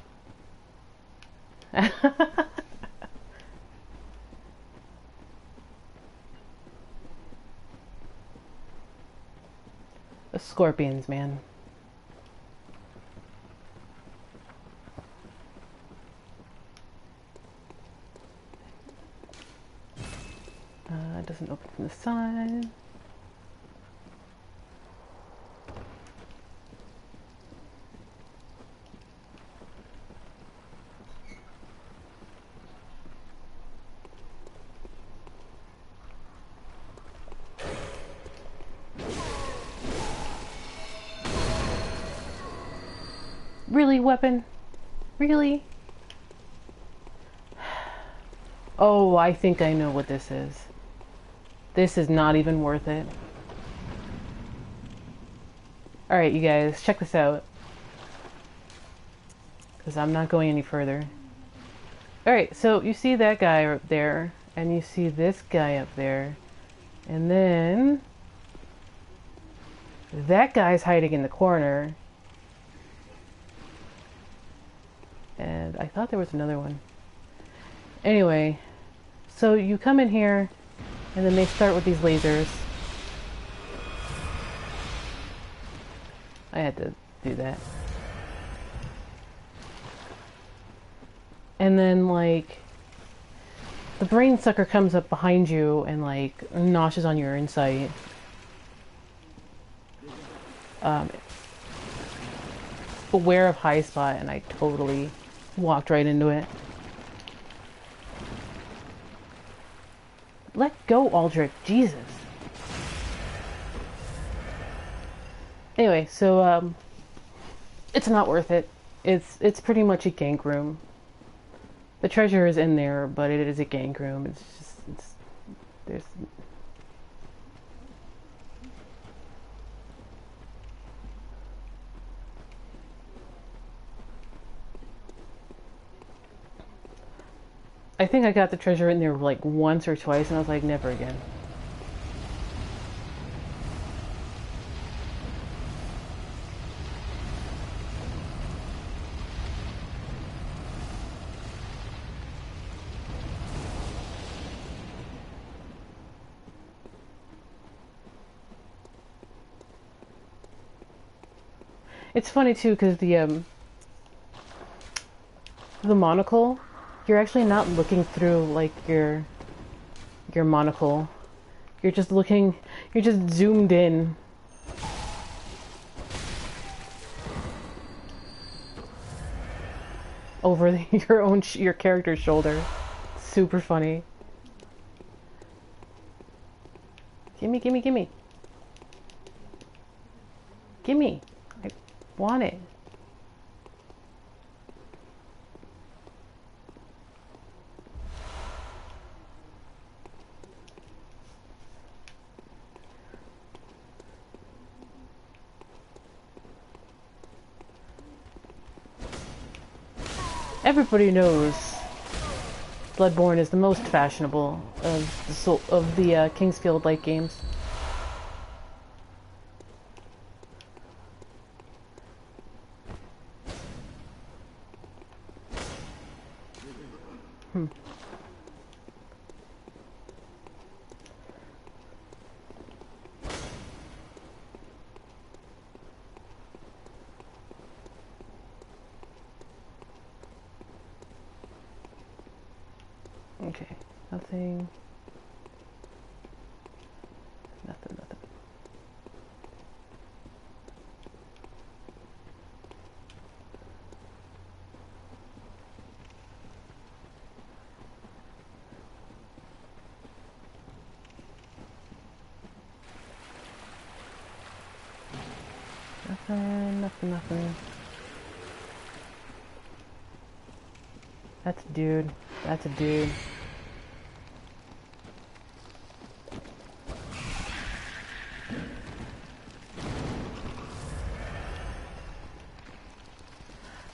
A: The scorpions, man. It doesn't open from the side. Really, weapon? Really? Oh, I think I know what this is. This is not even worth it. Alright, you guys, check this out. Because I'm not going any further. Alright, so you see that guy up there, and you see this guy up there, and then that guy's hiding in the corner. And I thought there was another one. Anyway, so you come in here, and then they start with these lasers. I had to do that. And then, like, the Brainsucker comes up behind you and, like, noshes on your insight. Aware of high spot, and I totally walked right into it. Let go, Aldrich. Jesus. Anyway, so it's not worth it. It's pretty much a gank room. The treasure is in there, but it is a gank room. It's just there's. I think I got the treasure in there like once or twice, and I was like, never again. It's funny too, because the monocle, you're actually not looking through like your monocle. You're just looking, you're just zoomed in. Over your character's shoulder. Super funny. Gimme, gimme, gimme. Gimme. I want it. Everybody knows Bloodborne is the most fashionable of the Kingsfield like games. Okay, nothing. Nothing. Nothing. That's a dude. That's a dude.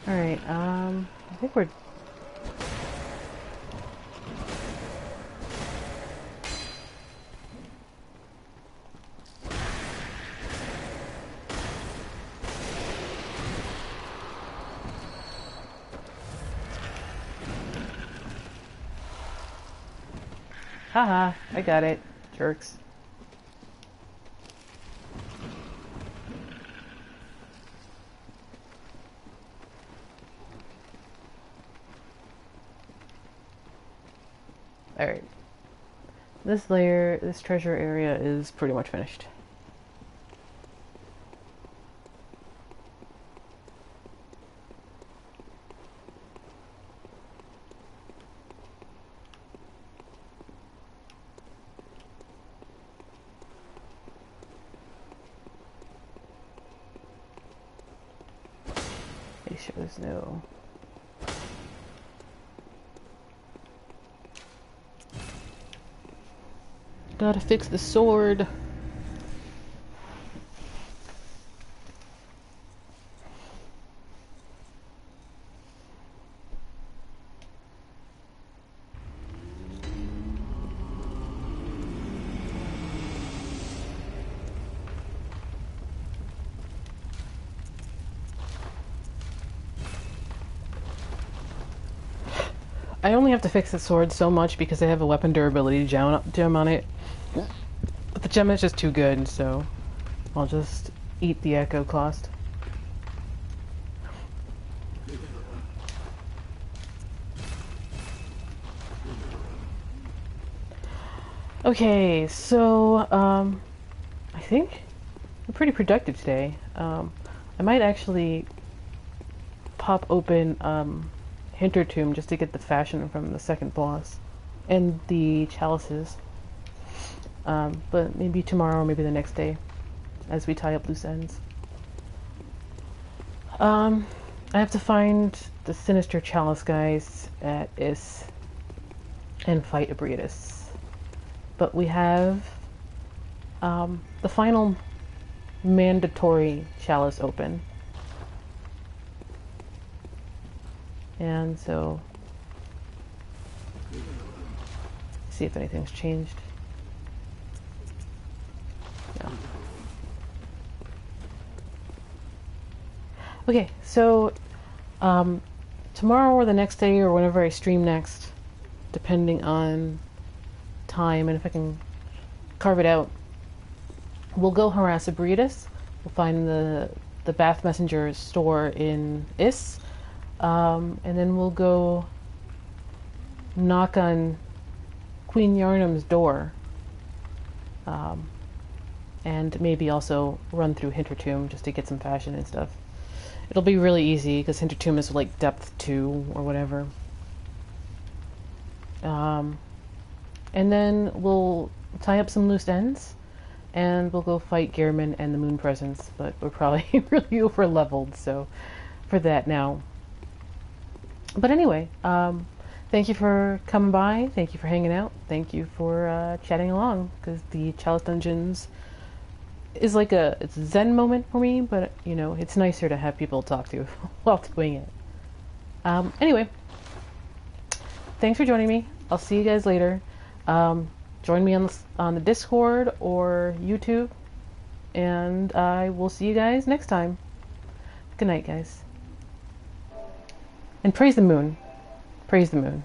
A: Alright, I think we're... Haha, I got it. Jerks. Alright. This layer, this treasure area is pretty much finished. Make sure there's no... Gotta fix the sword. I only have to fix the sword so much because I have a weapon durability gem on it. But the gem is just too good, so I'll just eat the echo cost. Okay, so I think we're pretty productive today. I might actually pop open Hintertomb just to get the fashion from the second boss and the Chalices. But maybe tomorrow or maybe the next day as we tie up loose ends. I have to find the sinister Chalice guys at Isz and fight Abhorrent. But we have the final mandatory Chalice open. And so, see if anything's changed. No. Okay, so tomorrow or the next day or whenever I stream next, depending on time and if I can carve it out, we'll go harass Abhorrent. We'll find the Bath Messenger's store in Isz. And then we'll go knock on Queen Yarnum's door. And maybe also run through Hintertomb just to get some fashion and stuff. It'll be really easy because Hintertomb is like depth 2 or whatever. And then we'll tie up some loose ends. and we'll go fight Gehrman and the Moon Presence, but we're probably really over leveled, so for that now. But anyway, thank you for coming by, thank you for hanging out, thank you for chatting along, because the Chalice Dungeons is like it's a zen moment for me, but you know, it's nicer to have people to talk to while doing it. Anyway, thanks for joining me. I'll see you guys later. Join me on the Discord or YouTube, and I will see you guys next time. Good night, guys. And praise the moon. Praise the moon.